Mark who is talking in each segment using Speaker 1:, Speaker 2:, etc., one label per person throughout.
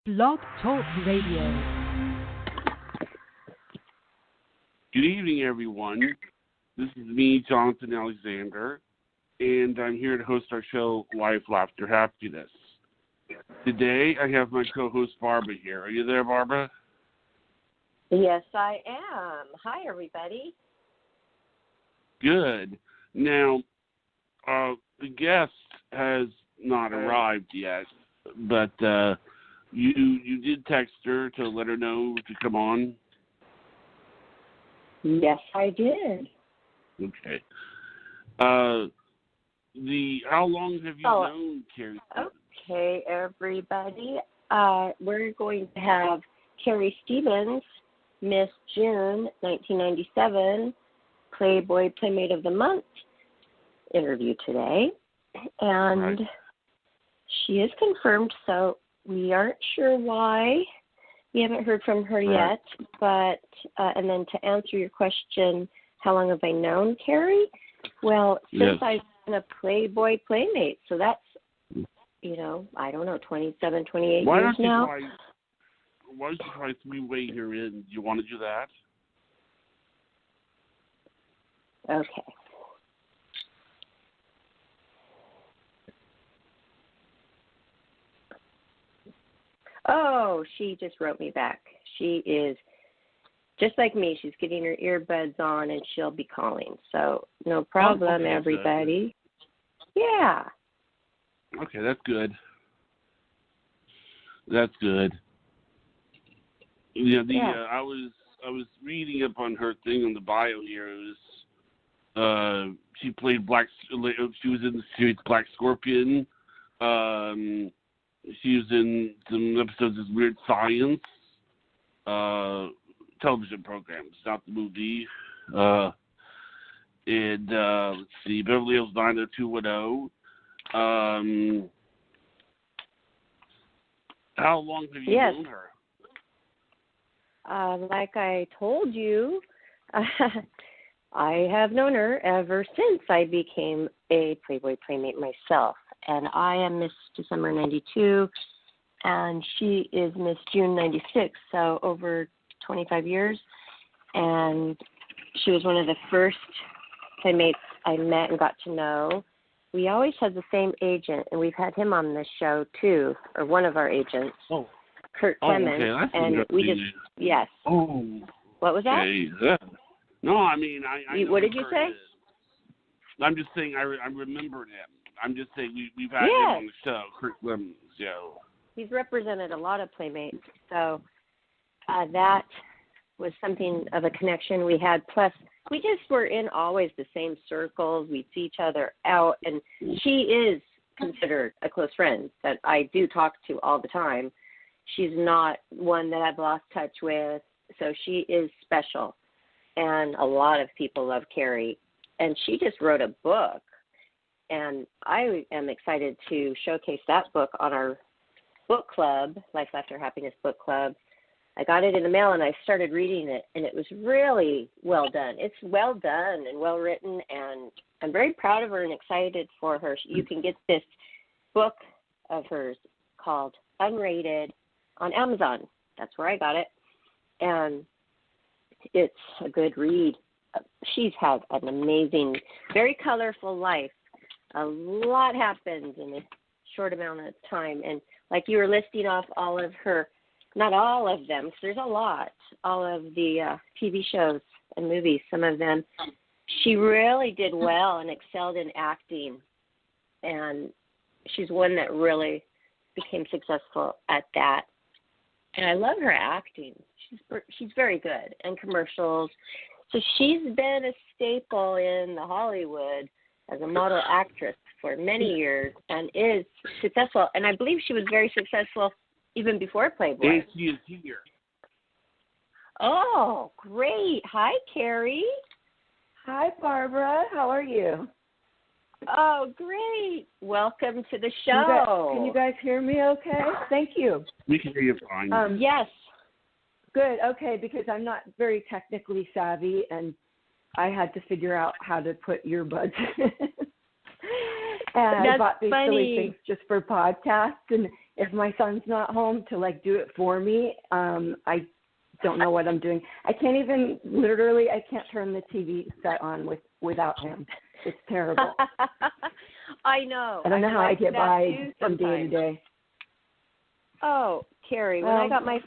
Speaker 1: Blog Talk Radio.
Speaker 2: Good evening, everyone. This is me, Jonathan Alexander, and I'm here to host our show, Life, Laughter, Happiness. Today, I have my co-host, Barbara, here. Are you there, Barbara?
Speaker 3: Yes, I am. Hi, everybody.
Speaker 2: Good. Now, the guest has not arrived yet, but you did text her to let her know to come on?
Speaker 3: Yes, I did.
Speaker 2: Okay. How long have you known Carrie?
Speaker 3: Okay, everybody. We're going to have Carrie Stevens, Miss June, 1997, Playboy Playmate of the Month, interview today. And she is confirmed, so we aren't sure why. We haven't heard from her yet. But, and then to answer your question, how long have I known Carrie? Well, since I've been a Playboy Playmate, so that's, I don't know, 27, 28 years now.
Speaker 2: Why don't you try three-way here in? Do you want to do that?
Speaker 3: Okay. Oh, she just wrote me back. She is just like me. She's getting her earbuds on, and she'll be calling. So no problem, everybody. Yeah.
Speaker 2: Okay, that's good. That's good. I was reading up on her thing on the bio here. It was she played she was in the series Black Scorpion. She was in some episodes of Weird Science television programs, not the movie. And let's see, Beverly Hills 90210. How long have you known her?
Speaker 3: Like I told you, I have known her ever since I became a Playboy Playmate myself. And I am Miss December 92, and she is Miss June 96, so over 25 years. And she was one of the first Playmates I met and got to know. We always had the same agent, and we've had him on this show, too, or one of our agents, Kurt Clemens.
Speaker 2: Okay. That's
Speaker 3: and we just, yes.
Speaker 2: Oh.
Speaker 3: What was that?
Speaker 2: Okay. No, I mean, I
Speaker 3: what did you say?
Speaker 2: I'm just saying I remembered him. I'm just saying we've had him on the show, Kurt Clemens.
Speaker 3: He's represented a lot of Playmates, so that was something of a connection we had. Plus, we just were in always the same circles. We'd see each other out, and she is considered a close friend that I do talk to all the time. She's not one that I've lost touch with, so she is special, and a lot of people love Carrie. And she just wrote a book, and I am excited to showcase that book on our book club, Life, Laughter, Happiness Book Club. I got it in the mail, and I started reading it, and it was really well done. It's well done and well written, and I'm very proud of her and excited for her. You can get this book of hers called UNRATED on Amazon. That's where I got it, and it's a good read. She's had an amazing, very colorful life. A lot happened in a short amount of time. And like you were listing off all of her, not all of them, 'cause there's a lot, all of the TV shows and movies, some of them, she really did well and excelled in acting. And she's one that really became successful at that. And I love her acting. She's very good. And commercials. So she's been a staple in the Hollywood as a model actress for many years and is successful. And I believe she was very successful even before Playboy.
Speaker 2: And she is here.
Speaker 3: Oh, great. Hi, Carrie.
Speaker 4: Hi, Barbara. How are you?
Speaker 3: Oh, great. Welcome to the show.
Speaker 4: Can you guys hear me okay? Thank you.
Speaker 2: We can hear you fine.
Speaker 3: Yes.
Speaker 4: Good. Okay, because I'm not very technically savvy, and I had to figure out how to put earbuds in. And I bought these silly things just for podcasts, and if my son's not home to like do it for me, I don't know what I'm doing. I can't even I can't turn the TV set on without him. It's terrible.
Speaker 3: I know.
Speaker 4: I don't know how I get by from day to day.
Speaker 3: Oh, Carrie, when I got my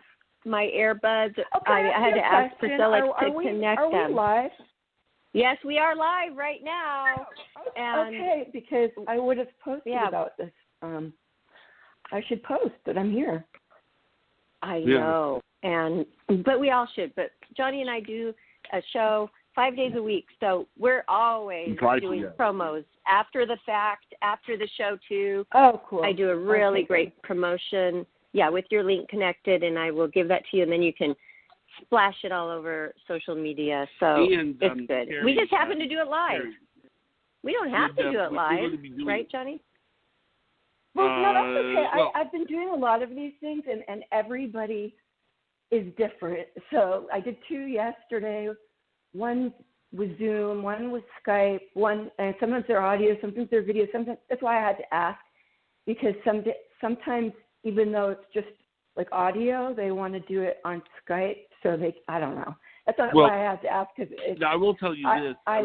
Speaker 3: earbuds,
Speaker 4: okay,
Speaker 3: I had to ask Priscilla to connect them.
Speaker 4: Are we live?
Speaker 3: Yes, we are live right now. And
Speaker 4: okay, because I would have posted about this. I should post that I'm here.
Speaker 3: I know, but we all should. But Johnny and I do a show 5 days a week, so we're always doing promos after the fact, after the show too.
Speaker 4: Oh, cool.
Speaker 3: I do a really great promotion, with your link connected, and I will give that to you, and then you can splash it all over social media. So it's good. Carrie, we just happen to do it live.
Speaker 2: Carrie,
Speaker 3: we don't have to do it live, right, Johnny?
Speaker 4: Well, no, that's okay. I've been doing a lot of these things, and everybody is different. So I did 2 yesterday. One was Zoom, one was Skype, and sometimes they're audio, sometimes they're video. Sometimes that's why I had to ask, because sometimes even though it's just like audio, they want to do it on Skype. So I don't know. That's why I have to ask. Because
Speaker 2: I will tell you this.
Speaker 4: I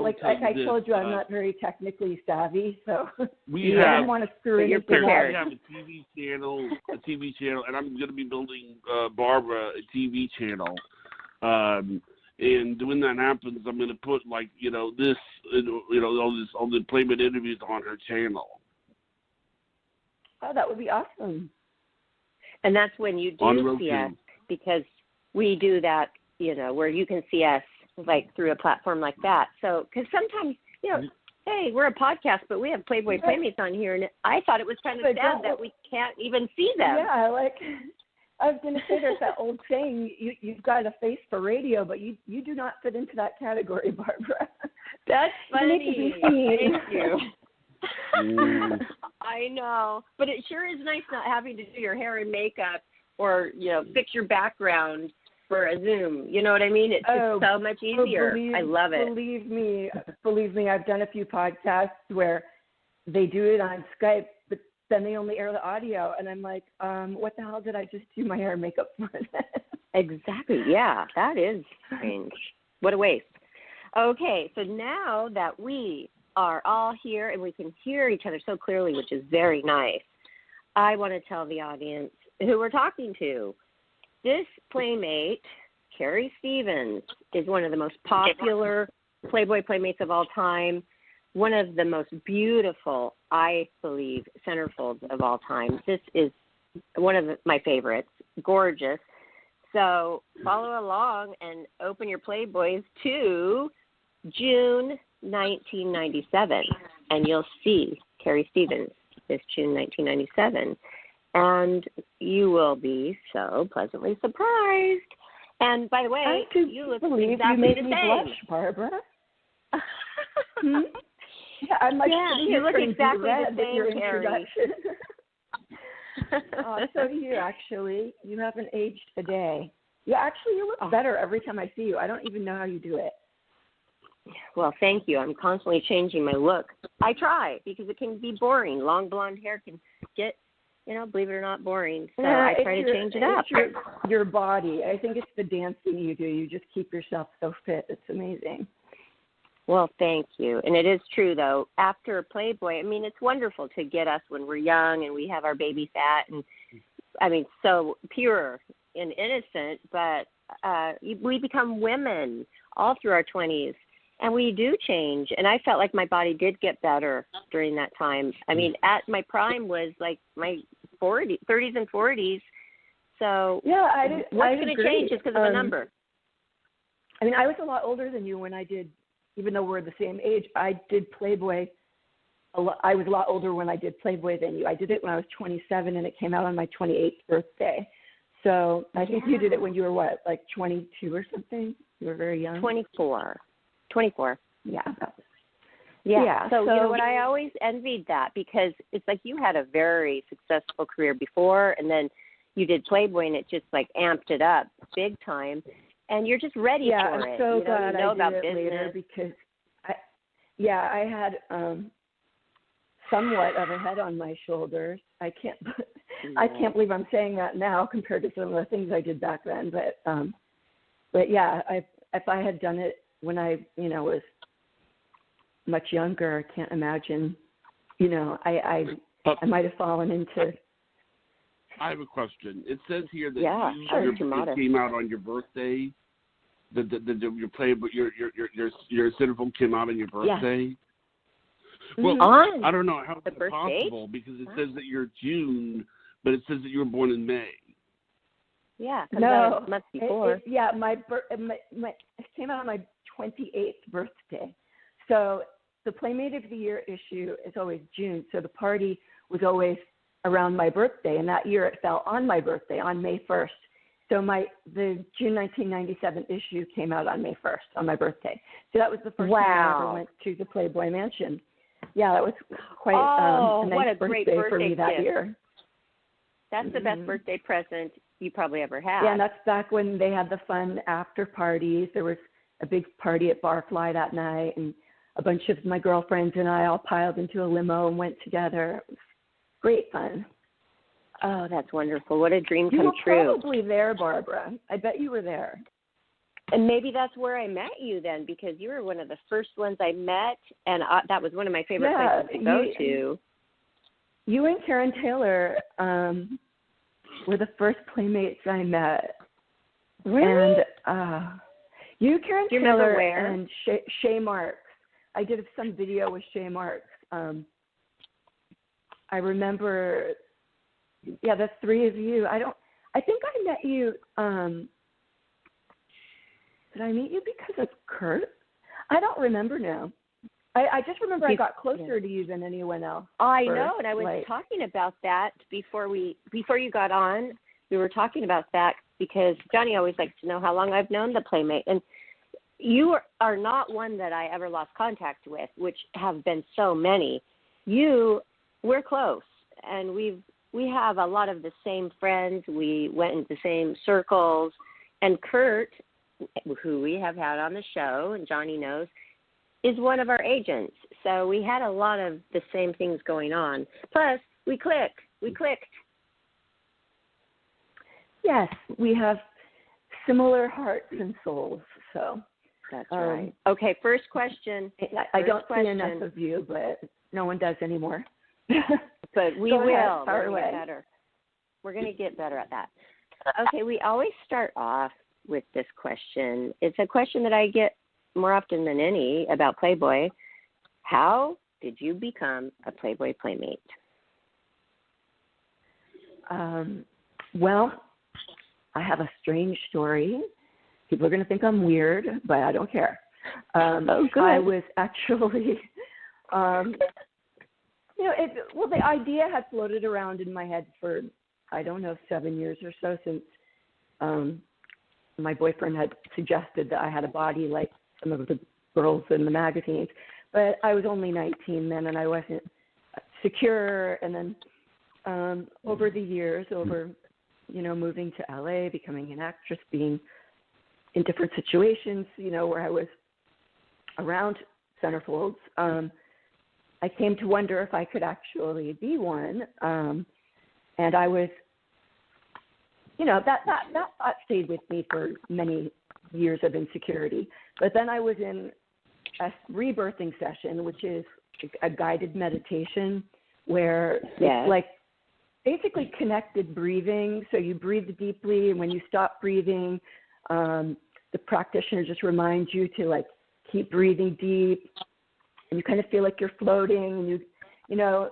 Speaker 4: told you, I'm not very technically savvy, so I
Speaker 2: don't
Speaker 4: want to screw anything up.
Speaker 2: We have a TV channel, and I'm going to be building Barbara a TV channel. And when that happens, I'm going to put all the Playmate interviews on her channel.
Speaker 4: Oh, that would be awesome.
Speaker 3: And that's when you do see us, because we do that, where you can see us like through a platform like that. So, because sometimes, hey, we're a podcast, but we have Playboy Playmates on here, and I thought it was kind of sad that we can't even see them.
Speaker 4: Yeah, like I was going to say, there's that old saying, you've got a face for radio, but you do not fit into that category, Barbara.
Speaker 3: That's funny. Thank you.
Speaker 2: Mm.
Speaker 3: I know, but it sure is nice not having to do your hair and makeup or fix your background for a Zoom. You know what I mean? It's just so much easier. I love it.
Speaker 4: Believe me, I've done a few podcasts where they do it on Skype, but then they only air the audio, and I'm like, what the hell did I just do my hair and makeup for?
Speaker 3: Exactly. Yeah, that is strange. What a waste. Okay, so now that we are all here and we can hear each other so clearly, which is very nice, I want to tell the audience who we're talking to. This Playmate, Carrie Stevens, is one of the most popular Playboy Playmates of all time, one of the most beautiful, I believe, centerfolds of all time. This is one of my favorites, gorgeous. So follow along and open your Playboys to June 1997, and you'll see Carrie Stevens this June 1997, and you will be so pleasantly surprised. And by the way, you look exactly
Speaker 4: you made
Speaker 3: the
Speaker 4: me
Speaker 3: same.
Speaker 4: Blush, Barbara. Yeah, I'm like,
Speaker 3: you look exactly the same, Carrie.
Speaker 4: So do you, actually. You haven't aged a day. Yeah, actually, you look better every time I see you. I don't even know how you do it.
Speaker 3: Well, thank you. I'm constantly changing my look. I try, because it can be boring. Long blonde hair can get, believe it or not, boring. So I try to change it up.
Speaker 4: Your body. I think it's the dancing you do. You just keep yourself so fit. It's amazing.
Speaker 3: Well, thank you. And it is true, though. After Playboy, it's wonderful to get us when we're young and we have our baby fat and, so pure and innocent, but we become women all through our 20s. And we do change. And I felt like my body did get better during that time. At my prime was like my 30s and 40s. So what's going to change is because of a number.
Speaker 4: I was a lot older than you when I did, even though we're the same age, I did Playboy. I was a lot older when I did Playboy than you. I did it when I was 27, and it came out on my 28th birthday. So I think you did it when you were, 22 or something? You were very young?
Speaker 3: 24. Yeah.
Speaker 4: Yeah.
Speaker 3: So you know what? I always envied that, because it's like you had a very successful career before, and then you did Playboy, and it just amped it up big time, and you're just ready for it.
Speaker 4: I'm so glad
Speaker 3: I
Speaker 4: did it later, because I had somewhat of a head on my shoulders. I can't. I can't believe I'm saying that now compared to some of the things I did back then. But yeah, if I had done it when I, was much younger, I can't imagine, I might have fallen into.
Speaker 2: I have a question. It says here that
Speaker 3: it
Speaker 2: came out on your birthday. Your Playboy, your centerfold came out on your birthday.
Speaker 3: Yeah.
Speaker 2: Well,
Speaker 3: on
Speaker 2: I don't know how it's
Speaker 3: birth
Speaker 2: possible because it says that you're June, but it says that you were born in May.
Speaker 3: Yeah,
Speaker 4: no,
Speaker 3: a month before.
Speaker 4: It came out on my 28th birthday. So the Playmate of the Year issue is always June. So the party was always around my birthday, and that year it fell on my birthday on May 1st. So the June 1997 issue came out on May 1st, on my birthday. So that was the first time I ever went to the Playboy Mansion. Yeah, that was quite a nice
Speaker 3: what a
Speaker 4: birthday
Speaker 3: great
Speaker 4: for me
Speaker 3: gift.
Speaker 4: that year.
Speaker 3: That's the best birthday present you probably ever had.
Speaker 4: Yeah, and that's back when they had the fun after parties. There was a big party at Barfly that night, and a bunch of my girlfriends and I all piled into a limo and went together. It was great fun.
Speaker 3: Oh, that's wonderful. What a dream
Speaker 4: you
Speaker 3: come
Speaker 4: were
Speaker 3: true.
Speaker 4: Probably there, Barbara. I bet you were there.
Speaker 3: And maybe that's where I met you then, because you were one of the first ones I met, and that was one of my favorite places to go to.
Speaker 4: You and Karen Taylor were the first Playmates I met.
Speaker 3: Really?
Speaker 4: And you, Karen Taylor, and Shay Marks. I did some video with Shay Marks. I remember, the three of you. I think I met you. Did I meet you because of Kurt? I don't remember now. I just remember I got closer to you than anyone else.
Speaker 3: I know, and I was talking about that before you got on. We were talking about that because Johnny always likes to know how long I've known the Playmate. And you are not one that I ever lost contact with, which have been so many. We're close, and we have a lot of the same friends. We went into the same circles. And Kurt, who we have had on the show, and Johnny knows, is one of our agents. So we had a lot of the same things going on. Plus, we clicked.
Speaker 4: Yes, we have similar hearts and souls. So
Speaker 3: that's right. Okay, first question.
Speaker 4: I don't see enough of you, but no one does anymore.
Speaker 3: But we will. We're going to get better. We're going to get better at that. Okay, we always start off with this question. It's a question that I get more often than any about Playboy. How did you become a Playboy Playmate?
Speaker 4: Well, I have a strange story. People are going to think I'm weird, but I don't care.
Speaker 3: Good.
Speaker 4: I was actually, the idea had floated around in my head for, 7 years or so since my boyfriend had suggested that I had a body like some of the girls in the magazines. But I was only 19 then, and I wasn't secure. And then over the years, moving to LA, becoming an actress, being in different situations, where I was around centerfolds, I came to wonder if I could actually be one. And I was, that thought stayed with me for many years of insecurity. But then I was in a rebirthing session, which is a guided meditation where it's like basically connected breathing. So you breathe deeply, and when you stop breathing, the practitioner just reminds you to keep breathing deep, and you kind of feel like you're floating. And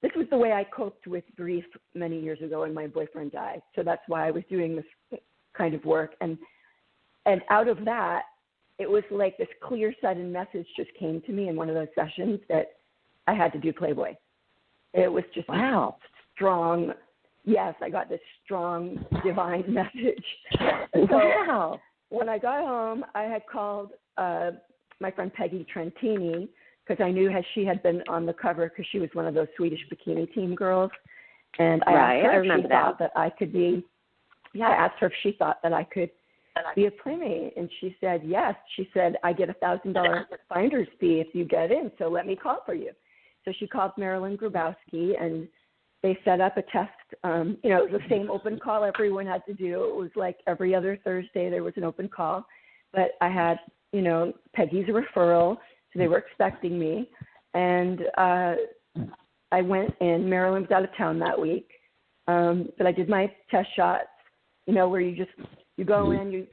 Speaker 4: this was the way I coped with grief many years ago when my boyfriend died. So that's why I was doing this kind of work. And out of that, it was like this clear, sudden message just came to me in one of those sessions that I had to do Playboy. It was just strong. Yes, I got this strong divine message. So when I got home, I had called my friend Peggy Trentini, because I knew she had been on the cover because she was one of those Swedish bikini team girls. And I asked her if she thought that I could be, I asked her if she thought that I could be a Playmate. And she said, yes. She said, I get $1,000 finder's fee if you get in, so let me call for you. So she called Marilyn Grabowski, and they set up a test. It was the same open call everyone had to do. It was like every other Thursday there was an open call. But I had, Peggy's referral, so they were expecting me. And I went in. Marilyn was out of town that week. But I did my test shots, where you go in, you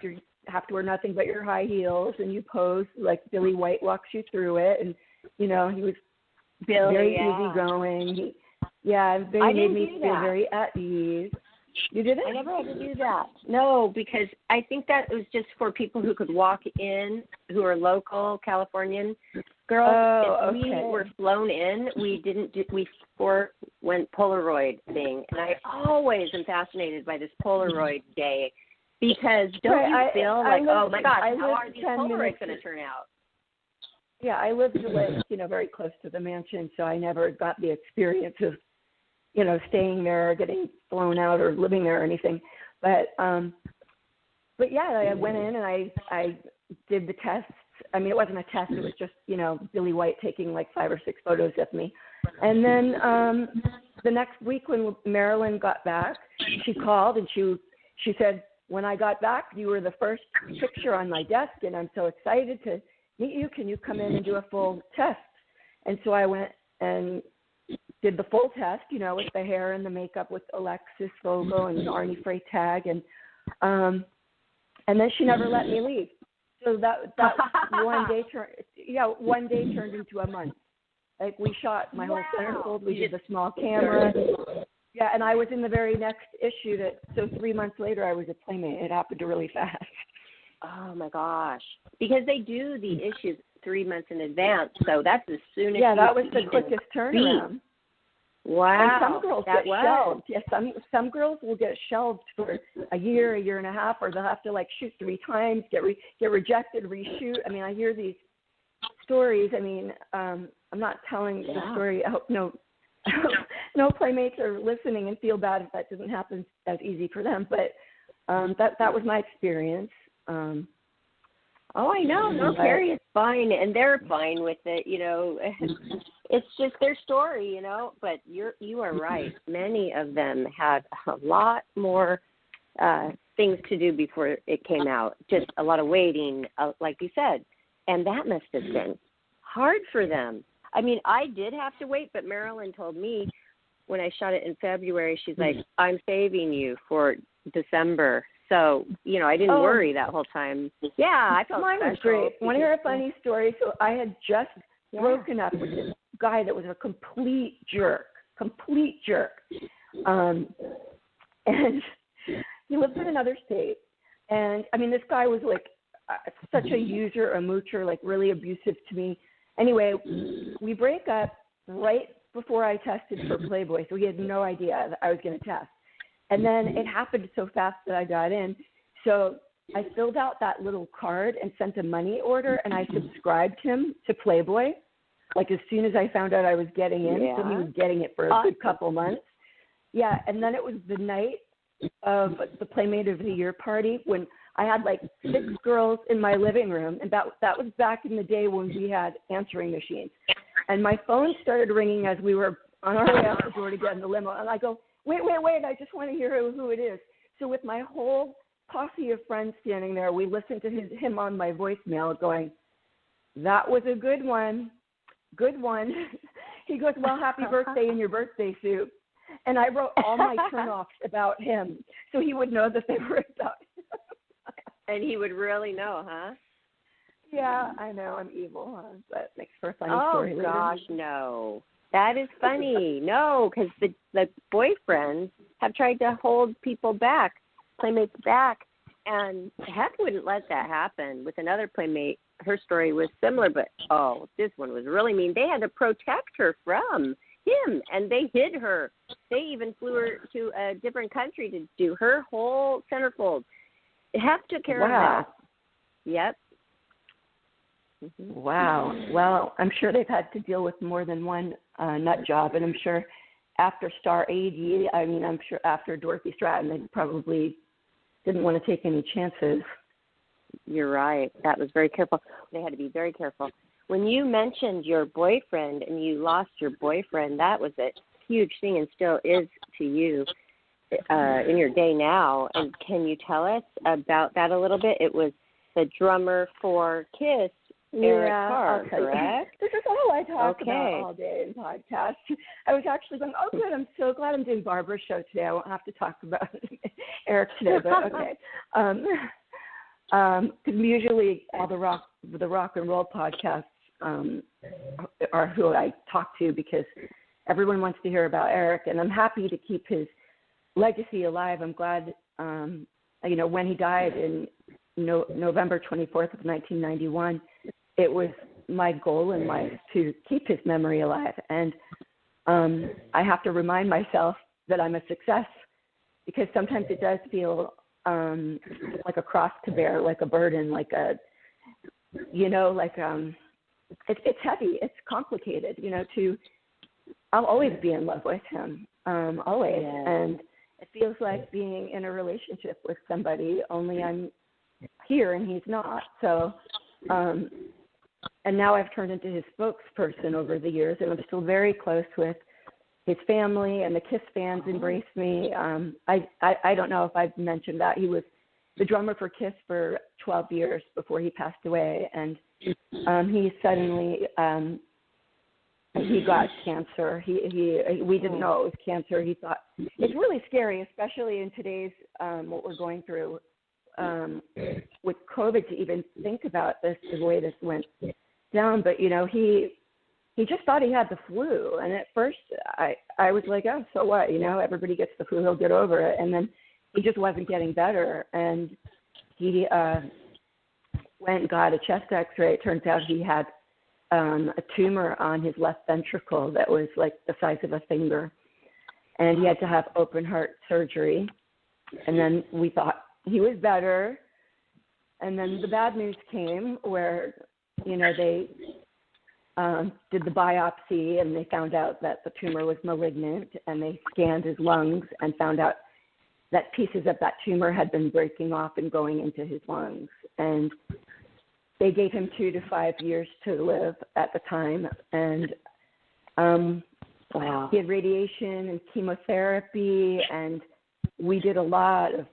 Speaker 4: have to wear nothing but your high heels, and you pose like Billy White walks you through it. And, he was very easygoing. Made me feel very at ease. You did it?
Speaker 3: I never had to do that. No, because I think that was just for people who could walk in, who are local Californian girls.
Speaker 4: Oh,
Speaker 3: if we were flown in, we went Polaroid thing. And I always am fascinated by this Polaroid day because don't you feel like, oh my gosh, how are these Polaroids going to turn out?
Speaker 4: Yeah, I lived very close to the mansion, so I never got the experience of, staying there or getting flown out or living there or anything. But yeah, I went in and I did the tests. I mean, it wasn't a test. It was just, Billy White taking like 5 or 6 photos of me. And then the next week when Marilyn got back, she called and she said, when I got back, you were the first picture on my desk, and I'm so excited to meet you. Can you come in and do a full test? And so I went and did the full test, with the hair and the makeup with Alexis Vogel and Arnie Freytag. And then she never let me leave. So that one day turned into a month. Like we shot my whole centerfold. We did the small camera. Yeah, and I was in the very next issue. So 3 months later, I was a Playmate. It happened really fast.
Speaker 3: Oh my gosh! Because they do the issues 3 months in advance, so that's as soon as
Speaker 4: that was the quickest turnaround.
Speaker 3: Wow!
Speaker 4: And some girls get shelved. Yes, some girls will get shelved for a year and a half, or they'll have to shoot 3 times, get rejected, reshoot. I mean, I hear these stories. I mean, I'm not telling the story. I hope no Playmates are listening and feel bad if that doesn't happen as easy for them. But that was my experience.
Speaker 3: I know. No, Carrie is fine, and they're fine with it. It's just their story, But you are right. Many of them had a lot more things to do before it came out. Just a lot of waiting, like you said, and that must have been hard for them. I mean, I did have to wait, but Marilyn told me when I shot it in February, she's like, I'm saving you for December. So, I didn't worry that whole time. Yeah, I felt
Speaker 4: mine was great. Want to hear a funny story? So I had just broken up with this guy that was a complete jerk. And he lived in another state. And, I mean, this guy was such a user, a moocher, really abusive to me. Anyway, we break up right before I tested for Playboy, so he had no idea that I was going to test. And then it happened so fast that I got in. So I filled out that little card and sent a money order, and I subscribed him to Playboy. As soon as I found out I was getting in, so he was getting it for a good couple months. Yeah, and then it was the night of the Playmate of the Year party when I had 6 girls in my living room, and that was back in the day when we had answering machines. And my phone started ringing as we were on our way out the door to get in the limo, and I go, wait, I just want to hear who it is. So with my whole posse of friends standing there, we listened to him on my voicemail going, that was a good one. He goes, well, happy birthday in your birthday suit. And I wrote all my turnoffs about him so he would know that they were about him.
Speaker 3: And he would really know, huh?
Speaker 4: Yeah, I know. I'm evil, huh? That makes for a funny story later.
Speaker 3: Oh, gosh, no. That is funny. No, because the boyfriends have tried to hold people back, Playmates back, and Heck wouldn't let that happen. With another Playmate, her story was similar, but, this one was really mean. They had to protect her from him, and they hid her. They even flew her to a different country to do her whole centerfold. Heck took care of that. Yep.
Speaker 4: Mm-hmm. Wow. Well, I'm sure they've had to deal with more than one nut job, and I'm sure after Star AD, I'm sure after Dorothy Stratton, they probably didn't want to take any chances.
Speaker 3: You're right. That was very careful. They had to be very careful. When you mentioned your boyfriend and you lost your boyfriend, that was it. huge thing and still is to you in your day now. And can you tell us about that a little bit? It was the drummer for Kiss, Eric Carr, correct?
Speaker 4: This is all I talk about all day in podcasts. I was actually going, oh, good, I'm so glad I'm doing Barbara's show today. I won't have to talk about Eric today, but okay. Because usually all the rock and roll podcasts are who I talk to because everyone wants to hear about Eric, and I'm happy to keep his legacy alive. I'm glad, when he died in November 24th of 1991, it was my goal in life to keep his memory alive. And I have to remind myself that I'm a success because sometimes it does feel like a cross to bear, like a burden, it's heavy, it's complicated, I'll always be in love with him, always. Yeah. And it feels like being in a relationship with somebody, only I'm here and he's not. So, and now I've turned into his spokesperson over the years, and I'm still very close with his family, and the Kiss fans embrace me. I don't know if I've mentioned that. He was the drummer for Kiss for 12 years before he passed away, and he suddenly he got cancer. We didn't know it was cancer. He thought it's really scary, especially in today's what we're going through with COVID, to even think about this, the way this went down. But he just thought he had the flu, and at first I was like, oh, so what? Everybody gets the flu, he'll get over it. And then he just wasn't getting better, and he went and got a chest X-ray. It turns out he had a tumor on his left ventricle that was like the size of a finger, and he had to have open heart surgery. And then we thought he was better, and then the bad news came where they did the biopsy, and they found out that the tumor was malignant, and they scanned his lungs and found out that pieces of that tumor had been breaking off and going into his lungs. And they gave him 2 to 5 years to live at the time. And he had radiation and chemotherapy, and we did a lot of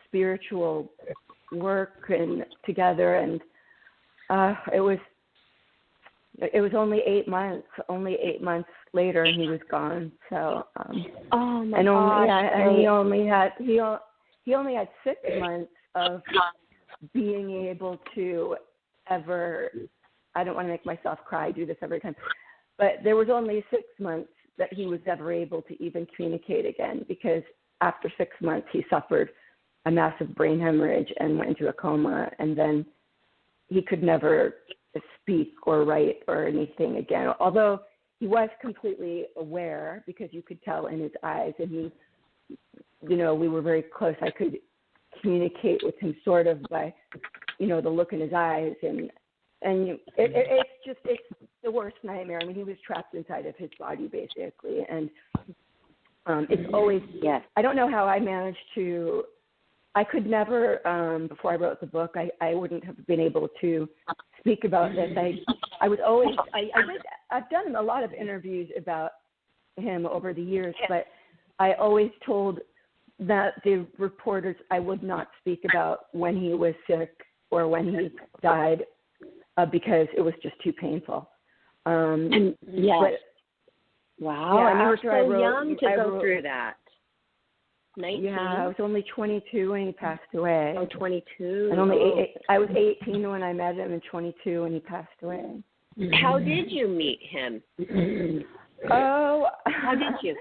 Speaker 4: spiritual work and together. And it was only 8 months. Only 8 months later, and he was gone. So,
Speaker 3: oh my gosh!
Speaker 4: And he only had 6 months of being able to ever. I don't want to make myself cry. I do this every time, but there was only 6 months that he was ever able to even communicate again, because after 6 months he suffered a massive brain hemorrhage and went into a coma, and then he could never speak or write or anything again, although he was completely aware, because you could tell in his eyes, and he, we were very close. I could communicate with him sort of by, the look in his eyes, and it's the worst nightmare. I mean, he was trapped inside of his body basically, and it's always, I don't know how I managed to. I could never, before I wrote the book, I wouldn't have been able to speak about this. I was always, I've done a lot of interviews about him over the years, but I always told that the reporters I would not speak about when he was sick or when he died, because it was just too painful.
Speaker 3: Wow. And you were so young to go through that. 19?
Speaker 4: Yeah, I was only 22 when he passed away.
Speaker 3: Oh, 22.
Speaker 4: And I was 18 when I met him, and 22 when he passed away.
Speaker 3: How did you meet him? How did you?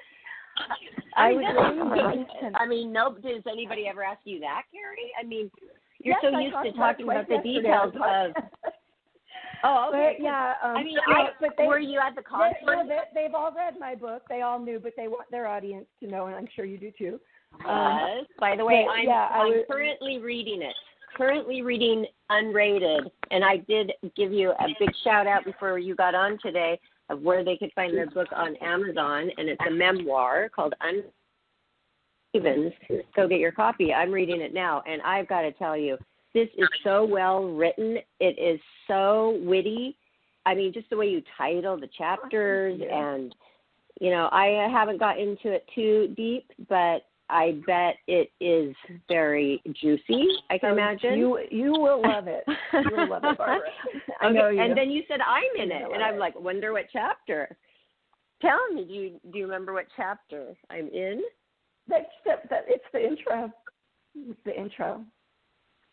Speaker 3: Does anybody ever ask you that, Carrie? I mean, you're so used to talking about the details of. Oh, okay.
Speaker 4: But, yeah.
Speaker 3: Were you at the conference?
Speaker 4: They've all read my book. They all knew, but they want their audience to know, and I'm sure you do too.
Speaker 3: Yes. By the way, I'm currently reading it. Currently reading Unrated, and I did give you a big shout out before you got on today of where they could find their book on Amazon, and it's a memoir called Stevens. Go get your copy. I'm reading it now, and I've got to tell you, this is so well written. It is so witty. I mean, just the way you title the chapters and I haven't got into it too deep, but I bet it is very juicy. I can imagine.
Speaker 4: You will love it. You will love it, Barbara. I know you.
Speaker 3: And then you said I'm in it, and I'm like, wonder what chapter. Tell me, do you remember what chapter I'm in?
Speaker 4: It's the intro. It's the intro.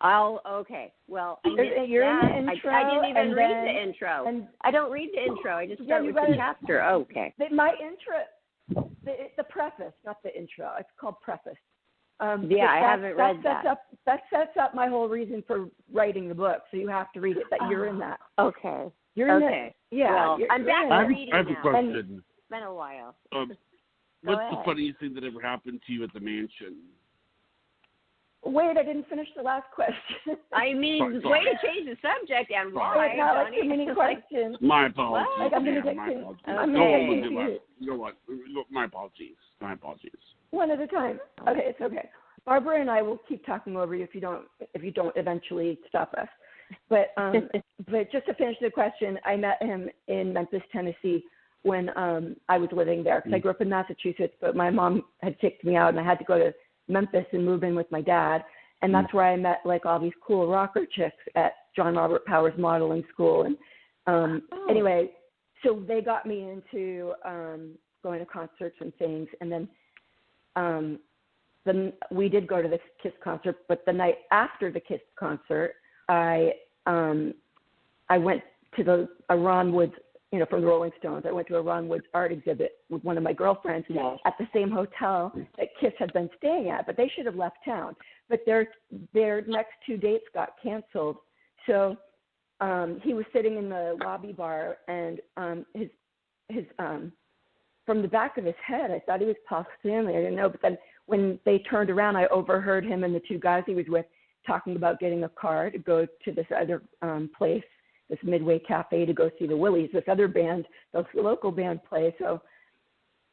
Speaker 3: Okay. Well,
Speaker 4: you're in the intro.
Speaker 3: I didn't even read the intro. I don't read the intro. I just start with the chapter. Okay.
Speaker 4: My intro, the preface, not the intro. It's called preface.
Speaker 3: I haven't read that.
Speaker 4: That sets up my whole reason for writing the book. So you have to read it. That you're in that.
Speaker 3: Okay.
Speaker 4: You're in it. Yeah.
Speaker 3: Well, I'm back to reading now.
Speaker 2: I have a question.
Speaker 3: It's been a while.
Speaker 2: What's the funniest thing that ever happened to you at the mansion?
Speaker 4: Wait, I didn't finish the last question.
Speaker 3: I mean, way to change the subject and why,
Speaker 4: not
Speaker 3: Johnny?
Speaker 4: Like too many questions.
Speaker 2: My apologies.
Speaker 4: Like I'm going to
Speaker 2: my apologies.
Speaker 3: Okay.
Speaker 2: You know what? My apologies. My apologies.
Speaker 4: One at a time. Okay, it's okay. Barbara and I will keep talking over you if you don't eventually stop us. But just to finish the question, I met him in Memphis, Tennessee, when I was living there, because I grew up in Massachusetts, but my mom had kicked me out, and I had to go to Memphis and move in with my dad, and that's where I met like all these cool rocker chicks at John Robert Powers Modeling School. And anyway, so they got me into going to concerts and things, and then we did go to the Kiss concert, but the night after the Kiss concert, I went to a Ron Woods, from the Rolling Stones. I went to a Ron Woods art exhibit with one of my girlfriends at the same hotel that Kiss had been staying at, but they should have left town. But their next 2 dates got canceled. So he was sitting in the lobby bar, and his from the back of his head, I thought he was Paul Stanley. I didn't know. But then when they turned around, I overheard him and the 2 guys he was with talking about getting a car to go to this other place, this Midway Cafe, to go see the Willies, this other band, this local band play. So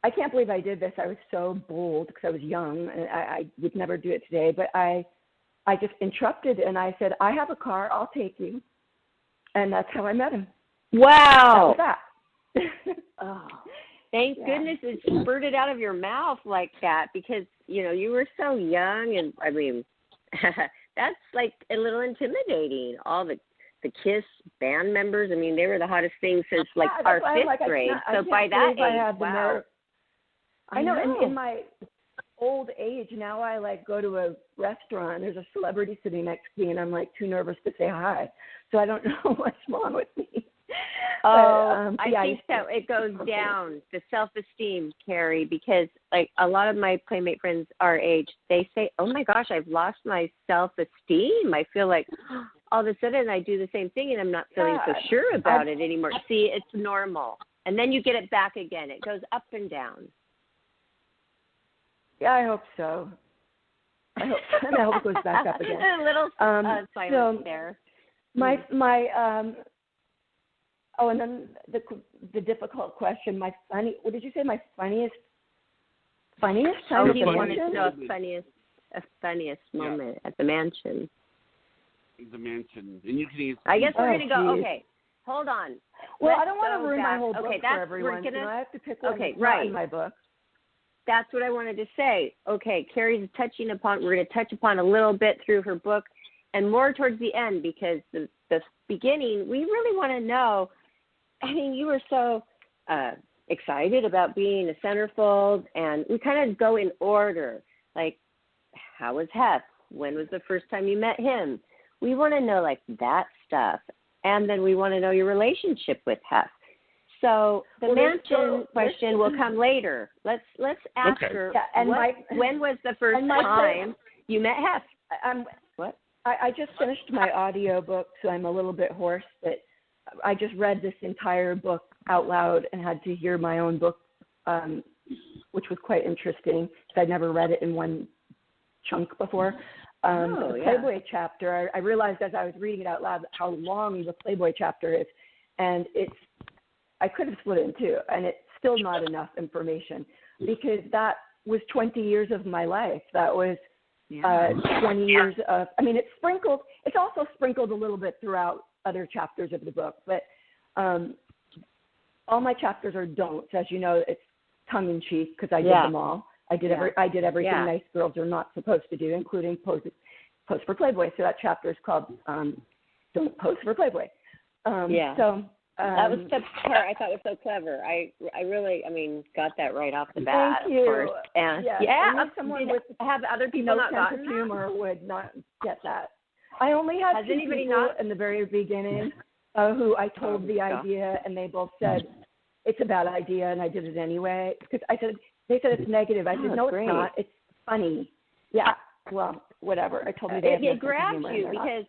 Speaker 4: I can't believe I did this. I was so bold because I was young, and I would never do it today. But I just interrupted, and I said, I have a car. I'll take you. And that's how I met him.
Speaker 3: Wow.
Speaker 4: That was that.
Speaker 3: Thank goodness it spurted out of your mouth like that, because, you were so young, and, I mean, that's like a little intimidating. All the Kiss band members, I mean, they were the hottest thing since like our 5th grade. So by that age, wow.
Speaker 4: I know. And in my old age, now I like go to a restaurant, there's a celebrity sitting next to me, and I'm like too nervous to say hi. So I don't know what's wrong with me.
Speaker 3: I think that it goes down, the self-esteem, Carrie, because like a lot of my Playmate friends our age, they say, oh my gosh, I've lost my self-esteem. I feel like all of a sudden I do the same thing and I'm not feeling so sure about it anymore. See, it's normal. And then you get it back again. It goes up and down.
Speaker 4: Yeah, I hope so. I hope it goes back up again.
Speaker 3: A little silence there.
Speaker 4: And then the difficult question, what did you say, my funniest time at the
Speaker 3: wanted
Speaker 4: mansion?
Speaker 3: to know a funniest moment at the mansion.
Speaker 2: The mansion. And you can
Speaker 3: I guess we're going to go, okay, hold on.
Speaker 4: Well, I don't want to ruin my whole book for everyone. I have to pick one that's not in my book.
Speaker 3: That's what I wanted to say. Okay, Carrie's we're going to touch upon a little bit through her book and more towards the end, because the beginning, we really want to know, I mean, you were so excited about being a centerfold, and we kind of go in order, like, how was Hef? When was the first time you met him? We want to know, like, that stuff, and then we want to know your relationship with Hef. So the mansion question will come later. Let's ask her. Yeah, and when was the first time you met Hef? What?
Speaker 4: I just finished my audio book, so I'm a little bit hoarse, but I just read this entire book out loud and had to hear my own book, which was quite interesting because I'd never read it in one chunk before. The Playboy chapter, I realized as I was reading it out loud how long the Playboy chapter is, and I could have split it in two, and it's still not enough information because that was 20 years of my life. That was 20 years of, I mean, it's also sprinkled a little bit throughout other chapters of the book, but all my chapters are don'ts. As you know, it's tongue in cheek because I did them all. I did everything nice girls are not supposed to do, including pose for Playboy. So that chapter is called "Don't Pose for Playboy." So
Speaker 3: that was the part I thought was so clever. I really, got that right off the bat.
Speaker 4: Thank you.
Speaker 3: Of course. And
Speaker 4: someone with
Speaker 3: have other people
Speaker 4: no
Speaker 3: not
Speaker 4: sense
Speaker 3: gotten
Speaker 4: of humor would not get that. I only had two people in the very beginning who I told the idea, and they both said it's a bad idea, and I did it anyway because they said it's negative. I said no, it's not. It's funny. Yeah. Well, whatever. I told me
Speaker 3: it grabbed you because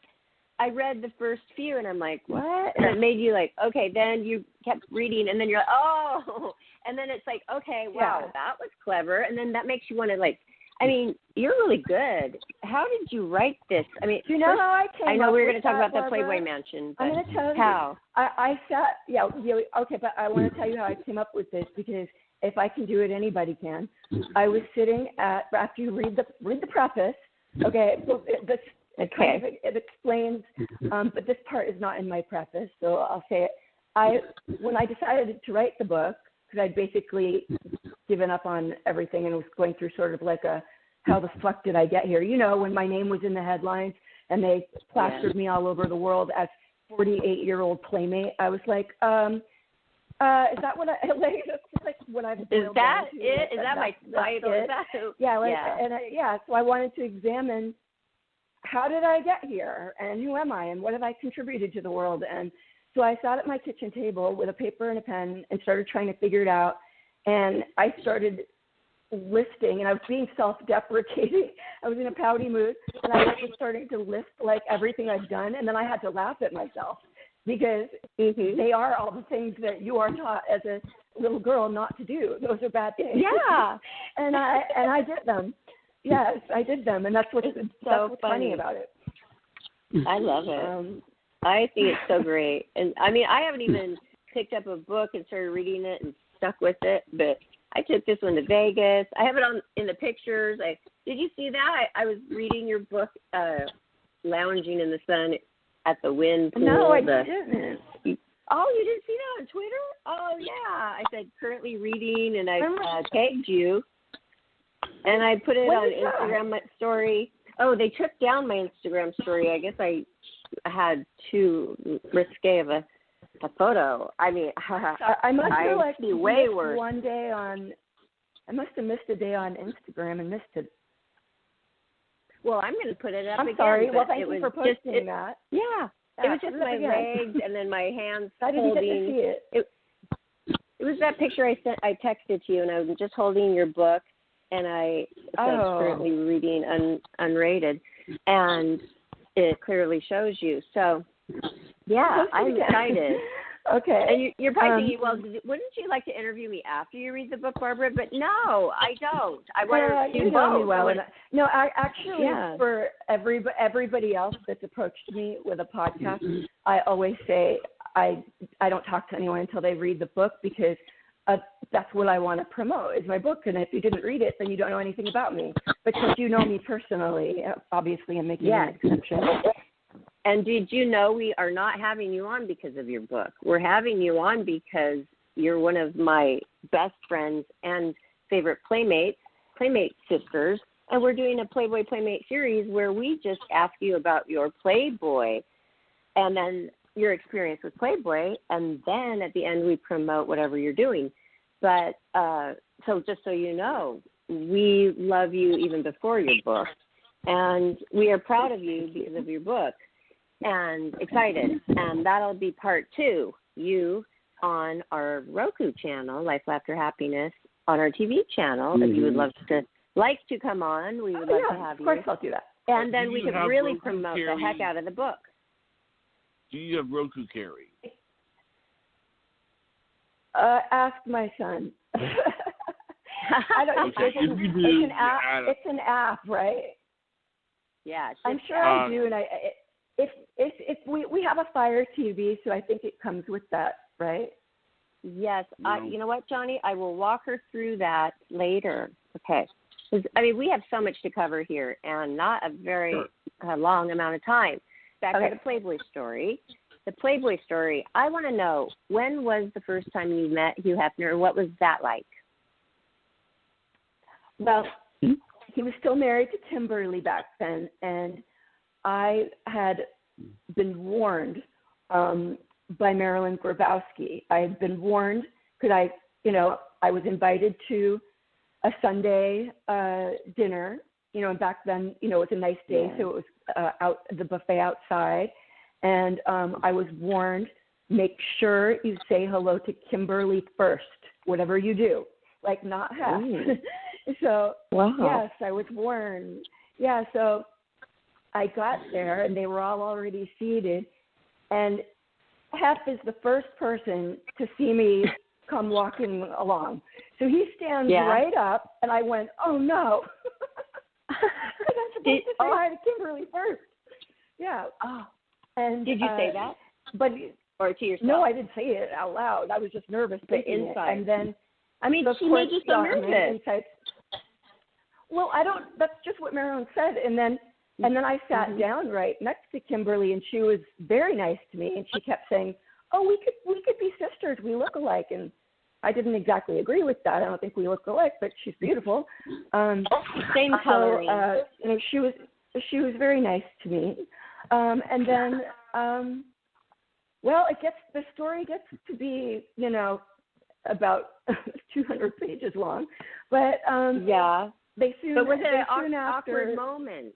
Speaker 3: I read the first few, and I'm like, what? And it made you like, okay. Then you kept reading, and then you're like, oh. And then it's like, okay, wow, that was clever. And then that makes you want to like. You're really good. How did you write this?
Speaker 4: Do you know how I came up with that,
Speaker 3: I know we were going to talk about
Speaker 4: Barbara?
Speaker 3: the Playboy Mansion, but
Speaker 4: I'm going to tell you.
Speaker 3: How?
Speaker 4: I sat, okay, but I want to tell you how I came up with this because if I can do it, anybody can. I was sitting after you read the preface, okay, it explains, but this part is not in my preface, so I'll say it. When I decided to write the book, because I'd basically given up on everything and was going through sort of like how the fuck did I get here? when my name was in the headlines and they plastered me all over the world as 48-year-old playmate, I was like, is that what I like? That's like what I've boiled
Speaker 3: Is that
Speaker 4: down to.
Speaker 3: it? Is that my title? Is that
Speaker 4: so I wanted to examine how did I get here and who am I and what have I contributed to the world. And so I sat at my kitchen table with a paper and a pen and started trying to figure it out. And I started listing, and I was being self-deprecating. I was in a pouty mood, and I was starting to list like everything I've done. And then I had to laugh at myself because they are all the things that you are taught as a little girl not to do. Those are bad things.
Speaker 3: Yeah.
Speaker 4: and I did them. Yes, I did them, and that's what's funny about it.
Speaker 3: I love it. I think it's so great. And I haven't even picked up a book and started reading it and stuck with it, but I took this one to Vegas. I have it in the pictures. Did you see that? I was reading your book, Lounging in the Sun at the Wind Pool.
Speaker 4: No, I didn't.
Speaker 3: Oh, you didn't see that on Twitter? Oh, yeah. I said currently reading, and I tagged you, and I put it on Instagram story. Oh, they took down my Instagram story. I guess I had too risque of a photo. I must have way worse.
Speaker 4: One day I must have missed a day on Instagram and missed it.
Speaker 3: Well, I'm going to put it up again.
Speaker 4: I'm sorry. Well, thank you for posting that.
Speaker 3: Yeah. It was just my legs and then my hands
Speaker 4: I didn't
Speaker 3: holding.
Speaker 4: get to see it.
Speaker 3: It was that picture I texted to you, and I was just holding your book, and I was currently reading Unrated, and it clearly shows you. So, yeah, I'm excited.
Speaker 4: Okay.
Speaker 3: And you're probably thinking, well, wouldn't you like to interview me after you read the book, Barbara? But no, I don't. I want to do
Speaker 4: know me well. No, actually, for everybody else that's approached me with a podcast, I always say I don't talk to anyone until they read the book because that's what I want to promote is my book. And if you didn't read it, then you don't know anything about me. But since you know me personally, obviously I'm making an exception.
Speaker 3: And did you know we are not having you on because of your book? We're having you on because you're one of my best friends and favorite Playmate sisters. And we're doing a Playboy Playmate series where we just ask you about your Playboy and then your experience with Playboy. And then at the end, we promote whatever you're doing. But so just so you know, we love you even before your book. And we are proud of you because of your book. And excited. And that'll be part 2, you on our Roku channel, Life, Laughter, Happiness, on our TV channel. If you would like to come on, we would love to have you.
Speaker 4: Of course I'll do that.
Speaker 3: And then we could really promote the heck out of the book.
Speaker 2: Do you have Roku, Carrie?
Speaker 4: Ask my son. I don't.
Speaker 2: Okay.
Speaker 4: It's an app, right?
Speaker 3: Yeah,
Speaker 4: I'm sure I do, and if we have a Fire TV, so I think it comes with that, right?
Speaker 3: Yes. You know what, Johnny? I will walk her through that later. Okay. We have so much to cover here, and not a very long amount of time. Back to the Playboy story. The Playboy story. I want to know, when was the first time you met Hugh Hefner? What was that like?
Speaker 4: Well, he was still married to Kimberly back then, and I had been warned by Marilyn Grabowski. I had been warned because I was invited to a Sunday dinner, and back then, it was a nice day, so it was out the buffet outside, and I was warned, make sure you say hello to Kimberly first, whatever you do, like not half. So, yes, I was warned. Yeah, so I got there, and they were all already seated, and Hef is the first person to see me come walking along. So he stands right up, and I went, oh, no. Because I'm supposed to say hi to Kimberly first. Yeah. Oh. And
Speaker 3: did you say that?
Speaker 4: But
Speaker 3: or to yourself?
Speaker 4: No, I didn't say it out loud. I was just nervous.
Speaker 3: But inside.
Speaker 4: And then,
Speaker 3: she made you so nervous.
Speaker 4: Well, that's just what Marilyn said. And then I sat down right next to Kimberly, and she was very nice to me. And she kept saying, oh, we could be sisters. We look alike. And I didn't exactly agree with that. I don't think we look alike, but she's beautiful.
Speaker 3: Same coloring.
Speaker 4: So, she was very nice to me. And then, the story gets to be, about 200 pages long. But they soon.
Speaker 3: But was it an
Speaker 4: awkward
Speaker 3: after, moment?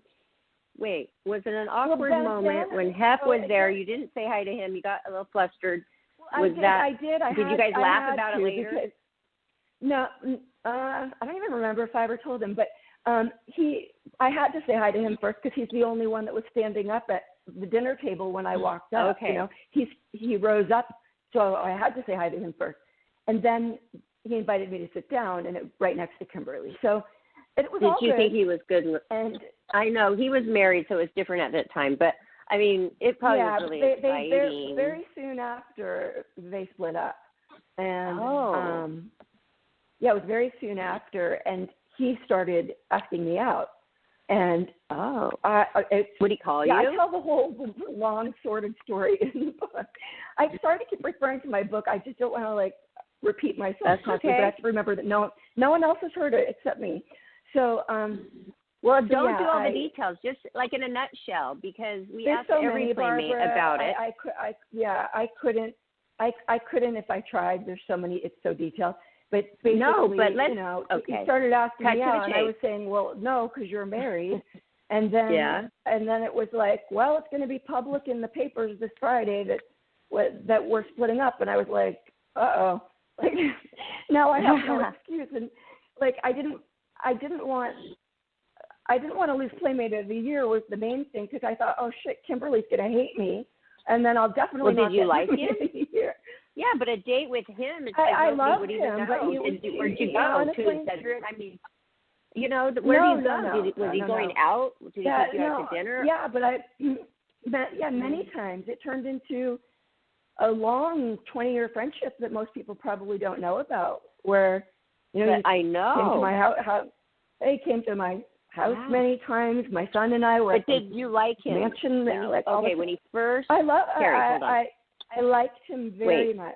Speaker 3: Wait, was it an awkward moment when Hef was there? You didn't say hi to him. You got a little flustered.
Speaker 4: I did.
Speaker 3: Did you guys laugh about it later?
Speaker 4: Because, no, I don't even remember if I ever told him. But I had to say hi to him first because he's the only one that was standing up at the dinner table when I walked up.
Speaker 3: Okay.
Speaker 4: He rose up, so I had to say hi to him first. And then he invited me to sit down, and right next to Kimberly. So it was all good.
Speaker 3: Did you think he was good?
Speaker 4: And
Speaker 3: I know he was married, so it was different at that time. But I mean, it probably was really exciting.
Speaker 4: Very soon after they split up, and it was very soon after, and he started asking me out. And
Speaker 3: what did he call you?
Speaker 4: I tell the whole long, sordid story in the book. I started to keep referring to my book. I just don't want to repeat myself constantly, but I have to remember that no one else has heard it except me. So,
Speaker 3: don't do all the details, just like in a nutshell, because we asked every playmate about it.
Speaker 4: I couldn't if I tried. There's so many. It's so detailed. But basically, he started asking me out, and I was saying, well, no, because you're married. And then, it was like, well, it's going to be public in the papers this Friday that we're splitting up. And I was like, uh-oh. Now I have no excuse. And I didn't want to lose Playmate of the Year was the main thing, because I thought, oh shit, Kimberly's going to hate me, and then I'll definitely not get Playmate of the Year.
Speaker 3: Yeah, but a date with him.
Speaker 4: I love him, but
Speaker 3: where'd you go?
Speaker 4: Honestly,
Speaker 3: where did you go? Was he going out? Did he take you out to dinner?
Speaker 4: Yeah, but many times it turned into a long 20-year friendship that most people probably don't know about. Where
Speaker 3: I know
Speaker 4: came to my house. They came to my house many times. My son and I were.
Speaker 3: But did you like him?
Speaker 4: Mansion.
Speaker 3: When he first.
Speaker 4: I liked him very much.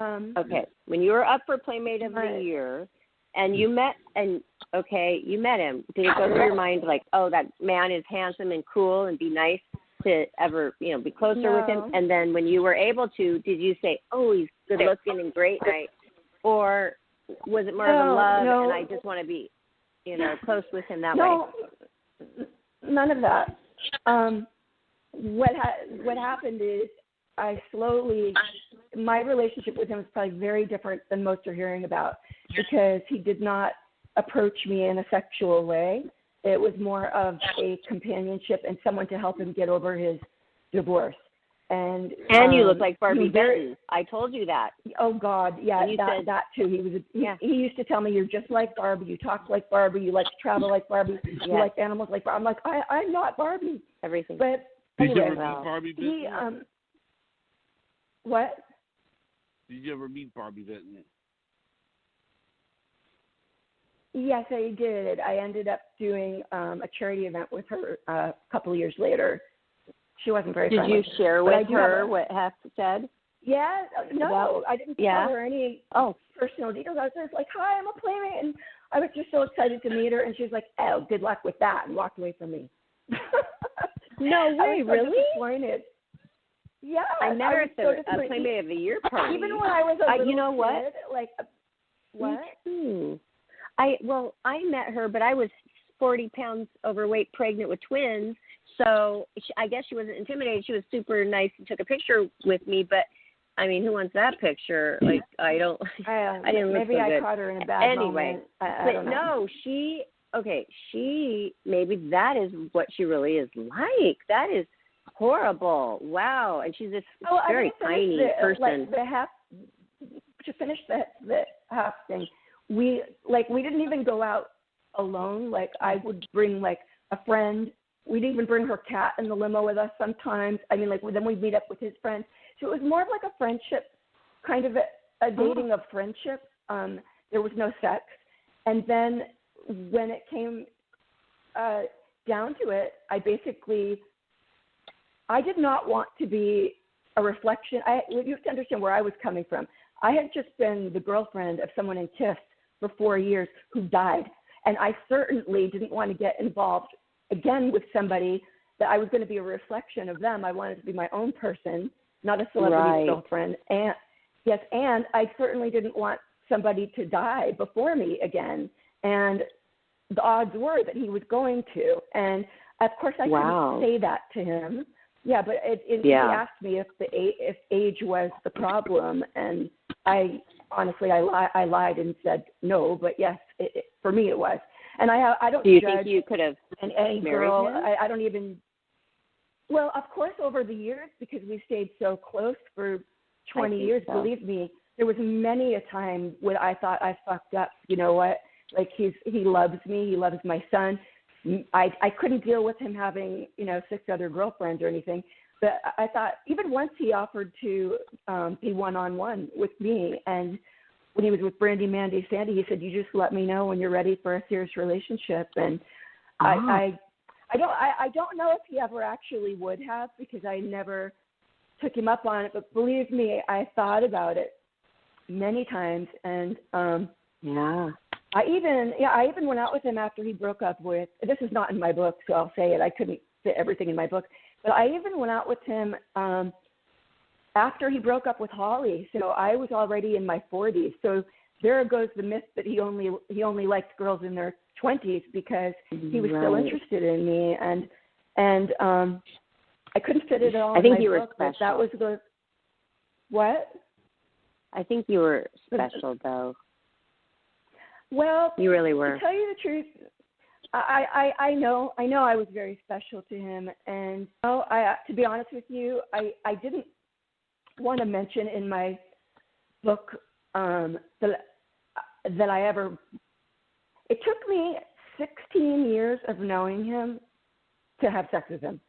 Speaker 3: Okay, when you were up for Playmate of the Year, and you met him, did it go through your mind that man is handsome and cool and be nice to ever, be closer with him? And then when you were able to, did you say, oh, he's good looking and great, right? Or was it more of a love and I just want to be, close with him that way?
Speaker 4: None of that. What happened is my relationship with him is probably very different than most are hearing about, because he did not approach me in a sexual way. It was more of a companionship and someone to help him get over his divorce. And
Speaker 3: you look like Barbie Benton. I told you that.
Speaker 4: Oh God, yeah, that too. He used to tell me, you're just like Barbie. You talk like Barbie. You like to travel like Barbie. You like animals like Barbie. I'm like, I'm not Barbie.
Speaker 3: Everything.
Speaker 4: But
Speaker 2: did
Speaker 4: anyway,
Speaker 2: you ever meet Barbie Benton?
Speaker 4: What?
Speaker 2: Did you ever meet Barbie Benton?
Speaker 4: Yes, I did. I ended up doing a charity event with her a couple of years later. She wasn't very friendly.
Speaker 3: Did you share with her what Hef said?
Speaker 4: Yeah, no, I didn't tell her any personal details. I was just like, hi, I'm a Playmate, and I was just so excited to meet her, and she was like, "Oh, good luck with that," and walked away from me.
Speaker 3: No way, really?
Speaker 4: Disappointed. Yeah,
Speaker 3: I met her at the
Speaker 4: Playmate
Speaker 3: of the Year party.
Speaker 4: Even when I was a little
Speaker 3: you know what?
Speaker 4: kid, like, what?
Speaker 3: Me too. I met her, but I was 40 pounds overweight, pregnant with twins. So I guess she wasn't intimidated. She was super nice and took a picture with me. But I mean, who wants that picture? Like, I didn't look so good.
Speaker 4: Maybe I caught her in a bad moment. I don't know.
Speaker 3: No, she maybe that is what she really is like. That is horrible. Wow. And she's this very tiny person.
Speaker 4: To finish the half thing, we didn't even go out alone. Like, I would bring like a friend. We'd even bring her cat in the limo with us sometimes. I mean, like, then we'd meet up with his friends. So it was more of like a friendship, kind of a dating of friendship. There was no sex. And then when it came down to it, I did not want to be a reflection. You have to understand where I was coming from. I had just been the girlfriend of someone in TIFF for 4 years who died. And I certainly didn't want to get involved again with somebody that I was going to be a reflection of them. I wanted to be my own person, not a celebrity girlfriend. And I certainly didn't want somebody to die before me again. And the odds were that he was going to. And of course I couldn't say that to him. Yeah, but he asked me if age was the problem, and I honestly I lied and said no, but yes, for me it was. And I don't.
Speaker 3: Do you
Speaker 4: judge
Speaker 3: think you could have
Speaker 4: any
Speaker 3: married
Speaker 4: girl?
Speaker 3: him?
Speaker 4: I don't even. Well, of course, over the years, because we stayed so close for 20 years. So. Believe me, there was many a time when I thought I fucked up. You know what? Like, he loves me. He loves my son. I couldn't deal with him having, 6 other girlfriends or anything. But I thought, even once he offered to be one-on-one with me. And when he was with Brandy, Mandy, Sandy, he said, "You just let me know when you're ready for a serious relationship." And I don't know if he ever actually would have, because I never took him up on it. But believe me, I thought about it many times. And I even went out with him after he broke up with, this is not in my book, so I'll say it. I couldn't fit everything in my book. But I even went out with him after he broke up with Holly. So I was already in my 40s. So there goes the myth that he only liked girls in their 20s, because he was still interested in me. And I couldn't fit it all in my book. But that was the, what?
Speaker 3: I think you were special, though.
Speaker 4: Well,
Speaker 3: you really were.
Speaker 4: To tell you the truth, I know I was very special to him, and to be honest with you, I didn't want to mention in my book that I ever. It took me 16 years of knowing him to have sex with him.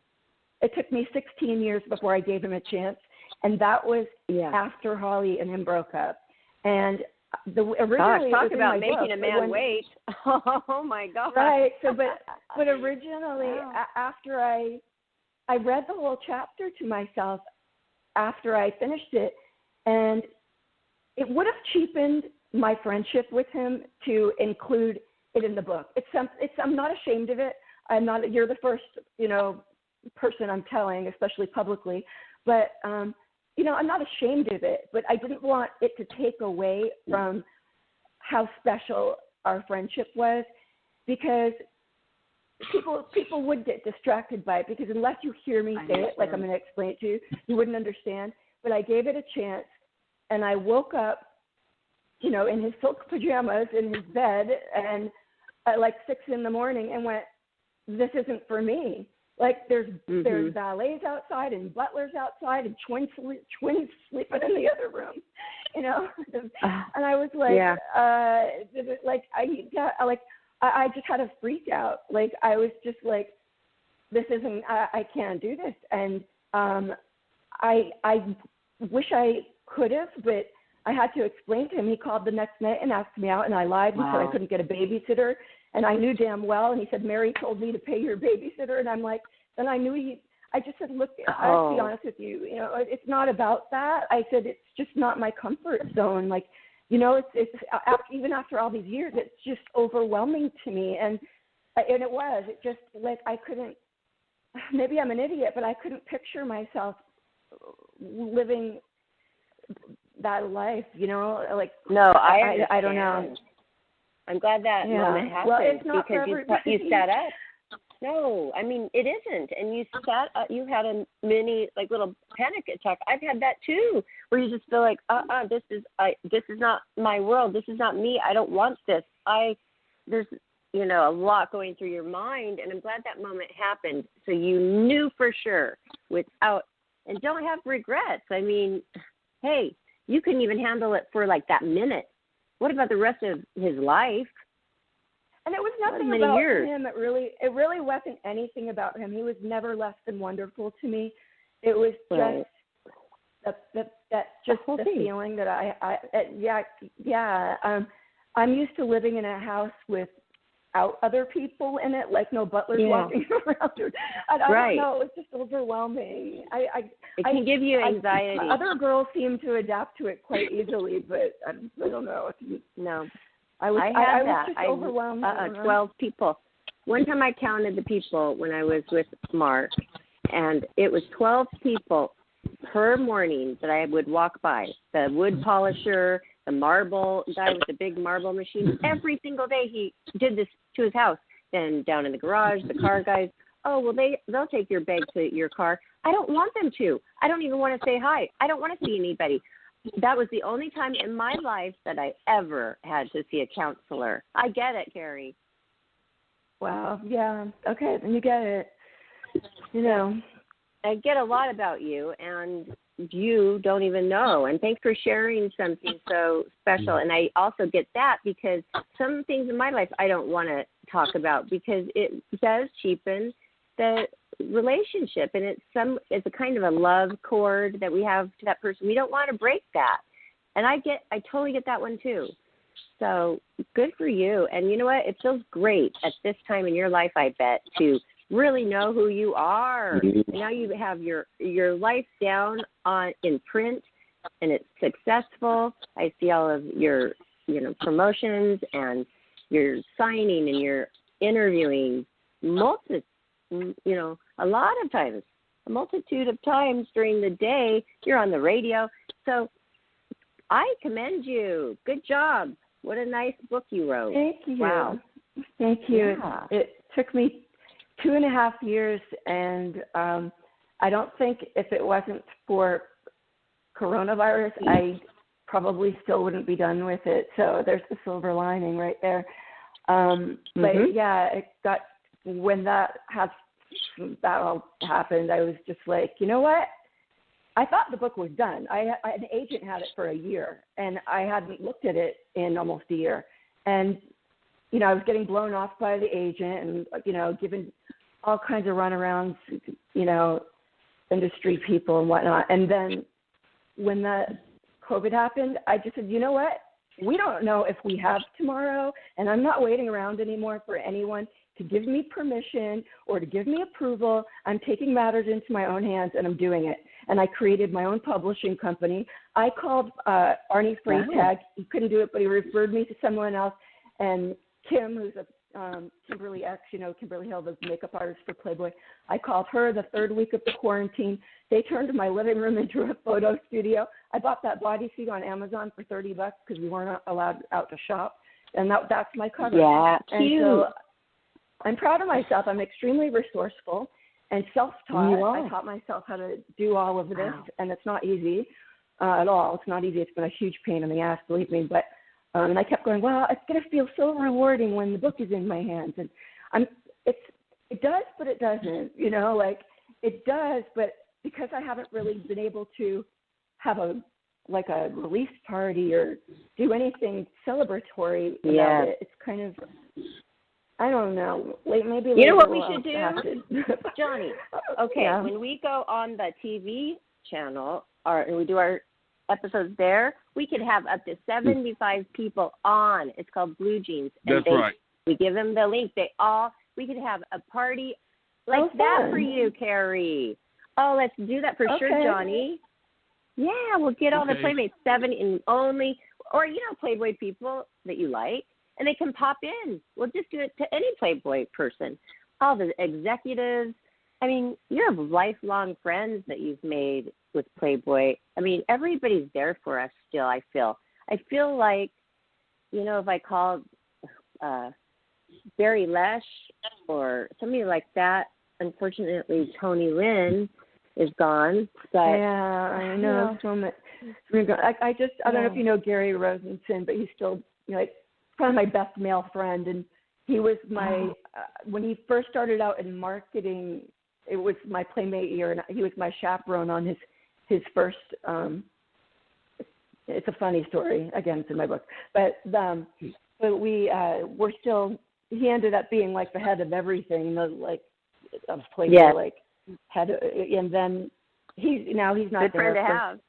Speaker 4: It took me 16 years before I gave him a chance, and that was after Holly and him broke up. And originally,
Speaker 3: talk about making a man wait. Oh my God!
Speaker 4: Right. So, but originally, after I read the whole chapter to myself after I finished it, and it would have cheapened my friendship with him to include it in the book. I'm not ashamed of it. I'm not. You're the first, person I'm telling, especially publicly, but. I'm not ashamed of it, but I didn't want it to take away from how special our friendship was, because people would get distracted by it, because unless you hear me say it, like I'm going to explain it to you, you wouldn't understand. But I gave it a chance, and I woke up, in his silk pajamas in his bed, and at like 6 a.m. and went, "This isn't for me." Like, there's valets outside and butlers outside and twins sleeping in the other room, And I was like, I just had a freak out. Like, I was just like, this isn't. I can't do this. And I wish I could have, but I had to explain to him. He called the next night and asked me out, and I lied and said I couldn't get a babysitter. And I knew damn well, and he said, "Mary told me to pay your babysitter." And I'm like, then I knew I just said, "Look, I'll be honest with you, it's not about that." I said, "It's just not my comfort zone. Like, it's even after all these years, it's just overwhelming to me. And it just like I couldn't, maybe I'm an idiot, but I couldn't picture myself living that life, like.
Speaker 3: No, I don't
Speaker 4: know.
Speaker 3: know. I'm glad that moment happened,
Speaker 4: well, it's not
Speaker 3: because you sat up. No, I mean, it isn't. And you sat up, you had a mini, like, little panic attack. I've had that too, where you just feel like, this is not my world. This is not me. I don't want this. There's, a lot going through your mind, and I'm glad that moment happened. So you knew for sure and don't have regrets. I mean, hey, you couldn't even handle it for like that minute. What about the rest of his life?
Speaker 4: And it was nothing about him. It really wasn't anything about him. He was never less than wonderful to me. It was just the feeling that I'm used to living in a house without other people in it, like no butlers walking around. I don't know. It was just overwhelming.
Speaker 3: It can give you anxiety.
Speaker 4: Other girls seem to adapt to it quite easily, but I don't know.
Speaker 3: No.
Speaker 4: I was just overwhelmed.
Speaker 3: 12 people. One time I counted the people when I was with Mark, and it was 12 people per morning that I would walk by. The wood polisher, the marble guy with the big marble machine. Every single day he did this to his house. Then down in the garage, the car guys, they'll take your bag to your car. I don't want them to. I don't even want to say hi. I don't want to see anybody. That was the only time in my life that I ever had to see a counselor. I get it, Carrie.
Speaker 4: Wow. Yeah. Okay. Then you get it.
Speaker 3: I get a lot about you, and you don't even know. And thanks for sharing something so special. And I also get that because some things in my life I don't want to talk about because it does cheapen the relationship, and it's a kind of a love cord that we have to that person. We don't want to break that, and I totally get that one too. So good for you. And you know what? It feels great at this time in your life, I bet, to really know who you are. And now you have your life down in print, and it's successful. I see all of your promotions, and you're signing, and you're interviewing a multitude of times during the day. You're on the radio. So I commend you. Good job. What a nice book you wrote.
Speaker 4: Thank you.
Speaker 3: Wow.
Speaker 4: Thank you.
Speaker 3: Yeah.
Speaker 4: It took me 2.5 years, and I don't think if it wasn't for coronavirus, I probably still wouldn't be done with it. So there's the silver lining right there. But yeah, it got, when that all happened, I was just like, you know what? I thought the book was done. An agent had it for a year, and I hadn't looked at it in almost a year. And, I was getting blown off by the agent and, given all kinds of runarounds, industry people and whatnot. And then when the COVID happened, I just said, you know what? We don't know if we have tomorrow, and I'm not waiting around anymore for anyone to give me permission or to give me approval. I'm taking matters into my own hands, and I'm doing it. And I created my own publishing company. I called Arnie Freytag. He couldn't do it, but he referred me to someone else. And Kim, who's Kimberly X, Kimberly Hill, the makeup artist for Playboy. I called her the third week of the quarantine. They turned my living room into a photo studio. I bought that bodysuit on Amazon for $30 because we weren't allowed out to shop. And that's my cover.
Speaker 3: Yeah,
Speaker 4: and
Speaker 3: cute.
Speaker 4: So I'm proud of myself. I'm extremely resourceful and self-taught. I taught myself how to do all of this, and it's not easy at all. It's not easy. It's been a huge pain in the ass, believe me. But and I kept going, well, it's going to feel so rewarding when the book is in my hands. And it does, but it doesn't. It does, but because I haven't really been able to have a release party or do anything celebratory about it, it's kind of, I don't know. Maybe
Speaker 3: you know what we should do, Johnny? Okay, when we go on the TV channel and we do our episodes there, we could have up to 75 people on. It's called Blue Jeans. And
Speaker 2: That's right.
Speaker 3: We give them the link. We could have a party like that for you, Carrie. Oh, let's do that for sure, Johnny. Yeah, we'll get all the Playmates 7 in only or, you know, Playboy people that you like, and they can pop in. We'll just do it to any Playboy person. All the executives. I mean, you have lifelong friends that you've made with Playboy. I mean, everybody's there for us still, I feel. I feel like, you know, if I called Barry Lesh or somebody like that, unfortunately, Tony Lynn is gone. But
Speaker 4: yeah, I know. So much. I don't know if you know Gary Rosenson, but he's still, you know, like, probably my best male friend. And he was my, when he first started out in marketing, it was my Playmate year, and he was my chaperone on his first, it's a funny story. Again, it's in my book. But we're still, he ended up being like the head of everything, like, of Playboy, like, head of, and then he's not
Speaker 3: good
Speaker 4: there.
Speaker 3: Friend to have.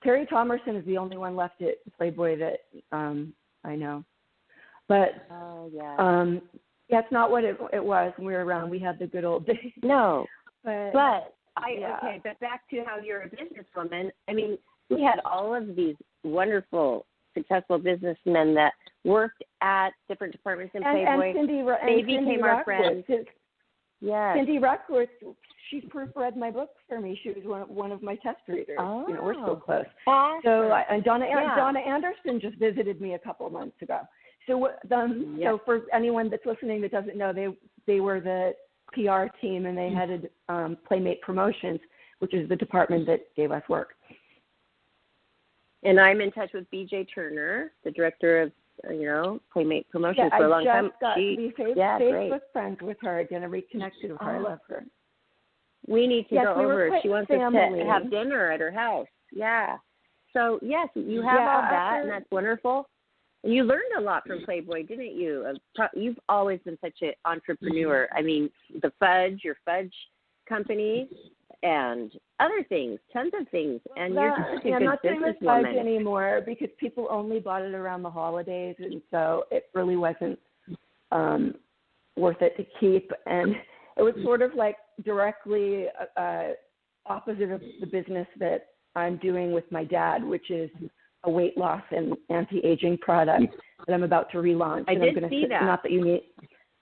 Speaker 4: Terry Thomerson is the only one left at Playboy that I know. But yeah, it's not what it was when we were around. We had the good old days.
Speaker 3: No,
Speaker 4: but
Speaker 3: back to how you're a businesswoman. I mean, we had all of these wonderful, successful businessmen that worked at different departments in Playboy. They became our friends. Yes.
Speaker 4: Cindy Ruckworth, she proofread my book for me. She was one of my test readers.
Speaker 3: Oh.
Speaker 4: You know, we're so close.
Speaker 3: Awesome.
Speaker 4: So and Donna Anderson just visited me a couple of months ago. So so for anyone that's listening that doesn't know, they were the PR team, and they headed Playmate Promotions, which is the department that gave us work.
Speaker 3: And I'm in touch with B.J. Turner, the director of, you know, Playmate Promotions for a long time.
Speaker 4: I just got Facebook friends with her again. I reconnected with her. I love her.
Speaker 3: We need to go over. She wants us
Speaker 4: family.
Speaker 3: to have dinner at her house. Yeah. So, yes, you have all that, and that's wonderful. You learned a lot from Playboy, didn't you? You've always been such an entrepreneur. I mean, your fudge company, and other things, tons of things. And you're just a good businesswoman.
Speaker 4: I'm not doing the fudge anymore because people only bought it around the holidays, and so it really wasn't worth it to keep. And it was sort of like directly opposite of the business that I'm doing with my dad, which is a weight loss and anti-aging product that I'm about to relaunch.
Speaker 3: I did see that.
Speaker 4: Not that you need.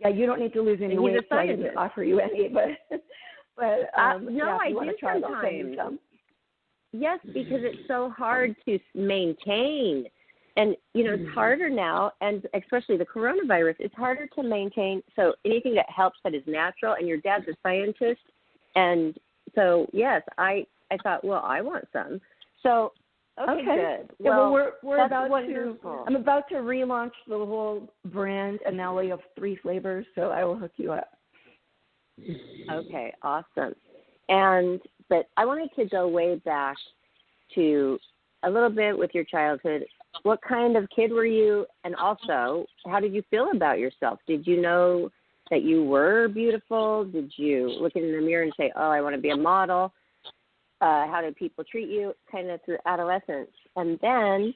Speaker 4: Yeah, you don't need to lose any weight, so I didn't offer you any, but no,
Speaker 3: I do sometimes. Yes, because it's so hard to maintain. And, you know, it's harder now, and especially the coronavirus, it's harder to maintain. So anything that helps that is natural, and your dad's a scientist. And so, yes, I thought, well, I want some. So, okay. Good.
Speaker 4: Well, we're about wonderful. I'm about to relaunch the whole brand, and now we have 3 flavors, so I will hook you up.
Speaker 3: Okay, awesome. But I wanted to go way back to a little bit with your childhood. What kind of kid were you? And also, how did you feel about yourself? Did you know that you were beautiful? Did you look in the mirror and say, oh, I want to be a model? How did people treat you kind of through adolescence? And then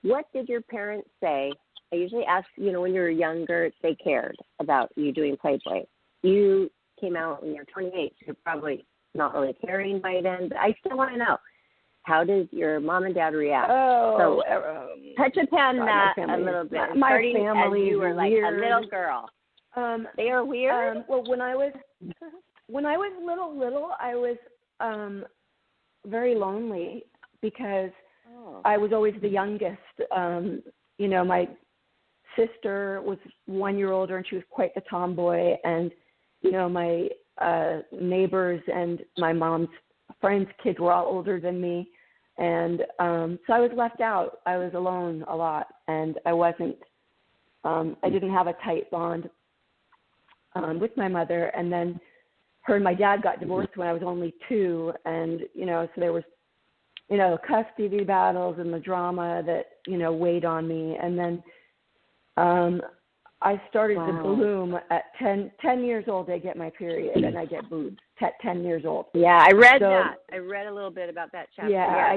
Speaker 3: what did your parents say? I usually ask, you know, when you were younger, they cared about you doing Playboy. You came out when you're 28, so you're probably not really caring by then, but I still want to know, how did your mom and dad react?
Speaker 4: So
Speaker 3: touch upon that a little bit.
Speaker 4: My family,
Speaker 3: as you were like
Speaker 4: weird.
Speaker 3: A little girl. They are weird?
Speaker 4: Well, when I was little, I was very lonely because I was always the youngest. You know, my sister was 1 year older, and she was quite the tomboy, and you know, my neighbors and my mom's friends' kids were all older than me. And so I was left out. I was alone a lot. And I didn't have a tight bond with my mother. And then her and my dad got divorced when I was only 2. And, you know, so there was, you know, custody battles and the drama that, you know, weighed on me. And then I started to bloom at 10 years old. I get my period, and I get boobs at 10 years old.
Speaker 3: Yeah, I read that. I read a little bit about that chapter.
Speaker 4: Yeah,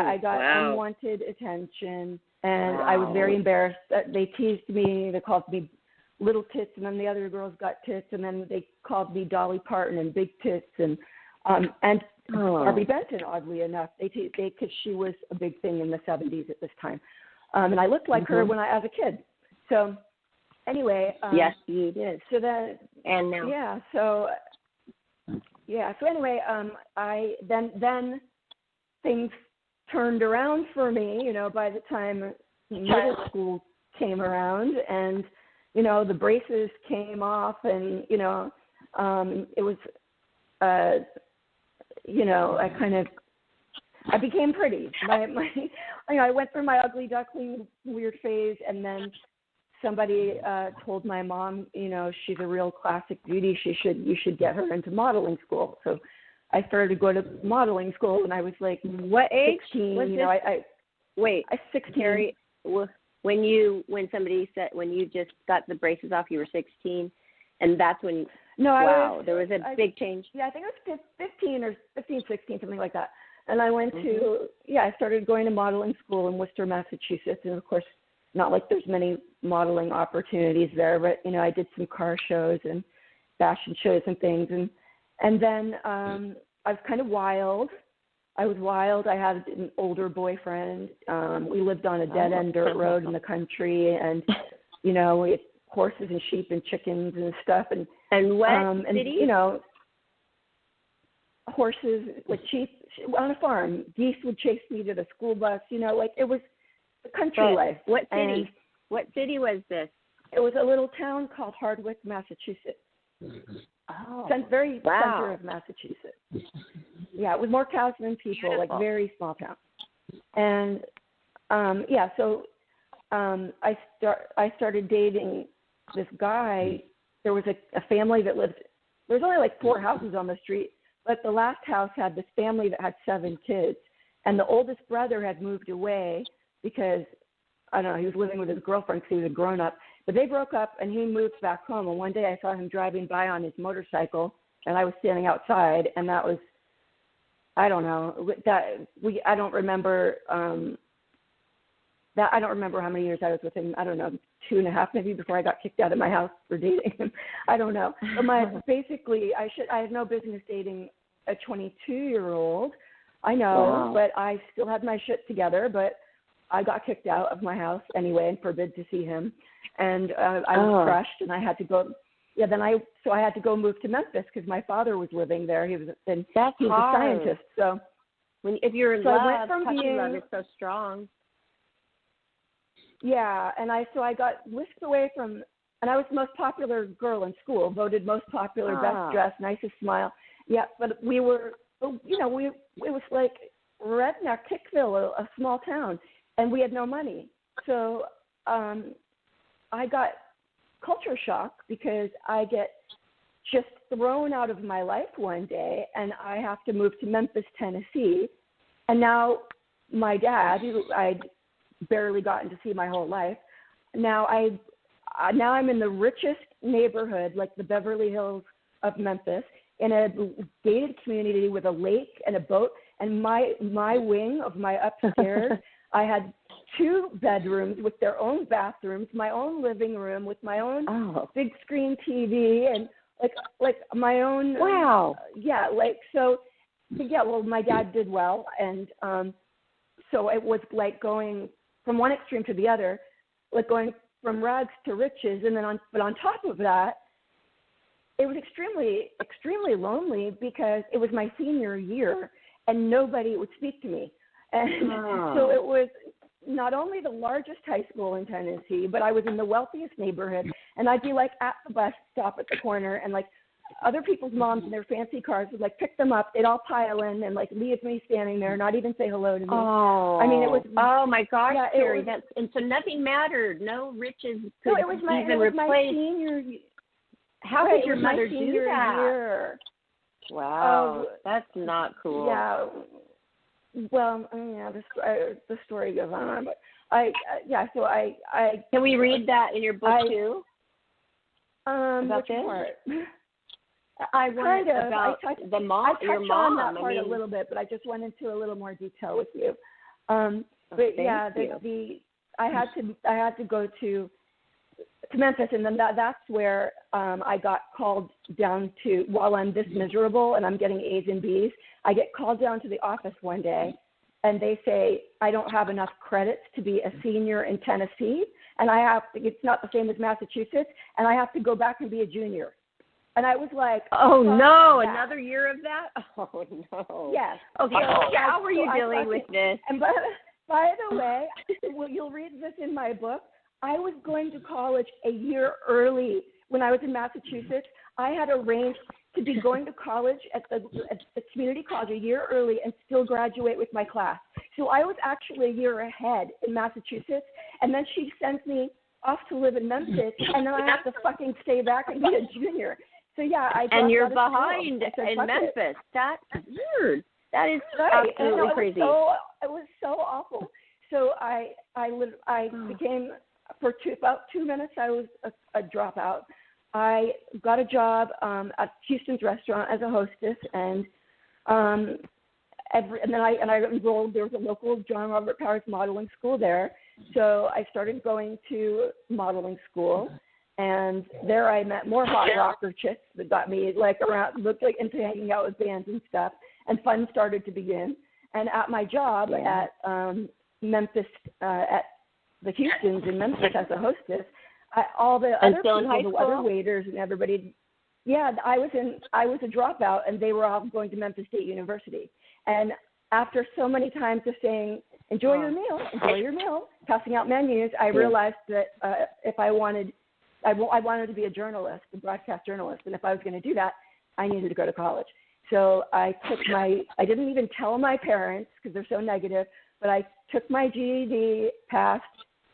Speaker 4: I got unwanted attention, and I was very embarrassed. They teased me. They called me little tits, and then the other girls got tits, and then they called me Dolly Parton and big tits, and Harvey Benton, oddly enough. Because she was a big thing in the 70s at this time. And I looked like her when I as a kid. So anyway.
Speaker 3: Yes, you did.
Speaker 4: So then.
Speaker 3: And now.
Speaker 4: Yeah. So anyway, I then things turned around for me, you know, by the time middle school came around, and, you know, the braces came off, and, you know, it was, you know, I became pretty. You know, I went through my ugly duckling weird phase, and then somebody told my mom, you know, she's a real classic beauty. You should get her into modeling school. So I started to go to modeling school, and I was like,
Speaker 3: what age?
Speaker 4: 16.
Speaker 3: Was
Speaker 4: you know, I 16.
Speaker 3: Carrie, when you just got the braces off, you were 16, and that's when. No, there was a big change.
Speaker 4: Yeah, I think it was 15, 16, something like that. And I went to I started going to modeling school in Worcester, Massachusetts, and of course, not like there's many modeling opportunities there, but, you know, I did some car shows and fashion shows and things, and then I was kind of wild. I was wild. I had an older boyfriend. We lived on a dead-end dirt road in the country, and, you know, we had horses and sheep and chickens and stuff. And
Speaker 3: what
Speaker 4: and,
Speaker 3: city?
Speaker 4: You know, horses, like sheep on a farm. Geese would chase me to the school bus. You know, like it was the country life.
Speaker 3: What city?
Speaker 4: And
Speaker 3: what city was this?
Speaker 4: It was a little town called Hardwick, Massachusetts.
Speaker 3: Oh,
Speaker 4: Very center of Massachusetts. Yeah, it was more cows than people, like very small town. And so I started dating this guy. There was a family that lived. There was only like 4 houses on the street, but the last house had this family that had 7 kids, and the oldest brother had moved away because I don't know, he was living with his girlfriend because he was a grown up. But they broke up, and he moved back home. And one day I saw him driving by on his motorcycle, and I was standing outside, and that was, I don't know, I don't remember I don't remember how many years I was with him. I don't know, 2.5 maybe before I got kicked out of my house for dating him. I don't know. But basically, I had no business dating a 22-year-old. I know, but I still had my shit together. But I got kicked out of my house anyway and forbid to see him. And I was crushed, and I had to go. Yeah, I had to go move to Memphis because my father was living there. He was a scientist. So
Speaker 3: if you're in love, puppy love is so strong.
Speaker 4: Yeah, and I got whisked away from, and I was the most popular girl in school, voted most popular, best dressed, nicest smile. Yeah, but we were, you know, it was like redneck Kickville, a small town, and we had no money. So I got culture shock because I get just thrown out of my life one day, and I have to move to Memphis, Tennessee, and now my dad, who I'd barely gotten to see my whole life. Now I'm in the richest neighborhood, like the Beverly Hills of Memphis, in a gated community with a lake and a boat. And my wing of my upstairs, I had 2 bedrooms with their own bathrooms, my own living room with my own big screen TV, and like my own. Wow. Well, my dad did well, and so it was like going from one extreme to the other, like going from rags to riches. And then on top of that, it was extremely, extremely lonely because it was my senior year and nobody would speak to me. And so it was not only the largest high school in Tennessee, but I was in the wealthiest neighborhood. And I'd be like at the bus stop at the corner, and like other people's moms in their fancy cars would like pick them up. They'd all pile in and like leave me standing there, not even say hello to me. I mean, it was.
Speaker 3: Oh my gosh, Carrie! And so nothing mattered. No riches could even replace.
Speaker 4: My senior.
Speaker 3: How did your mother do that?
Speaker 4: Year.
Speaker 3: Wow, that's not cool.
Speaker 4: Yeah. Well, the story goes on, but So I.
Speaker 3: Can we read that in your book too?
Speaker 4: About this?
Speaker 3: Part?
Speaker 4: I kind of.
Speaker 3: About
Speaker 4: I touched
Speaker 3: the mom.
Speaker 4: I touched
Speaker 3: your mom.
Speaker 4: on that part a little bit, but I just went into a little more detail with you. But
Speaker 3: I had
Speaker 4: to go to to Memphis, and then that's where I got called down to, while I'm this miserable and I'm getting A's and B's, I get called down to the office one day, and they say I don't have enough credits to be a senior in Tennessee, and I have to, it's not the same as Massachusetts, and I have to go back and be a junior. And I was like,
Speaker 3: oh no, another year of that? Oh no.
Speaker 4: Yes.
Speaker 3: Okay. How were you dealing with this?
Speaker 4: And by the way, you'll read this in my book. I was going to college a year early when I was in Massachusetts. I had arranged to be going to college at the community college a year early and still graduate with my class. So I was actually a year ahead in Massachusetts, and then she sends me off to live in Memphis, and then I have to fucking stay back and be a junior. So yeah,
Speaker 3: and you're behind in Memphis. That's weird. That is absolutely crazy.
Speaker 4: It was so awful. So I became, for about 2 minutes, I was a dropout. I got a job at Houston's restaurant as a hostess, and then I enrolled. There was a local John Robert Powers modeling school there, so I started going to modeling school, and there I met more hot rocker chicks that got me into hanging out with bands and stuff, and fun started to begin. And at my job at Memphis, at the Houstons in Memphis as a hostess, all the other people, the other waiters and everybody, I was a dropout, and they were all going to Memphis State University. And after so many times of saying, enjoy your meal, passing out menus, I realized that if I wanted to be a journalist, a broadcast journalist, and if I was going to do that, I needed to go to college. So I didn't even tell my parents because they're so negative, but I took my GED, passed,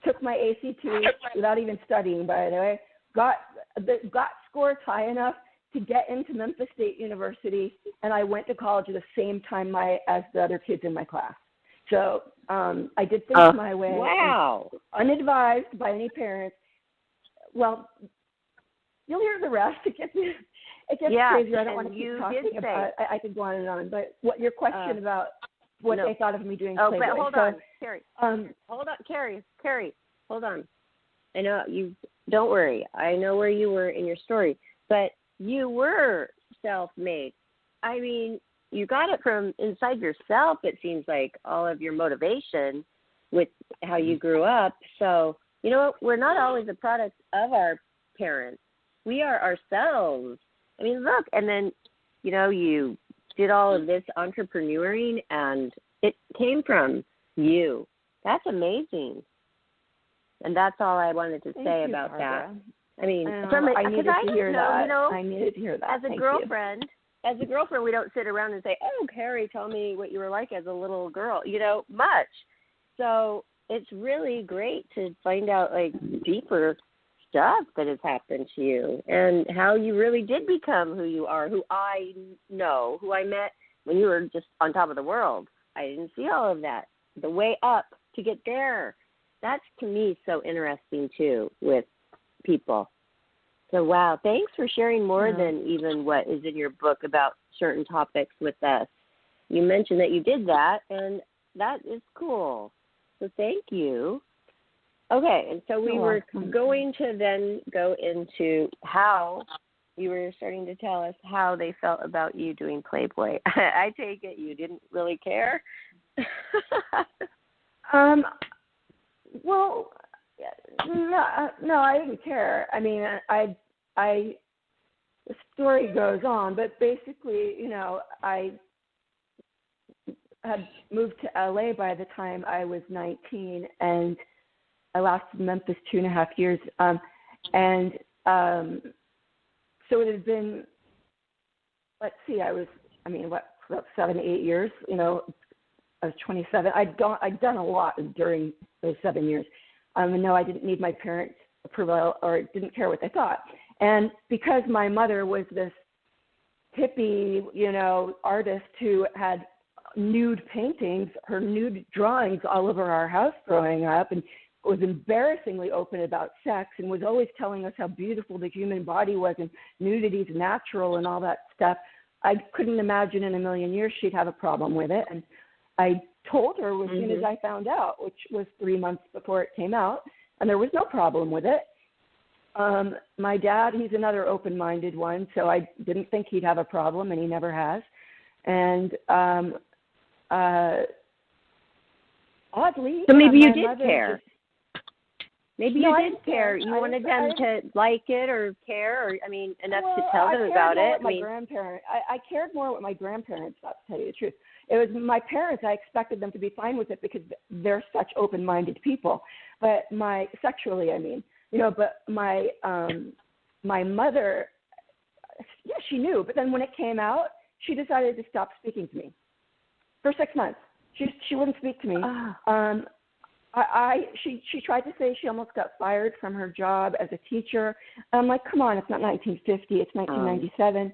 Speaker 4: took my ACT without even studying, by the way, got scores high enough to get into Memphis State University, and I went to college at the same time as the other kids in my class. So I did things my way.
Speaker 3: Wow.
Speaker 4: Unadvised by any parents. Well, you'll hear the rest. It gets crazier. I don't want to keep talking about it. I could go on and on. But what your question about what they thought of me doing Playboy.
Speaker 3: But hold on, Carrie. Hold on, Carrie. Hold on. I know you. Don't worry. I know where you were in your story, but you were self-made. I mean, you got it from inside yourself. It seems like all of your motivation with how you grew up. So you know what? We're not always a product of our parents. We are ourselves. I mean, look, and then you did all of this entrepreneuring, and it came from you. That's amazing. And that's all I wanted to say about that. I mean,
Speaker 4: I needed to hear that.
Speaker 3: As a girlfriend, we don't sit around and say, "Oh, Carrie, tell me what you were like as a little girl." Much. So it's really great to find out deeper stuff that has happened to you and how you really did become who you are, who I know, who I met when you were just on top of the world. I didn't see all of that. The way up to get there. That's, to me, so interesting, too, with people. So, wow, thanks for sharing more than even what is in your book about certain topics with us. You mentioned that you did that, and that is cool. So thank you. Okay, and so we were going to then go into how you were starting to tell us how they felt about you doing Playboy. I take it you didn't really care?
Speaker 4: Well, no, I didn't care. I mean, the story goes on, but basically, I had moved to LA by the time I was 19, and I lasted in Memphis 2.5 years. So it had been, let's see, about 7, 8 years, I was 27. I'd done a lot during those 7 years. No, I didn't need my parents' approval or didn't care what they thought. And because my mother was this hippie, artist who had nude paintings, her nude drawings all over our house growing up, and was embarrassingly open about sex and was always telling us how beautiful the human body was and nudity is natural and all that stuff, I couldn't imagine in a million years she'd have a problem with it. And I told her as soon as I found out, which was 3 months before it came out, and there was no problem with it. My dad, he's another open-minded one, so I didn't think he'd have a problem, and he never has. And oddly,
Speaker 3: so maybe you
Speaker 4: my
Speaker 3: did care. Maybe you did care. You wanted them to like it or care, or enough to tell them about it.
Speaker 4: I cared more what my grandparents thought, to tell you the truth. It was my parents. I expected them to be fine with it because they're such open-minded people. But sexually, but my mother, yeah, she knew. But then when it came out, she decided to stop speaking to me for 6 months. She wouldn't speak to me. She tried to say she almost got fired from her job as a teacher. I'm like, come on, it's not 1950, it's 1997.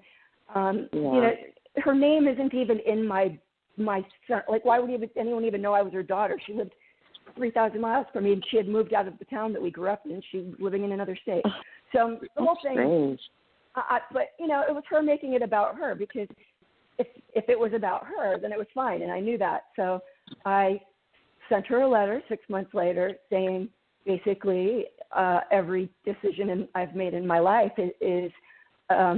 Speaker 4: Her name isn't even in my son. Like, why would anyone even know I was her daughter? She lived 3,000 miles from me, and she had moved out of the town that we grew up in. She was living in another state. So the whole thing.
Speaker 3: Strange.
Speaker 4: But it was her making it about her, because if it was about her, then it was fine, and I knew that. So I sent her a letter 6 months later saying basically every decision I've made in my life is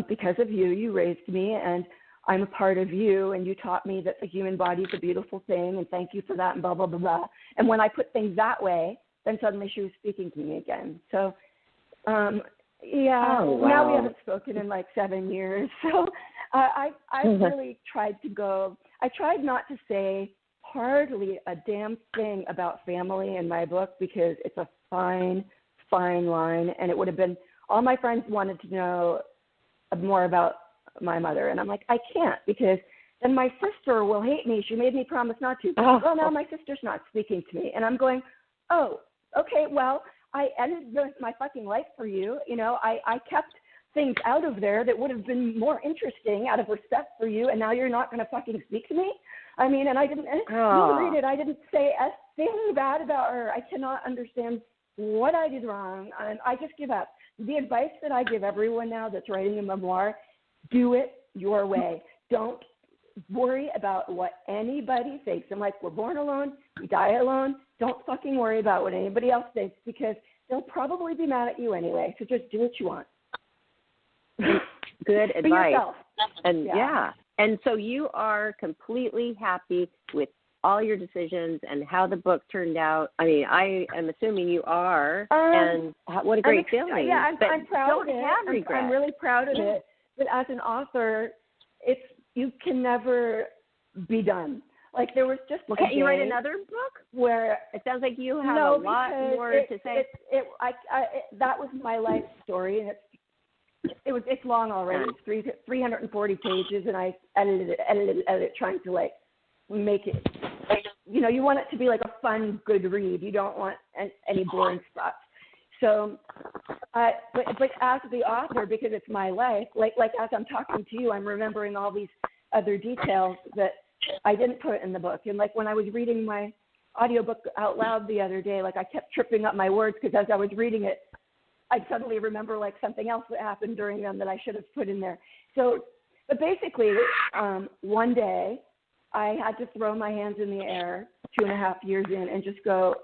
Speaker 4: because of you. You raised me, and I'm a part of you, and you taught me that the human body is a beautiful thing, and thank you for that, and blah, blah, blah, blah. And when I put things that way, then suddenly she was speaking to me again. So, now we haven't spoken in like 7 years. So I really tried I tried not to say hardly a damn thing about family in my book, because it's a fine line, and it would have been, all my friends wanted to know more about my mother, and I'm like, I can't, because then my sister will hate me. She made me promise not to. Well, now my sister's not speaking to me, and I'm going, oh, okay, well, I ended my fucking life for you. I kept things out of there that would have been more interesting out of respect for you, and now you're not going to fucking speak to me? And I didn't, you read it, I didn't say a thing bad about her. I cannot understand what I did wrong, and I just give up. The advice that I give everyone now that's writing a memoir, do it your way. Don't worry about what anybody thinks. I'm like, we're born alone, we die alone. Don't fucking worry about what anybody else thinks, because they'll probably be mad at you anyway. So just do what you want.
Speaker 3: Good advice.
Speaker 4: Be yourself.
Speaker 3: And and so you are completely happy with all your decisions and how the book turned out. I am assuming you are. And what a great feeling.
Speaker 4: Yeah, I'm proud of it.
Speaker 3: Have regret.
Speaker 4: I'm really proud of it. But as an author, you can never be done. Like, there was just
Speaker 3: can't you write another book?
Speaker 4: Where
Speaker 3: it sounds like you have a lot more to say.
Speaker 4: That was my life story, and it's long already. It's 340 pages, and I edited it, trying to make it. You want it to be like a fun, good read. You don't want any boring stuff. So, but as the author, because it's my life, like as I'm talking to you, I'm remembering all these other details that I didn't put in the book. And like when I was reading my audiobook out loud the other day, like I kept tripping up my words, because as I was reading it, I'd suddenly remember like something else that happened during them that I should have put in there. So, but basically, one day I had to throw my hands in the air 2.5 years in and just go,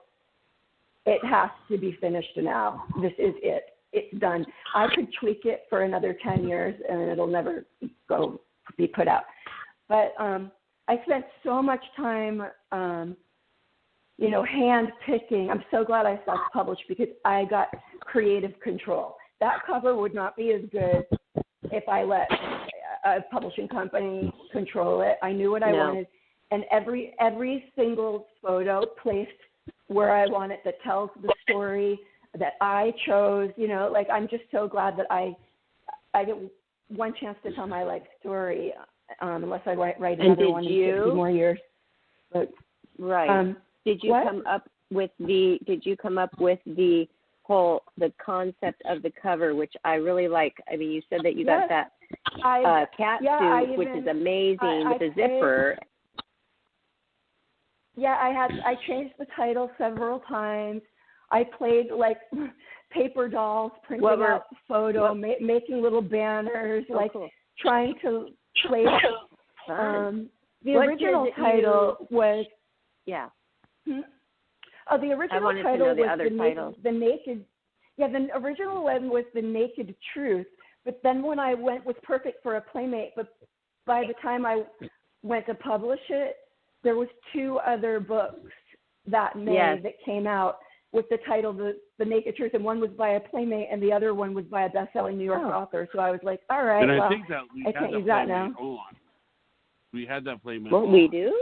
Speaker 4: it has to be finished now. This is it. It's done. I could tweak it for another 10 years and it'll never be put out. But I spent so much time, hand picking. I'm so glad I self-published, because I got creative control. That cover would not be as good if I let a publishing company control it. I knew what I wanted, and every single photo placed where I want it, that tells the story that I chose. I'm just so glad that I get one chance to tell my life story, unless I write another one in 50 more years. But,
Speaker 3: right. Did you come up with the concept of the cover, which I really like? You said that you got that cat suit, which is amazing, with a zipper.
Speaker 4: I changed the title several times. I played like paper dolls, printing out photo, making little banners, trying to place. The original title was the original title was the naked. Yeah, the original one was The Naked Truth, but then when I went, was perfect for a Playmate, but by the time I went to publish it, there was 2 other books that May that came out with the title The Naked Truth, and one was by a Playmate, and the other one was by a best-selling New York author. So I was like, all right,
Speaker 2: and
Speaker 4: well,
Speaker 2: I think that we
Speaker 4: I can't use that now.
Speaker 2: We had that Playmate.
Speaker 3: Well, we do?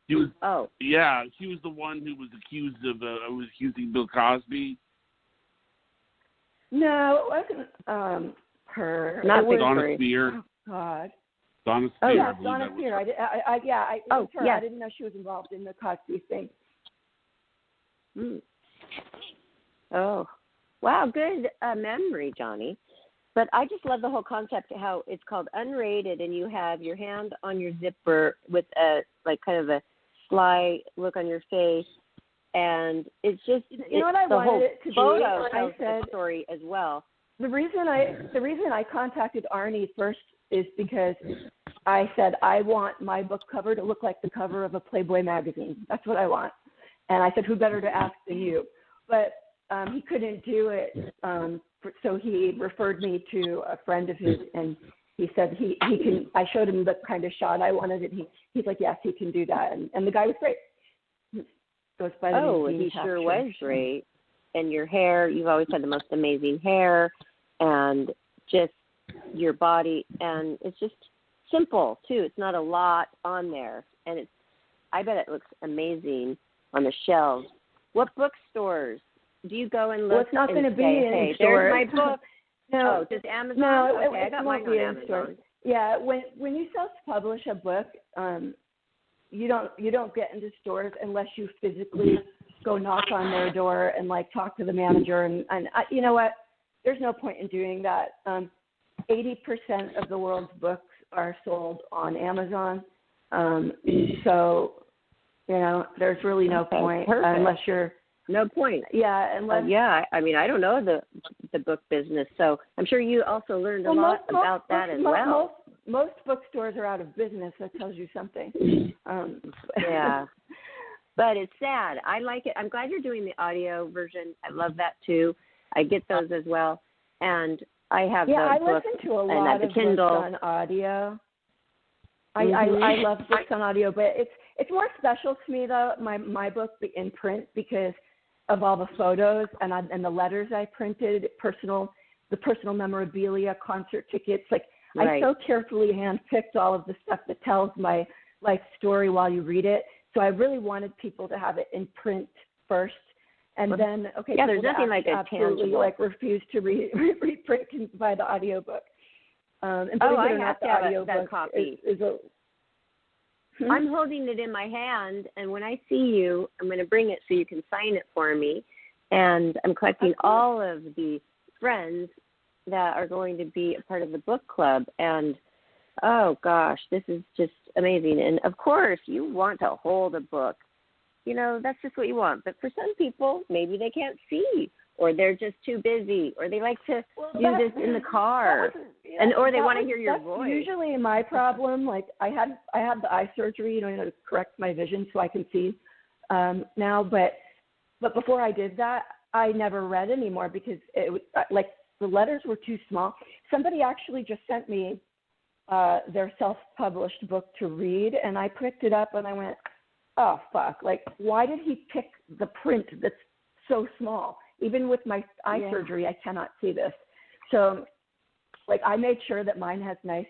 Speaker 2: She was,
Speaker 3: oh.
Speaker 2: Yeah, she was the one who was accused of was accusing Bill Cosby.
Speaker 4: No, it wasn't her.
Speaker 3: Not
Speaker 2: Donna Spear.
Speaker 4: Oh, God.
Speaker 2: Donna Spear.
Speaker 4: Oh, yeah,
Speaker 2: I
Speaker 4: Donna Spear. I didn't know she was involved in the Cosby thing.
Speaker 3: Mm. Oh, wow, good memory, Johnny. But I just love the whole concept, how it's called Unrated, and you have your hand on your zipper with a kind of a sly look on your face, and it's just
Speaker 4: what I wanted it to
Speaker 3: photo
Speaker 4: be.
Speaker 3: tells the story as well.
Speaker 4: The reason I contacted Arnie first is because I said I want my book cover to look like the cover of a Playboy magazine. That's what I want. And I said, who better to ask than you? But he couldn't do it, so he referred me to a friend of his, and he said he can. I showed him the kind of shot I wanted, and he's like, yes, he can do that. And the guy was great. Goes by the name
Speaker 3: he sure was great. And your hair, you've always had the most amazing hair, and just your body, and it's just simple too. It's not a lot on there, and I bet it looks amazing on the shelves. What bookstores do you go and look?
Speaker 4: Well, it's not going to be in
Speaker 3: stores.
Speaker 4: There's
Speaker 3: my book.
Speaker 4: No,
Speaker 3: does Amazon?
Speaker 4: No,
Speaker 3: okay, I got mine on Amazon.
Speaker 4: Stores. Yeah, when you self-publish a book, you don't get into stores unless you physically go knock on their door and talk to the manager. And you know what? There's no point in doing that. 80% of the world's books are sold on Amazon, so there's really no point unless you're.
Speaker 3: No point.
Speaker 4: Yeah, unless.
Speaker 3: I mean, I don't know the book business, so I'm sure you also learned a lot about that as well.
Speaker 4: Most bookstores are out of business. That tells you something.
Speaker 3: Yeah, but it's sad. I like it. I'm glad you're doing the audio version. I love that too. I get those as well, and I have the
Speaker 4: I
Speaker 3: book
Speaker 4: listen to a
Speaker 3: and
Speaker 4: lot
Speaker 3: the
Speaker 4: of
Speaker 3: Kindle.
Speaker 4: books on audio. I love books on audio, but it's more special to me though. My book in print because of all the photos and the letters I printed, the personal memorabilia, concert tickets. I so carefully handpicked all of the stuff that tells my life story while you read it. So I really wanted people to have it in print first, and then
Speaker 3: there's nothing like a
Speaker 4: absolutely
Speaker 3: tangible.
Speaker 4: Refuse to reprint can buy the audiobook. And
Speaker 3: I have to have that copy.
Speaker 4: Is
Speaker 3: I'm holding it in my hand, and when I see you, I'm going to bring it so you can sign it for me. And I'm collecting all of the friends that are going to be a part of the book club. And, oh, gosh, this is just amazing. And, of course, you want to hold a book. That's just what you want. But for some people, maybe they can't see, or they're just too busy, or they like to do this in the car, or they want to hear your voice.
Speaker 4: Usually my problem, I had the eye surgery, to correct my vision so I can see now. But before I did that, I never read anymore because it was the letters were too small. Somebody actually just sent me their self-published book to read, and I picked it up and I went, oh fuck! Why did he pick the print that's so small? Even with my eye surgery, I cannot see this. So, I made sure that mine has nice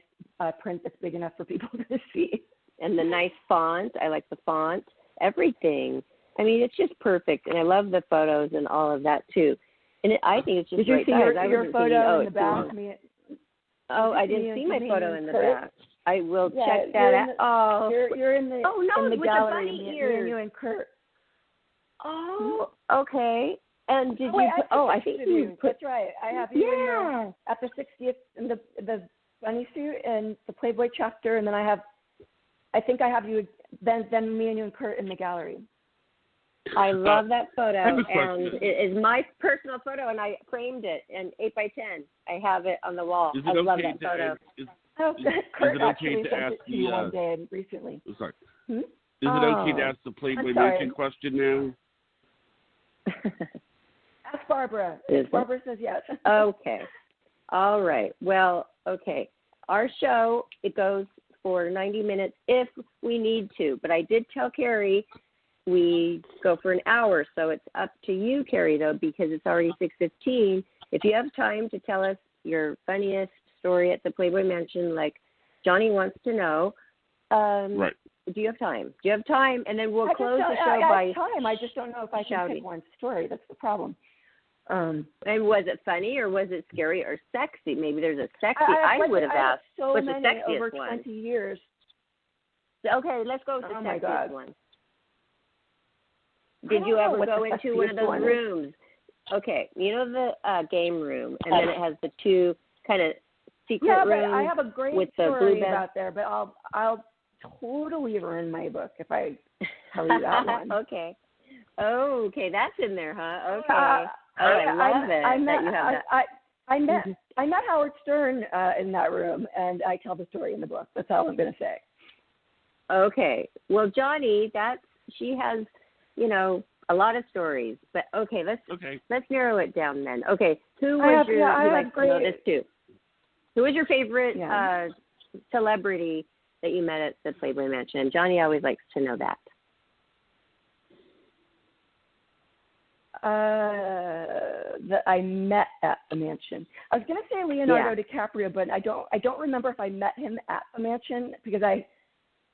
Speaker 4: print that's big enough for people to see.
Speaker 3: And the nice font. I like the font. Everything. I mean, it's just perfect. And I love the photos and all of that, too. And I think it's just
Speaker 4: great. Did you see your photo in the back?
Speaker 3: I didn't see my photo in the back. I will check that out.
Speaker 4: You're in the
Speaker 3: in the
Speaker 4: with
Speaker 3: gallery.
Speaker 4: The bunny ears. You and Kurt.
Speaker 3: Oh, okay. And did you? I think you.
Speaker 4: That's right. I have you at the 60th in the bunny suit and the Playboy chapter, and then I think I have you. Then me and you and Kurt in the gallery.
Speaker 3: I love that photo, and it is my personal photo, and I framed it in 8x10. I have it on the wall. I love that photo.
Speaker 4: Kurt actually sent it to me one day recently.
Speaker 2: Sorry. Is it okay to ask the Playboy Mansion question now?
Speaker 4: Ask Barbara. Barbara says yes.
Speaker 3: Okay. All right. Well, okay. Our show, it goes for 90 minutes if we need to. But I did tell Carrie we go for an hour. So it's up to you, Carrie, though, because it's already 6:15. If you have time to tell us your funniest story at the Playboy Mansion, like Johnny wants to know,
Speaker 2: right.
Speaker 3: Do you have time? Do you have time? And then we'll close the show
Speaker 4: by... I
Speaker 3: by
Speaker 4: have time. I just don't know if I can pick one story. That's the problem.
Speaker 3: And was it funny or was it scary or sexy? Maybe there's a sexy. I would have asked.
Speaker 4: So
Speaker 3: what's
Speaker 4: many
Speaker 3: the sexiest
Speaker 4: over
Speaker 3: one?
Speaker 4: 20 years.
Speaker 3: Okay, let's go with the sexiest one. Did you ever go into one of those rooms? Okay, you know the game room, and then it has the two kind of secret rooms.
Speaker 4: But I have a great
Speaker 3: with the
Speaker 4: story
Speaker 3: blue bed.
Speaker 4: about there, but I'll totally ruin my book if I tell you that one.
Speaker 3: Okay. Oh, okay, that's in there, huh? Okay. I love it that you have that.
Speaker 4: I met Howard Stern in that room, and I tell the story in the book. That's all I'm going to say.
Speaker 3: Okay. Well, Johnny, she has, a lot of stories. But okay, let's narrow it down then. Okay, who was you like to know this too? Who was your favorite celebrity that you met at the Playboy Mansion? Johnny always likes to know that.
Speaker 4: That I met at the mansion. I was going to say Leonardo DiCaprio, but I don't remember if I met him at the mansion because I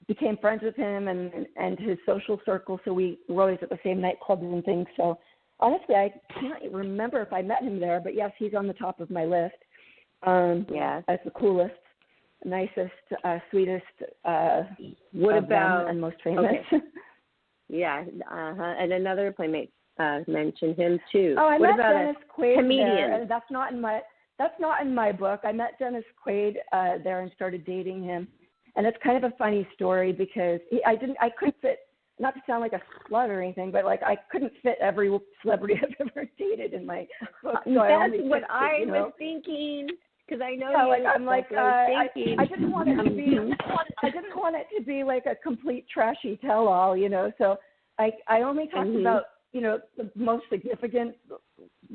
Speaker 4: became friends with him and his social circle, so we were always at the same nightclubs and things. So honestly, I can't remember if I met him there, but yes, he's on the top of my list. As the coolest, nicest, sweetest,
Speaker 3: what about
Speaker 4: and most famous.
Speaker 3: Okay. Yeah, and another playmate mentioned him too.
Speaker 4: Oh, I
Speaker 3: what
Speaker 4: met
Speaker 3: about
Speaker 4: Dennis Quaid
Speaker 3: comedian?
Speaker 4: there, and that's not in my book. I met Dennis Quaid there and started dating him, and it's kind of a funny story because I couldn't fit. Not to sound like a slut or anything, but like I couldn't fit every celebrity I've ever dated in my book. So
Speaker 3: that's what I was thinking. Because I know
Speaker 4: I didn't want it to be. I didn't want it to be like a complete trashy tell-all, So I only talked about the most significant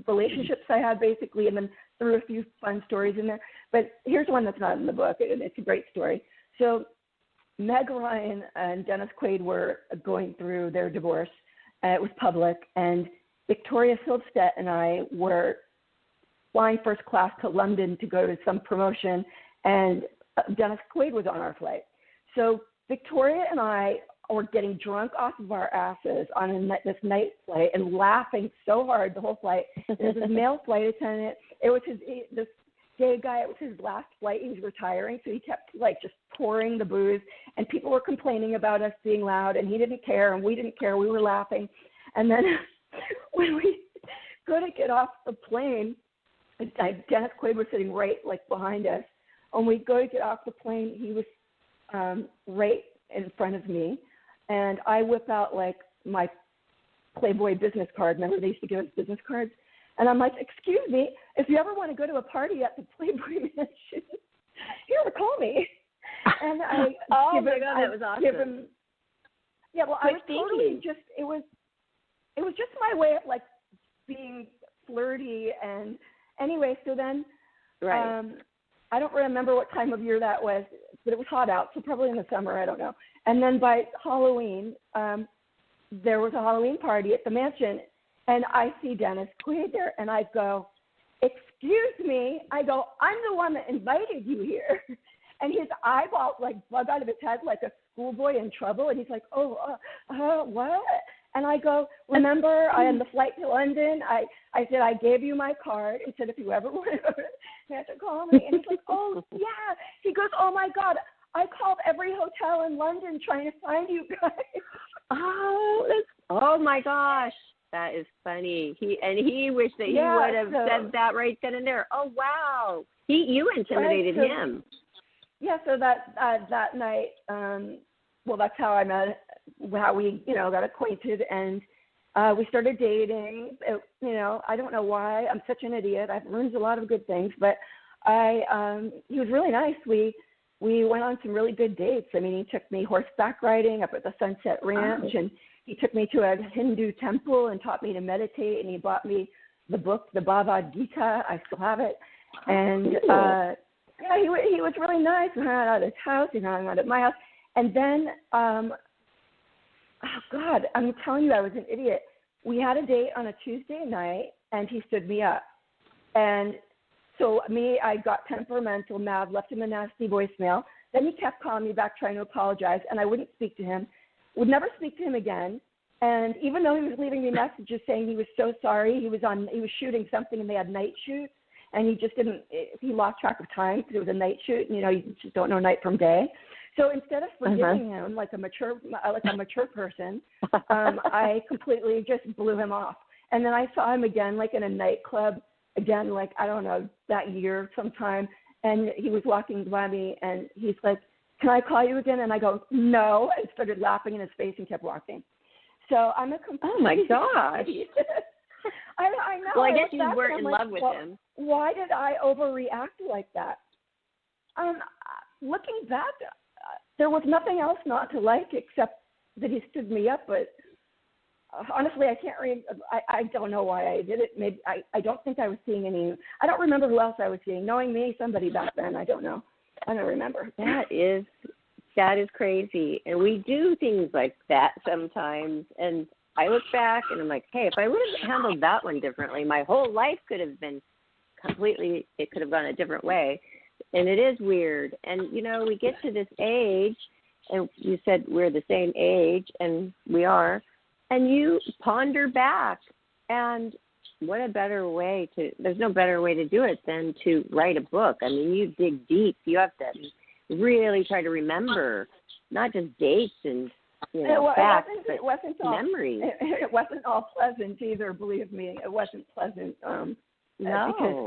Speaker 4: relationships I had, basically, and then threw a few fun stories in there. But here's one that's not in the book, and it's a great story. So Meg Ryan and Dennis Quaid were going through their divorce. It was public, and Victoria Silvstedt and I were flying first class to London to go to some promotion, and Dennis Quaid was on our flight. So Victoria and I were getting drunk off of our asses on this night flight and laughing so hard the whole flight. There was this male flight attendant. It was this gay guy. It was his last flight. He was retiring, so he kept just pouring the booze, and people were complaining about us being loud, and he didn't care, and we didn't care. We were laughing. And then when we go to get off the plane, Dennis Quaid was sitting right behind us. When we go to get off the plane, he was right in front of me, and I whip out my Playboy business card. Remember, they used to give us business cards, and I'm like, "Excuse me, if you ever want to go to a party at the Playboy Mansion, here, call me." And I
Speaker 3: that was awesome.
Speaker 4: Give him, I was totally it was just my way of being flirty. And anyway, so then I don't remember what time of year that was, but it was hot out, so probably in the summer, I don't know. And then by Halloween, there was a Halloween party at the mansion, and I see Dennis Quaid there, and I go, "Excuse me," I go, "I'm the one that invited you here." And his eyeballs bug out of his head like a schoolboy in trouble, and he's like, "Oh, what?" And I go, "Remember, on the flight to London, I said I gave you my card and said if you ever want to call me." And he's like, "Oh, yeah." He goes, "Oh, my God, I called every hotel in London trying to find you guys."
Speaker 3: Oh, my gosh. That is funny. He wished that he would have said that right then and there. Oh, wow. You intimidated him.
Speaker 4: Yeah, so that night, that's how I met, how we, got acquainted, and we started dating. I don't know why. I'm such an idiot. I've learned a lot of good things, but he was really nice. We went on some really good dates. I mean, he took me horseback riding up at the Sunset Ranch, and he took me to a Hindu temple and taught me to meditate, and he bought me the book, the Bhagavad Gita. I still have it. And he was really nice. We hung out at his house. He hung out at my house. And then, oh God, I'm telling you, I was an idiot. We had a date on a Tuesday night, and he stood me up. And so I got temperamental, mad, left him a nasty voicemail. Then he kept calling me back, trying to apologize, and I wouldn't speak to him. Would never speak to him again. And even though he was leaving me messages saying he was so sorry, he was shooting something, and they had night shoots, and he lost track of time because it was a night shoot, and you just don't know night from day. So instead of forgiving him like a mature person, I completely just blew him off. And then I saw him again, like in a nightclub, again, like, I don't know, that year sometime. And he was walking by me, and he's like, "Can I call you again?" And I go, "No," and started laughing in his face and kept walking. So I'm a complete...
Speaker 3: Oh, my gosh.
Speaker 4: I know.
Speaker 3: Well, I guess you weren't in love with him.
Speaker 4: Why did I overreact like that? Looking back, there was nothing else not to like except that he stood me up. But honestly, I can't I don't know why I did it. Maybe I don't think I was seeing any. I don't remember who else I was seeing. Knowing me, somebody back then. I don't know. I don't remember.
Speaker 3: That is crazy. And we do things like that sometimes. And I look back and I'm like, hey, if I would have handled that one differently, my whole life could have been it could have gone a different way. And it is weird. And, we get to this age, and you said we're the same age, and we are, and you ponder back. And what a better way there's no better way to do it than to write a book. I mean, you dig deep. You have to really try to remember, not just dates and, facts, but memories.
Speaker 4: It wasn't all pleasant either, believe me. It wasn't pleasant.
Speaker 3: No.
Speaker 4: Because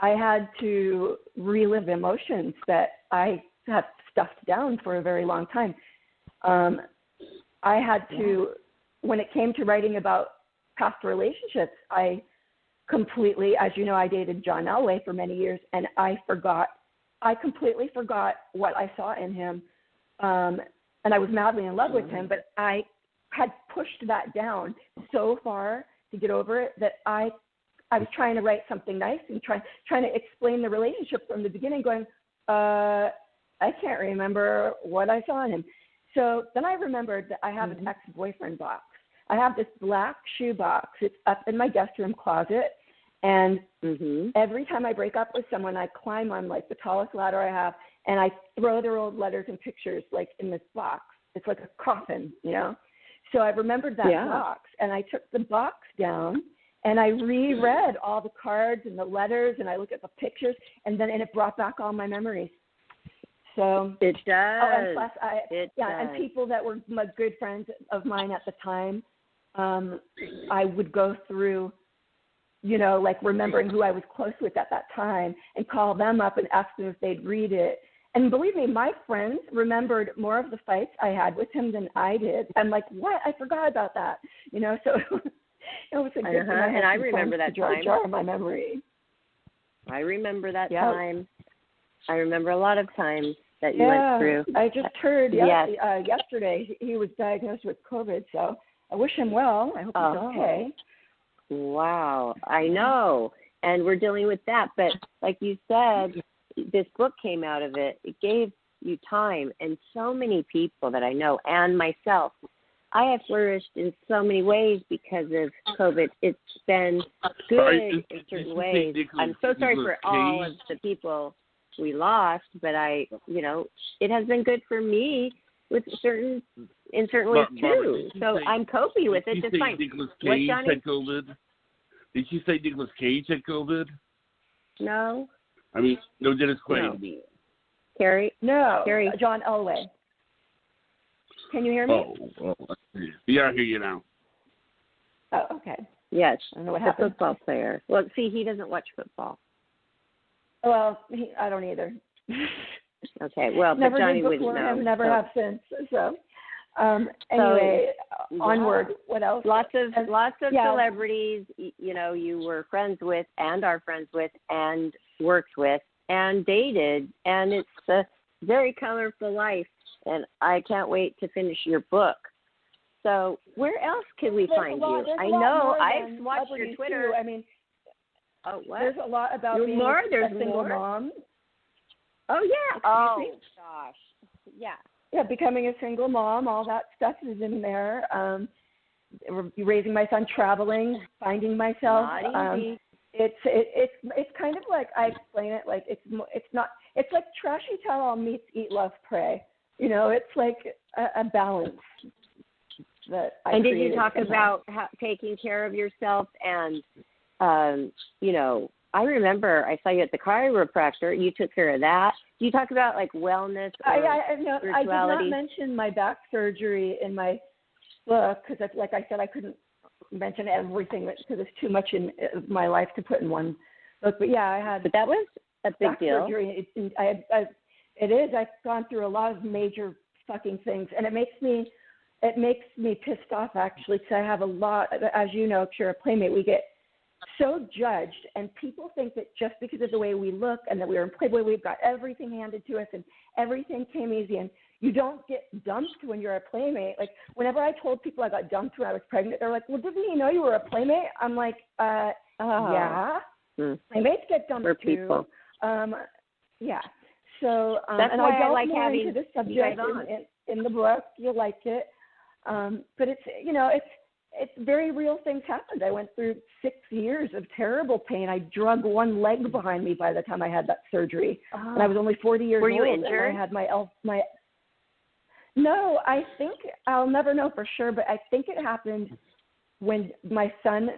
Speaker 4: I had to relive emotions that I had stuffed down for a very long time. I had to, when it came to writing about past relationships, I completely, as you know, I dated John Elway for many years, and I completely forgot what I saw in him. And I was madly in love with him, but I had pushed that down so far to get over it that I was trying to write something nice and trying to explain the relationship from the beginning, going, I can't remember what I saw in him. So then I remembered that I have an ex-boyfriend box. I have this black shoe box. It's up in my guest room closet. And every time I break up with someone, I climb on like the tallest ladder I have, and I throw their old letters and pictures like in this box. It's like a coffin, So I remembered that box, and I took the box down, and I reread all the cards and the letters, and I looked at the pictures, and it brought back all my memories. So
Speaker 3: it does.
Speaker 4: Oh, and plus
Speaker 3: does.
Speaker 4: And people that were my good friends of mine at the time, I would go through, like remembering who I was close with at that time, and call them up and ask them if they'd read it. And believe me, my friends remembered more of the fights I had with him than I did. I'm like, what? I forgot about that. So it was a good thing.
Speaker 3: And I remember that time.
Speaker 4: Jar my memory.
Speaker 3: I remember that time. I remember a lot of times that you went through.
Speaker 4: I just heard yesterday he was diagnosed with COVID, so I wish him well. I hope he's okay.
Speaker 3: Wow. I know. And we're dealing with that. But like you said, this book came out of it. It gave you time, and so many people that I know and myself, I have flourished in so many ways because of COVID. It's been good in certain ways. I'm so sorry for all of the people we lost, but it has been good for me in certain ways too. So I'm coping with it just fine.
Speaker 2: Nicolas Cage had COVID? Did you say Nicolas Cage had COVID?
Speaker 3: No.
Speaker 2: I mean, no, Dennis Quaid.
Speaker 3: No. Carrie?
Speaker 4: No.
Speaker 3: Carrie.
Speaker 4: John Elway. Can you hear me?
Speaker 2: Yeah, I hear you now.
Speaker 4: Oh, okay.
Speaker 3: Yes.
Speaker 4: I don't know what
Speaker 3: the
Speaker 4: happened.
Speaker 3: Football player. Well, see, he doesn't watch football.
Speaker 4: Well, I don't either.
Speaker 3: Okay. Well,
Speaker 4: never
Speaker 3: but Johnny
Speaker 4: did before,
Speaker 3: wouldn't know.
Speaker 4: And never have since. So, anyway, onward. What else?
Speaker 3: Lots of celebrities. You were friends with, and are friends with, and worked with, and dated, and it's a very colorful life. And I can't wait to finish your book. So where else can we find you? I know I've watched your Twitter.
Speaker 4: Too. I mean,
Speaker 3: what?
Speaker 4: There's a lot about being a single mom.
Speaker 3: Oh yeah. Gosh. Yeah.
Speaker 4: Yeah, becoming a single mom, all that stuff is in there. Raising my son, traveling, finding myself.
Speaker 3: Not easy.
Speaker 4: It's kind of like, I explain it like it's like Trashy Tell-All meets Eat, Love, Pray. You know, it's like a balance that I
Speaker 3: And did you talk
Speaker 4: somehow.
Speaker 3: about taking care of yourself? And you know, I remember I saw you at the chiropractor. You took care of that. Do you talk about like wellness or spirituality?
Speaker 4: I did not mention my back surgery in my book because, like I said, I couldn't mention everything because it's too much in my life to put in one book. But yeah, I had.
Speaker 3: But that was a big deal.
Speaker 4: Surgery. It is. I've gone through a lot of major fucking things, and it makes me pissed off actually because I have a lot. As you know, if you're a Playmate, we get so judged, and people think that just because of the way we look and that we're in Playboy, we've got everything handed to us and everything came easy, and you don't get dumped when you're a Playmate. Like, whenever I told people I got dumped when I was pregnant, they're like, well, didn't you know you were a Playmate? I'm like, yeah. Playmates get dumped
Speaker 3: for
Speaker 4: too.
Speaker 3: People.
Speaker 4: Yeah. So,
Speaker 3: that's
Speaker 4: and
Speaker 3: why
Speaker 4: I delve
Speaker 3: like
Speaker 4: more
Speaker 3: having
Speaker 4: into the subject in the book. You'll like it. But it's, you know, it's very real things happened. I went through 6 years of terrible pain. I drug one leg behind me by the time I had that surgery. And I was only 40 years old.
Speaker 3: Were you injured?
Speaker 4: And I had my No, I think I'll never know for sure, but I think it happened when my son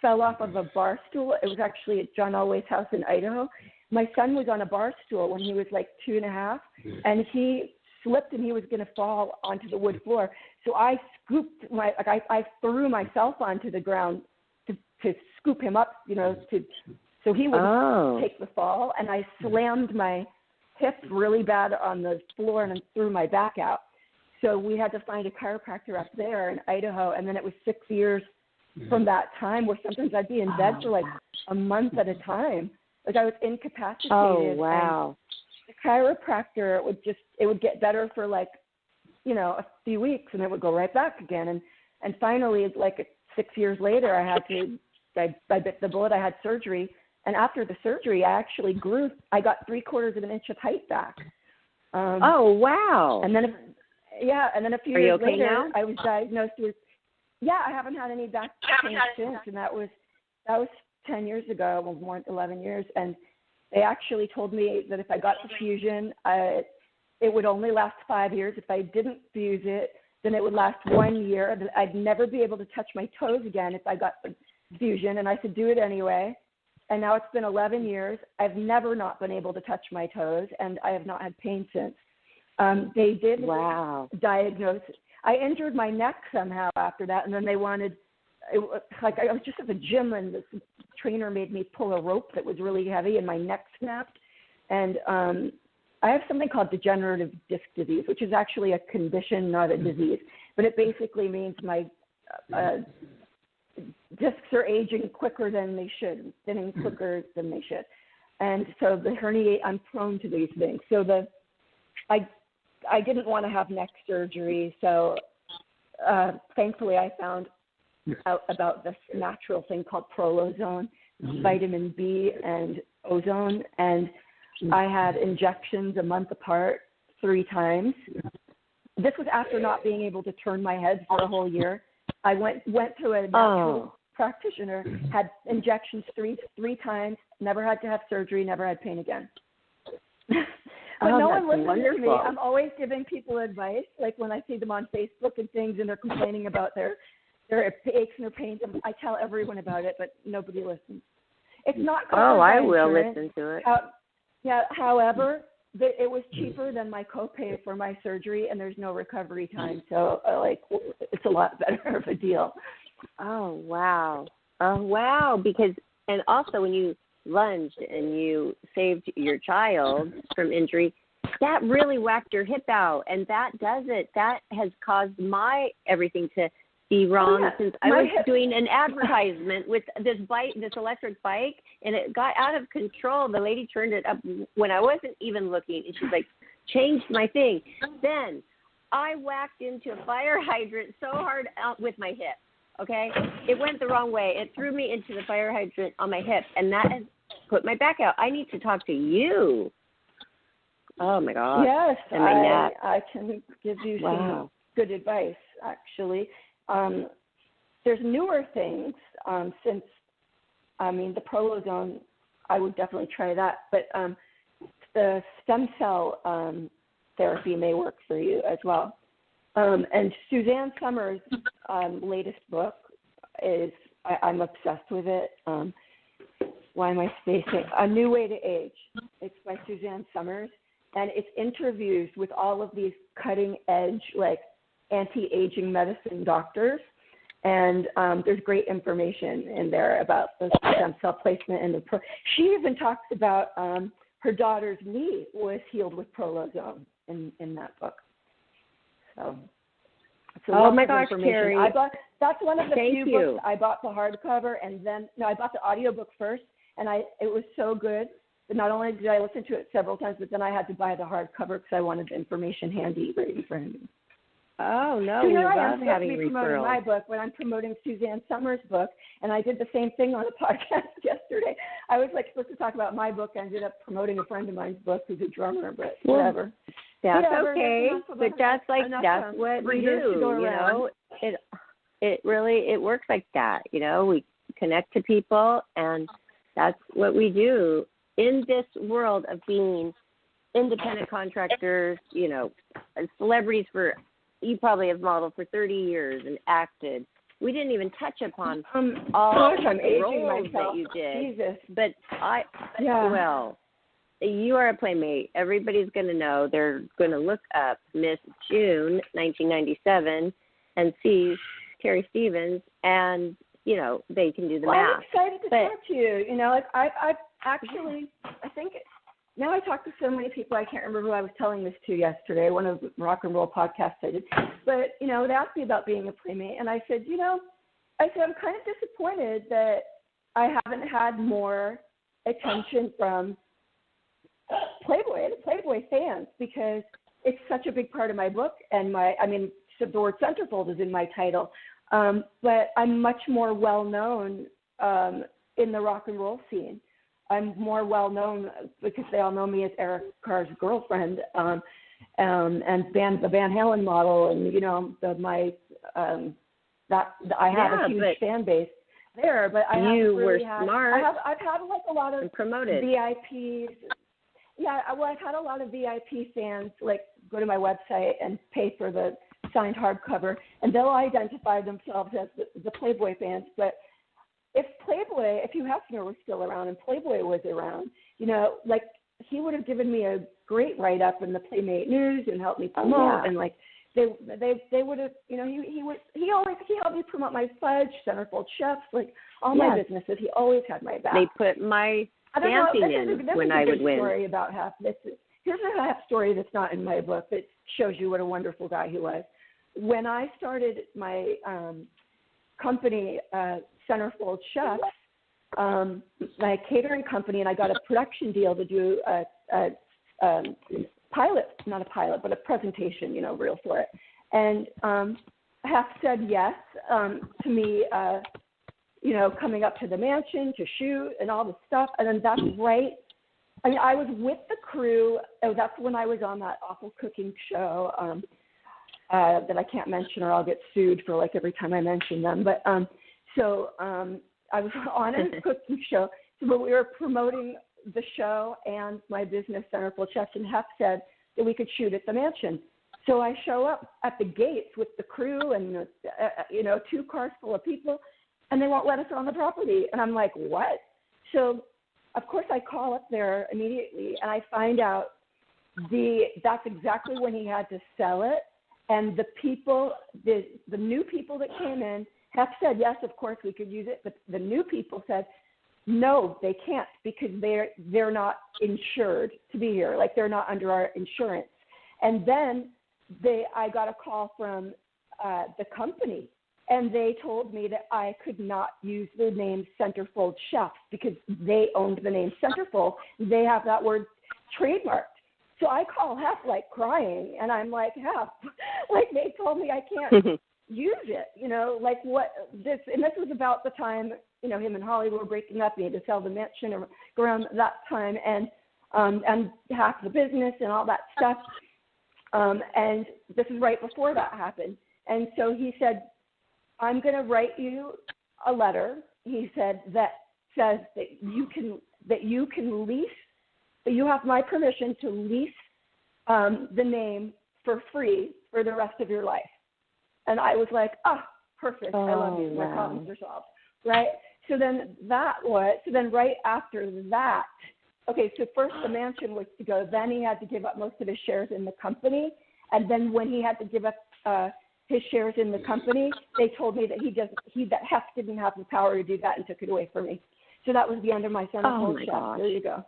Speaker 4: fell off of a bar stool. It was actually at John Elway's house in Idaho. My son was on a bar stool when he was like 2.5, and he slipped and he was going to fall onto the wood floor. So I scooped I threw myself onto the ground to scoop him up, you know, so he wouldn't take the fall. And I slammed my hip really bad on the floor and threw my back out. So we had to find a chiropractor up there in Idaho. And then it was 6 years from that time where sometimes I'd be in bed for like a month at a time. Like I was incapacitated.
Speaker 3: Oh, wow.
Speaker 4: And the chiropractor, it would get better for like, you know, a few weeks and it would go right back again. And finally, like 6 years later, I bit the bullet. I had surgery. And after the surgery, I actually I got 3/4 of an inch of height back.
Speaker 3: Oh, wow.
Speaker 4: And then, a few
Speaker 3: Are you
Speaker 4: years
Speaker 3: okay
Speaker 4: later,
Speaker 3: now?
Speaker 4: I was diagnosed with, I haven't had any back pain since. And that was 10 years ago, well, more 11 years. And they actually told me that if I got the fusion, it would only last 5 years. If I didn't fuse it, then it would last 1 year. I'd never be able to touch my toes again if I got the fusion. And I said, do it anyway. And now it's been 11 years. I've never not been able to touch my toes, and I have not had pain since. They did diagnose. I injured my neck somehow after that, and then they wanted, I was just at the gym, and this trainer made me pull a rope that was really heavy, and my neck snapped. And I have something called degenerative disc disease, which is actually a condition, not a disease. But it basically means my discs are aging quicker than they should, thinning quicker than they should. And so the herniate, I'm prone to these things. So I didn't want to have neck surgery. So thankfully I found out about this natural thing called prolozone, vitamin B and ozone. And I had injections a month apart 3 times. This was after not being able to turn my head for a whole year. I went to a natural practitioner, had injections three times, never had to have surgery, never had pain again. But no one listens to me. I'm always giving people advice, like when I see them on Facebook and things, and they're complaining about their aches and their pains. I tell everyone about it, but nobody listens. It's not covered by
Speaker 3: I will
Speaker 4: insurance.
Speaker 3: listen to it.
Speaker 4: However, it was cheaper than my copay for my surgery, and there's no recovery time. So, it's a lot better of a deal.
Speaker 3: Oh, wow. Because, and also when you lunged and you saved your child from injury, that really whacked your hip out. And that does it. That has caused my everything to be wrong since I was doing an advertisement with this electric bike, and it got out of control. The lady turned it up when I wasn't even looking, and she's like, changed my thing. Then I whacked into a fire hydrant so hard out with my hip. Okay, it went the wrong way. It threw me into the fire hydrant on my hip, and that has put my back out. I need to talk to you. Oh my God.
Speaker 4: Yes, I can give you some good advice. Actually, there's newer things since. The prolozone, I would definitely try that. But the stem cell therapy may work for you as well. And Suzanne Summers' latest book is, I'm obsessed with it. Why am I spacing? A New Way to Age. It's by Suzanne Summers. And it's interviews with all of these cutting edge, like anti-aging medicine doctors. And there's great information in there about the stem cell placement and she even talks about her daughter's knee was healed with prolozone in that book. So it's a lot of information.
Speaker 3: Carrie.
Speaker 4: That's one of the few books I bought the hardcover, and then I bought the audiobook first, and it was so good that not only did I listen to it several times, but then I had to buy the hardcover because I wanted the information handy right in front of me.
Speaker 3: Oh, no,
Speaker 4: we
Speaker 3: love having
Speaker 4: referrals. Promoting my book when I'm promoting Suzanne Summers' book, and I did the same thing on a podcast yesterday. I was supposed to talk about my book. I ended up promoting a friend of mine's book who's a drummer, but whatever.
Speaker 3: That's okay, but that's what we do, It works like that, we connect to people, and that's what we do in this world of being independent contractors, celebrities you probably have modeled for 30 years and acted. We didn't even touch upon all the roles that you did.
Speaker 4: Jesus.
Speaker 3: But you are a playmate. Everybody's going to know. They're going to look up Miss June, 1997, and see Carrie Stevens, and, they can do the math.
Speaker 4: I'm excited to talk to you. I've actually, I think now I talk to so many people, I can't remember who I was telling this to yesterday, one of the rock and roll podcasts I did. But, they asked me about being a playmate, and I said, I'm kind of disappointed that I haven't had more attention from Playboy fans, because it's such a big part of my book, and the word centerfold is in my title. But I'm much more well-known in the rock and roll scene. I'm more well-known because they all know me as Eric Carr's girlfriend, and the Van Halen model, and, I have a huge fan base there, but I haven't really had.
Speaker 3: Smart.
Speaker 4: I've had a lot of
Speaker 3: promoted
Speaker 4: VIPs. Yeah, I've had a lot of VIP fans go to my website and pay for the signed hardcover, and they'll identify themselves as the Playboy fans. But if Hugh Hefner was still around and Playboy was around, he would have given me a great write-up in the Playmate News and helped me promote, and they would have, he helped me promote my fudge, Centerfold Chefs, all my businesses. He always had my back.
Speaker 3: They put my dancing in when I would win.
Speaker 4: Story about here's a half story that's not in my book that shows you what a wonderful guy he was. When I started my company, Centerfold Chefs, my catering company, and I got a production deal to do a presentation, reel for it. And Hef said yes to me, coming up to the mansion to shoot and all the stuff. And then that's right. I was with the crew. That's when I was on that awful cooking show that I can't mention or I'll get sued for every time I mention them. But I was on a cooking show, but we were promoting the show and my business, Centerfold Chefs, and Hef said that we could shoot at the mansion. So I show up at the gates with the crew and 2 cars full of people, and they won't let us on the property. And I'm like, what? So of course I call up there immediately, and I find out that's exactly when he had to sell it. And the people, the new people that came in, Hef said, yes, of course we could use it. But the new people said, no, they can't, because they're not insured to be here. They're not under our insurance. And then I got a call from the company, and they told me that I could not use the name Centerfold Chefs because they owned the name Centerfold. They have that word trademarked. So I call Hef like crying, and I'm like, Hef, like they told me I can't use it, you know, like what this, and this was about the time, you know, him and Holly were breaking up. He had to sell the mansion around that time, and half the business and all that stuff. And this is right before that happened. And so he said, I'm going to write you a letter. He said that says that you can lease, that you have my permission to lease the name for free for the rest of your life. And I was like, oh, perfect. I love you. My problems are solved. Right? So then right after that, okay, so first the mansion was to go. Then he had to give up most of his shares in the company. And then when he had to give up his shares in the company, they told me that that Hef didn't have the power to do that and took it away from me. So that was the end of my centerfold chef.
Speaker 3: Gosh.
Speaker 4: There you go.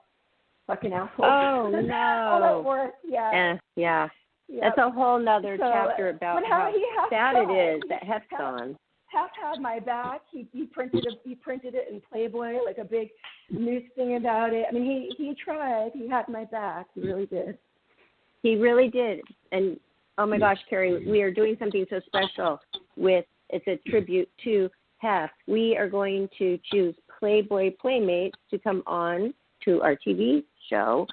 Speaker 4: Fucking asshole.
Speaker 3: Oh, no.
Speaker 4: All that work, yeah.
Speaker 3: Yeah.
Speaker 4: Yep.
Speaker 3: That's a whole nother chapter about how sad it is that Hef's gone.
Speaker 4: Hef had my back. He printed it in Playboy, like a big news thing about it. I mean, he tried. He had my back. He really did.
Speaker 3: He really did. And oh my gosh, Carrie, we are doing something so special it's a tribute to Hef. We are going to choose Playboy Playmates to come on to our TV show,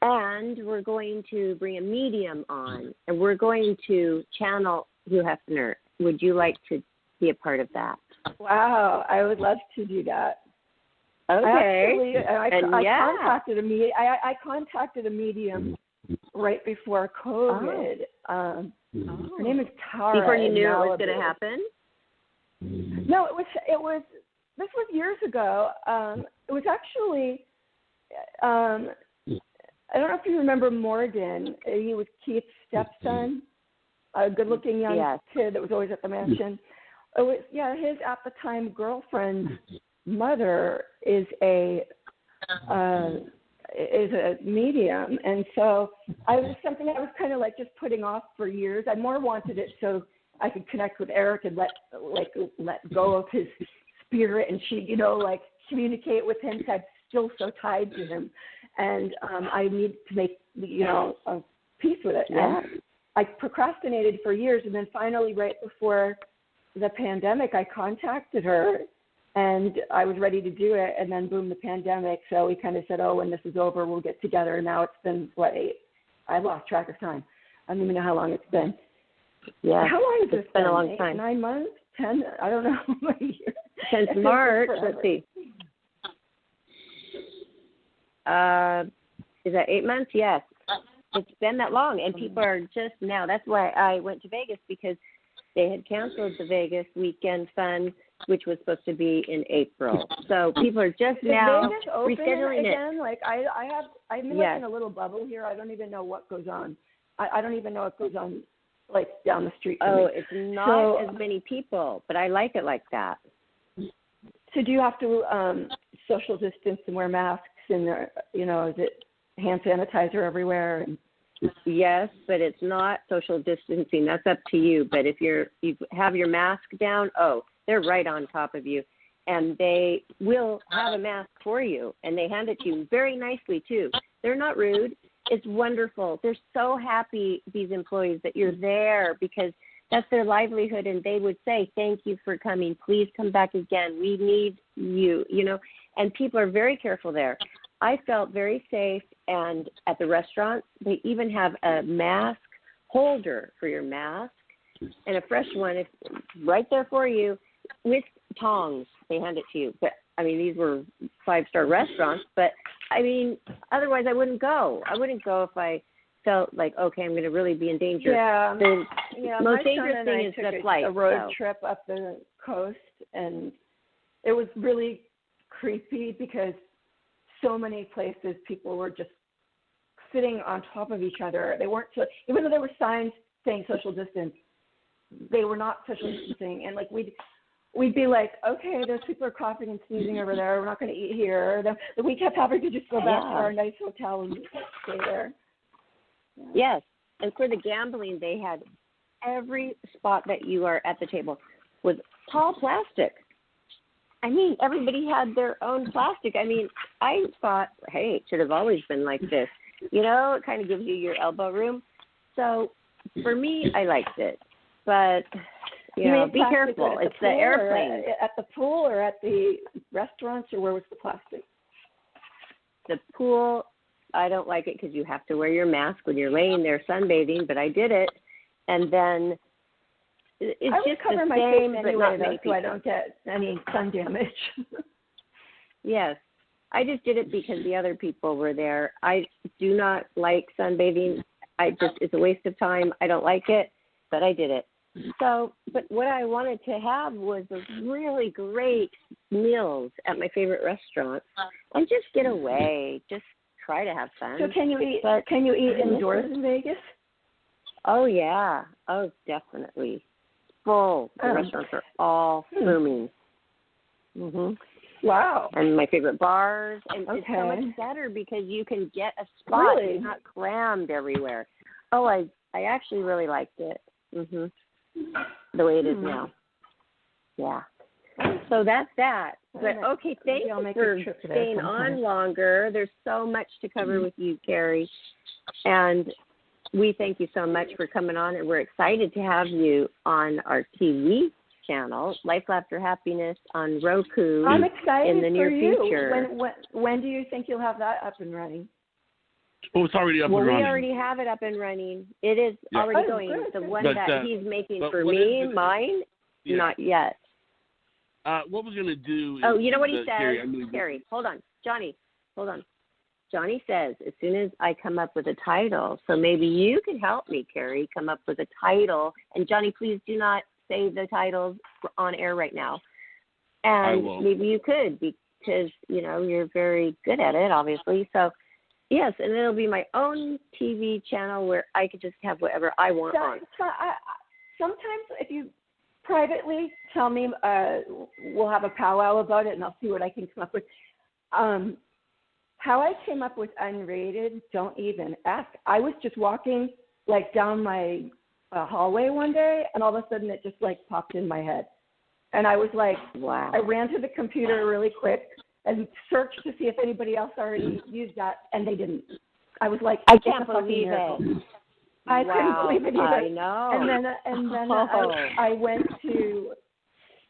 Speaker 3: and we're going to bring a medium on, and we're going to channel Hugh Hefner. Would you like to be a part of that?
Speaker 4: Wow, I would love to do that.
Speaker 3: Okay.
Speaker 4: I contacted a medium right before COVID. Her name is Tara.
Speaker 3: Before you knew it was going to happen?
Speaker 4: No, this was years ago. It was actually, I don't know if you remember Morgan. He was Keith's stepson, a good-looking young kid that was always at the mansion. It was, his at the time girlfriend's mother is a medium, and so I was kind of like just putting off for years. I more wanted it so I could connect with Eric and let go of his spirit, and she, like communicate with him. So I'm still so tied to him, and I need to make a peace with it.
Speaker 3: Yeah.
Speaker 4: And I procrastinated for years, and then finally, right before the pandemic, I contacted her. And I was ready to do it, and then boom, the pandemic. So we kind of said, when this is over, we'll get together. Now it's been, 8? I lost track of time. I don't even know how long it's been.
Speaker 3: Yeah.
Speaker 4: How long has this been?
Speaker 3: It's been a long time.
Speaker 4: 9 months? 10? I don't know.
Speaker 3: Since March. Let's see. Is that 8 months? Yes. It's been that long, and people are just now. That's why I went to Vegas, because they had canceled the Vegas weekend fun, which was supposed to be in April. So people are just now rescheduling
Speaker 4: again? Like I'm in a little bubble here. I don't even know what goes on. I don't even know what goes on like down the street.
Speaker 3: It's not as many people, but I like it like that.
Speaker 4: So do you have to social distance and wear masks and is it hand sanitizer everywhere?
Speaker 3: Yes, but it's not social distancing. That's up to you. But if you have your mask down, they're right on top of you, and they will have a mask for you, and they hand it to you very nicely too. They're not rude. It's wonderful. They're so happy, these employees, that you're there, because that's their livelihood, and they would say, thank you for coming. Please come back again. We need you, and people are very careful there. I felt very safe, and at the restaurants, they even have a mask holder for your mask and a fresh one right there for you with tongs. They hand it to you. But, these were 5-star restaurants, but, otherwise I wouldn't go. I wouldn't go if I felt like, okay, I'm going to really be in danger.
Speaker 4: Yeah.
Speaker 3: The most dangerous thing is the flight.
Speaker 4: A road trip up the coast, and it was really creepy because so many places people were just sitting on top of each other. They weren't, even though there were signs saying social distance, they were not social distancing. And like we'd be like, okay, those people are coughing and sneezing over there. We're not going to eat here. Then we kept having to just go back to our nice hotel and stay there. Yeah.
Speaker 3: Yes, and for the gambling, they had every spot that you are at the table was tall plastic. Everybody had their own plastic. I thought, hey, it should have always been like this. You know, it kind of gives you your elbow room. So for me, I liked it. But, you know, be careful. It's the airplane.
Speaker 4: At the pool or at the restaurants, or where was the plastic?
Speaker 3: The pool, I don't like it because you have to wear your mask when you're laying there sunbathing, but I did it. And then it's just
Speaker 4: cover
Speaker 3: the
Speaker 4: my
Speaker 3: same,
Speaker 4: face
Speaker 3: but
Speaker 4: anyway,
Speaker 3: not many
Speaker 4: so I don't get any sun damage.
Speaker 3: Yes. I just did it because the other people were there. I do not like sunbathing. It's a waste of time. I don't like it, but I did it. So, but what I wanted to have was a really great meals at my favorite restaurant and just get away, just try to have fun.
Speaker 4: So can you eat indoors in Vegas?
Speaker 3: Oh, yeah. Oh, definitely. Full. The restaurants are all booming. Mm-hmm.
Speaker 4: Wow.
Speaker 3: And my favorite bars. And it's so much better because you can get a spot.
Speaker 4: Really?
Speaker 3: It's not crammed everywhere. Oh, I actually really liked it. Mm-hmm. The way it is now. Yeah. So that's that. But okay, thank you for staying on longer. There's so much to cover with you, Carrie. And we thank you so much for coming on, and we're excited to have you on our TV channel, Life Laughter Happiness, on Roku.
Speaker 4: I'm excited
Speaker 3: in the near future.
Speaker 4: When do you think you'll have that up and running?
Speaker 2: Oh, it's already up and running.
Speaker 3: Well, we already have it up and running. It is already going.
Speaker 4: Good.
Speaker 3: The one that he's making for me, mine, not yet.
Speaker 2: What we're going to do is...
Speaker 3: Oh, you know what he says?
Speaker 2: Carrie,
Speaker 3: hold on. Johnny, hold on. Johnny says, as soon as I come up with a title, so maybe you can help me, Carrie, come up with a title. And Johnny, please do not say the titles on air right now. And maybe you could, because, you know, you're very good at it, obviously. So, yes, and it'll be my own TV channel where I could just have whatever I want on.
Speaker 4: Sometimes if you privately tell me, we'll have a powwow about it, and I'll see what I can come up with. How I came up with Unrated, don't even ask. I was just walking, like, down my hallway one day, and all of a sudden it just, like, popped in my head. And I was like, wow. I ran to the computer really quick and searched to see if anybody else already used that, and they didn't. I was like,
Speaker 3: I can't believe it.
Speaker 4: I couldn't believe it either.
Speaker 3: I know.
Speaker 4: And then I went to,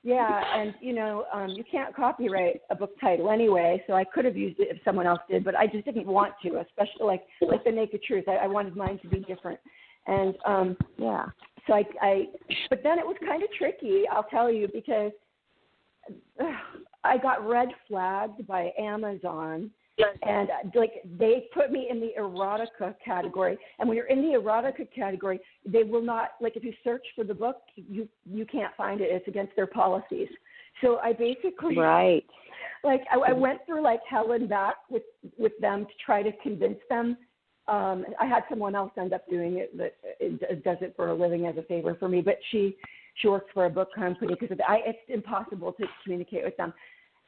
Speaker 4: and, you know, you can't copyright a book title anyway, so I could have used it if someone else did, but I just didn't want to, especially like The Naked Truth. I wanted mine to be different. And, so but then it was kind of tricky, I'll tell you, because I got red flagged by Amazon, and like they put me in the erotica category. And when you're in the erotica category, they will not, like, if you search for the book, you can't find it. It's against their policies. So I basically I went through like hell and back with them to try to convince them. I had someone else end up doing it that does it for a living as a favor for me, but she works for a book company because it's impossible to communicate with them.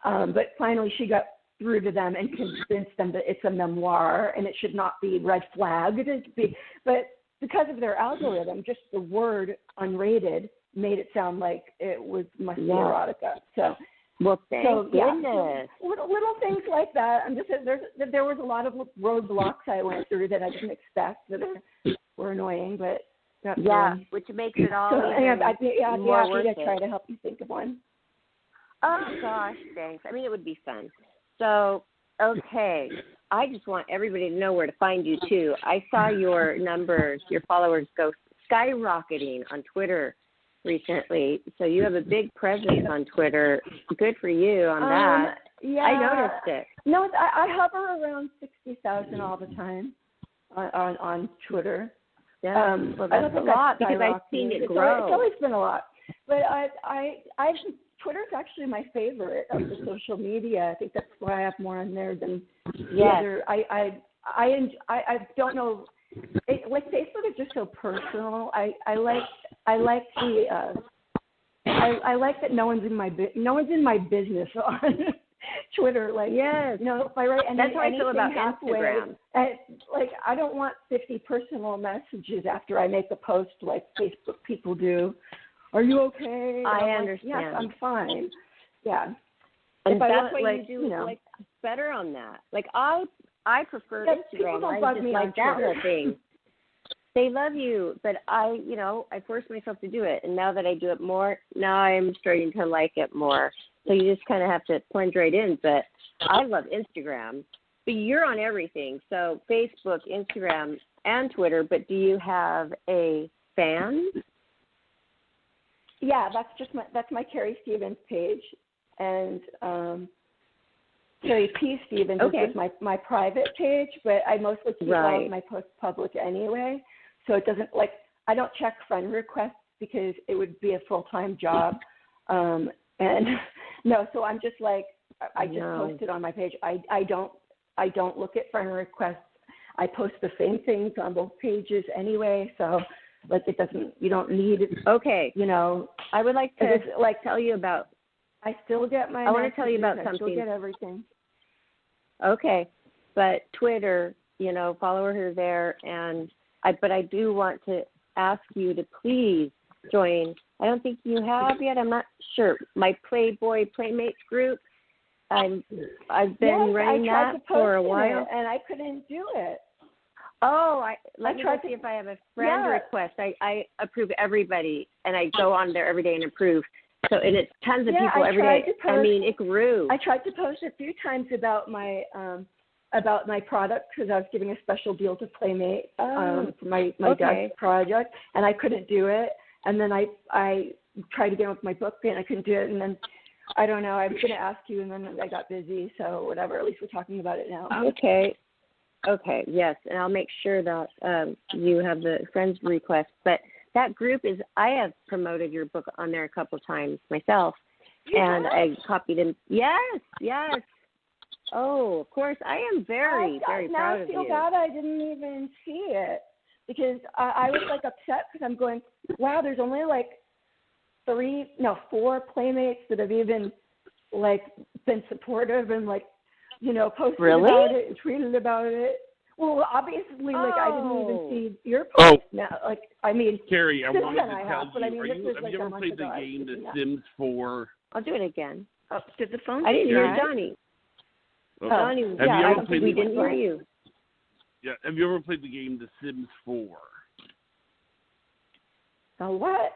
Speaker 4: But finally she got through to them and convinced them that it's a memoir and it should not be red flagged. But because of their algorithm, just the word unrated made it sound like it must be erotica. So,
Speaker 3: thank goodness.
Speaker 4: Little things like that. I'm just there was a lot of roadblocks I went through that I didn't expect that were annoying, but
Speaker 3: which makes it all more worth it.
Speaker 4: Try to help you think of one.
Speaker 3: Oh gosh, thanks. I mean, it would be fun. So, okay, I just want everybody to know where to find you, too. I saw your numbers, your followers go skyrocketing on Twitter recently. So you have a big presence on Twitter. Good for you on that.
Speaker 4: Yeah.
Speaker 3: I noticed it.
Speaker 4: No, I hover around 60,000 all the time on Twitter.
Speaker 3: Yeah, well, that's a lot because I've seen it grow.
Speaker 4: It's always been a lot. But Twitter's actually my favorite of the social media. I think that's why I have more on there than the other. I don't know. Like Facebook is just so personal. I like that no one's in my business on Twitter. Like, you know, if I write
Speaker 3: that's how I feel about Instagram.
Speaker 4: I don't want 50 personal messages after I make a post like Facebook people do. Are you okay?
Speaker 3: I understand.
Speaker 4: Yes, I'm fine. Yeah.
Speaker 3: And that's what you do, like, better on that. Like, I I prefer
Speaker 4: Yeah,
Speaker 3: Instagram.
Speaker 4: people don't
Speaker 3: I
Speaker 4: bug
Speaker 3: just
Speaker 4: me
Speaker 3: like
Speaker 4: on
Speaker 3: that
Speaker 4: Twitter.
Speaker 3: whole thing. They love you, but I force myself to do it. And now that I do it more, now I'm starting to like it more. So you just kind of have to plunge right in. But I love Instagram. But you're on everything. So Facebook, Instagram, and Twitter. But do you have a fan?
Speaker 4: Yeah, that's my Carrie Stevens page, and Carrie P. Stevens is just my private page. But I mostly keep all of my posts public anyway, so it doesn't I don't check friend requests because it would be a full-time job, and no, so I'm just I just post it on my page. I don't look at friend requests. I post the same things on both pages anyway, so. It doesn't. You don't need it.
Speaker 3: Okay. I would like to tell you about.
Speaker 4: I still get my.
Speaker 3: I want to tell you about something.
Speaker 4: I still get everything.
Speaker 3: Okay, but Twitter, follow her there, but I do want to ask you to please join. I don't think you have yet. I'm not sure. My Playboy Playmates group. I've been running that for a while,
Speaker 4: and I couldn't do it.
Speaker 3: Oh, let me see if I have a friend request. I approve everybody, and I go on there every day and approve. So, and it's tons of people every day. I mean, it grew.
Speaker 4: I tried to post a few times about my product because I was giving a special deal to Playmate for my dad's project, and I couldn't do it. And then I tried again with my book, and I couldn't do it. And then I don't know. I was going to ask you, and then I got busy. So whatever. At least we're talking about it now.
Speaker 3: Okay, yes, and I'll make sure that you have the friends request. But that group I have promoted your book on there a couple of times myself, and I copied them. Yes. Oh, of course, I am very proud of you.
Speaker 4: Now I feel bad I didn't even see it because I was upset because I'm going, wow, there's only 4 Playmates that have even been supportive and posted about it and tweeted about it. Well, obviously, I didn't even see your post. Now,
Speaker 2: Carrie, I wanted to tell you,
Speaker 4: have
Speaker 2: you ever played the game The Sims 4?
Speaker 3: I'll do it again.
Speaker 4: Oh, did the phone?
Speaker 3: I didn't hear Johnny.
Speaker 2: Oh.
Speaker 3: Johnny, we didn't hear you.
Speaker 2: Yeah, have you ever played the game The Sims 4?
Speaker 4: Oh, what?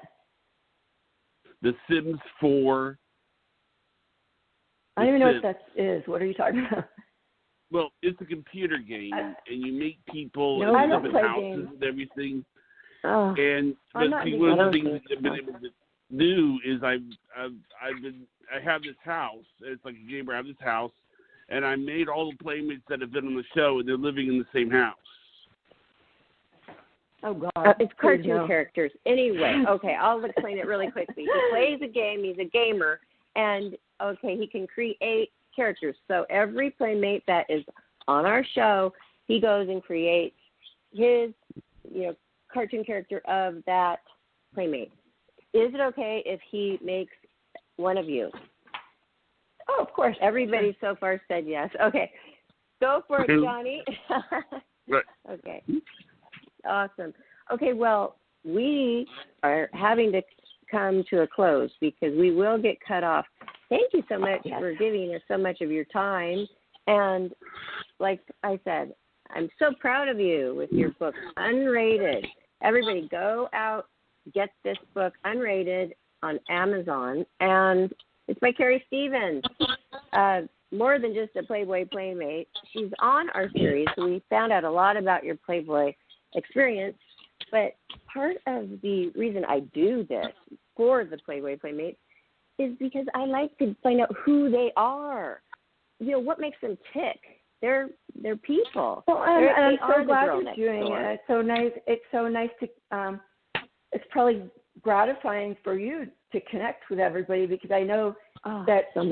Speaker 2: The Sims 4.
Speaker 4: I don't even know what that is. What are you talking about?
Speaker 2: Well, it's a computer game, and you meet people
Speaker 4: and live in
Speaker 2: houses
Speaker 4: games.
Speaker 2: and everything.
Speaker 3: Oh,
Speaker 2: and one of the things I've been able to do is I have this house. It's like a gamer. I have this house, and I made all the Playmates that have been on the show, and they're living in the same house.
Speaker 4: Oh, God.
Speaker 3: It's cartoon characters. Anyway, okay, I'll explain it really quickly. He plays a game. He's a gamer, and he can create characters. So every Playmate that is on our show, he goes and creates his, cartoon character of that Playmate. Is it okay if he makes one of you?
Speaker 4: Oh, of course.
Speaker 3: Everybody so far said yes. Okay. Go for it, Johnny.
Speaker 2: Right.
Speaker 3: Okay. Awesome. Okay, well, we are having to come to a close because we will get cut off. Thank you so much for giving us so much of your time. And like I said, I'm so proud of you with your book, Unrated. Everybody go out, get this book, Unrated, on Amazon. And it's by Carrie Stevens. More than just a Playboy Playmate. She's on our series, so we found out a lot about your Playboy experience. But part of the reason I do this for the Playboy Playmates is because I like to find out who they are. What makes them tick. They're people.
Speaker 4: Well, I'm so glad you're doing it. It's so nice. It's so nice to. It's probably gratifying for you to connect with everybody because I know that so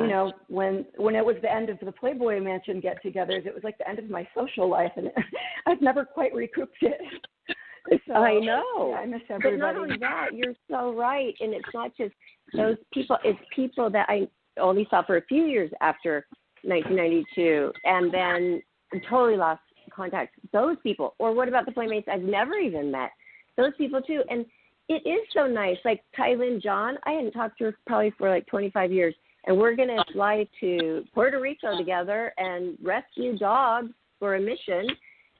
Speaker 4: when it was the end of the Playboy Mansion get-togethers, it was like the end of my social life, and I've never quite recouped it. So,
Speaker 3: I know.
Speaker 4: Yeah, I miss everybody.
Speaker 3: But not only that, you're so right, and it's not just those people. It's people that I only saw for a few years after 1992, and then totally lost contact. Those people, or what about the Playmates I've never even met? Those people too, and it is so nice. Like Tylynn John, I hadn't talked to her probably for like 25 years, and we're going to fly to Puerto Rico together and rescue dogs for a mission,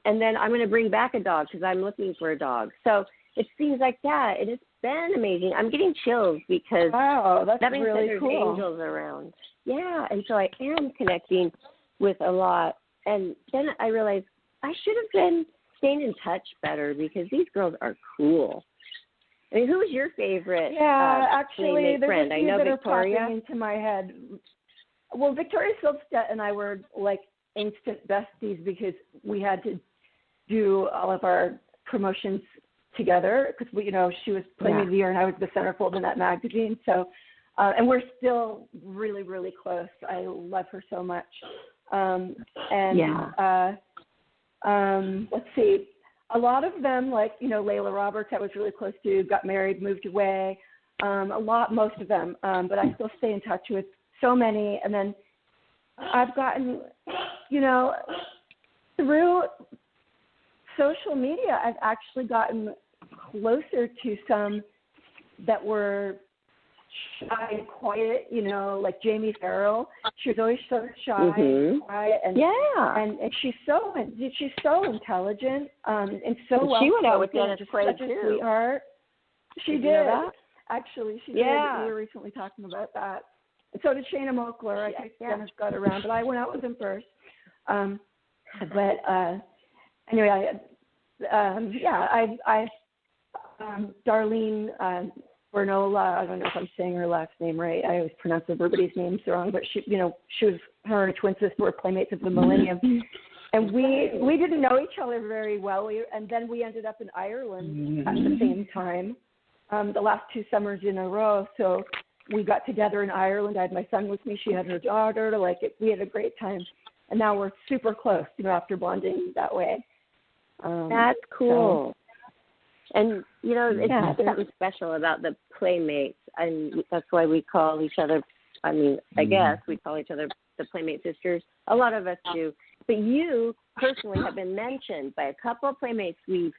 Speaker 3: and then I'm going to bring back a dog because I'm looking for a dog. So it's things like that. And it's been amazing. I'm getting chills because that means
Speaker 4: really
Speaker 3: that there's
Speaker 4: cool.
Speaker 3: angels around. Yeah, and so I am connecting with a lot. And then I realized I should have been staying in touch better because these girls are cool. I mean, who's your favorite?
Speaker 4: Actually, there's
Speaker 3: friend?
Speaker 4: a few
Speaker 3: I know
Speaker 4: that
Speaker 3: Victoria.
Speaker 4: are popping into my head. Well, Victoria Silvstedt and I were like instant besties because we had to do all of our promotions together because she was Playmate of the Year and I was the centerfold in that magazine. So, and we're still really, really close. I love her so much. Let's see. A lot of them, like, Layla Roberts, I was really close to, got married, moved away. Most of them. But I still stay in touch with so many. And then I've gotten, through social media, I've actually gotten closer to some that were shy and quiet, like Jamie Farrell. She was always so shy and quiet, and she's so intelligent, and so well.
Speaker 3: She went out with Dennis Quaid
Speaker 4: such a sweetheart. She did.
Speaker 3: You know that?
Speaker 4: Actually, she did. We were recently talking about that. And so did Shayna Moakler. I think Dennis got around, but I went out with him first. Anyway, Darlene Bernola, I don't know if I'm saying her last name right. I always pronounce everybody's names wrong, but she was, her and her twin sister were playmates of the millennium. And we didn't know each other very well, and then we ended up in Ireland at the same time, the last 2 summers in a row. So we got together in Ireland. I had my son with me. She had her daughter. We had a great time. And now we're super close, after bonding that way.
Speaker 3: That's cool. And, it's something special about the playmates. And that's why we call each other, I guess we call each other the Playmate Sisters. A lot of us do. But you personally have been mentioned by a couple of playmates we've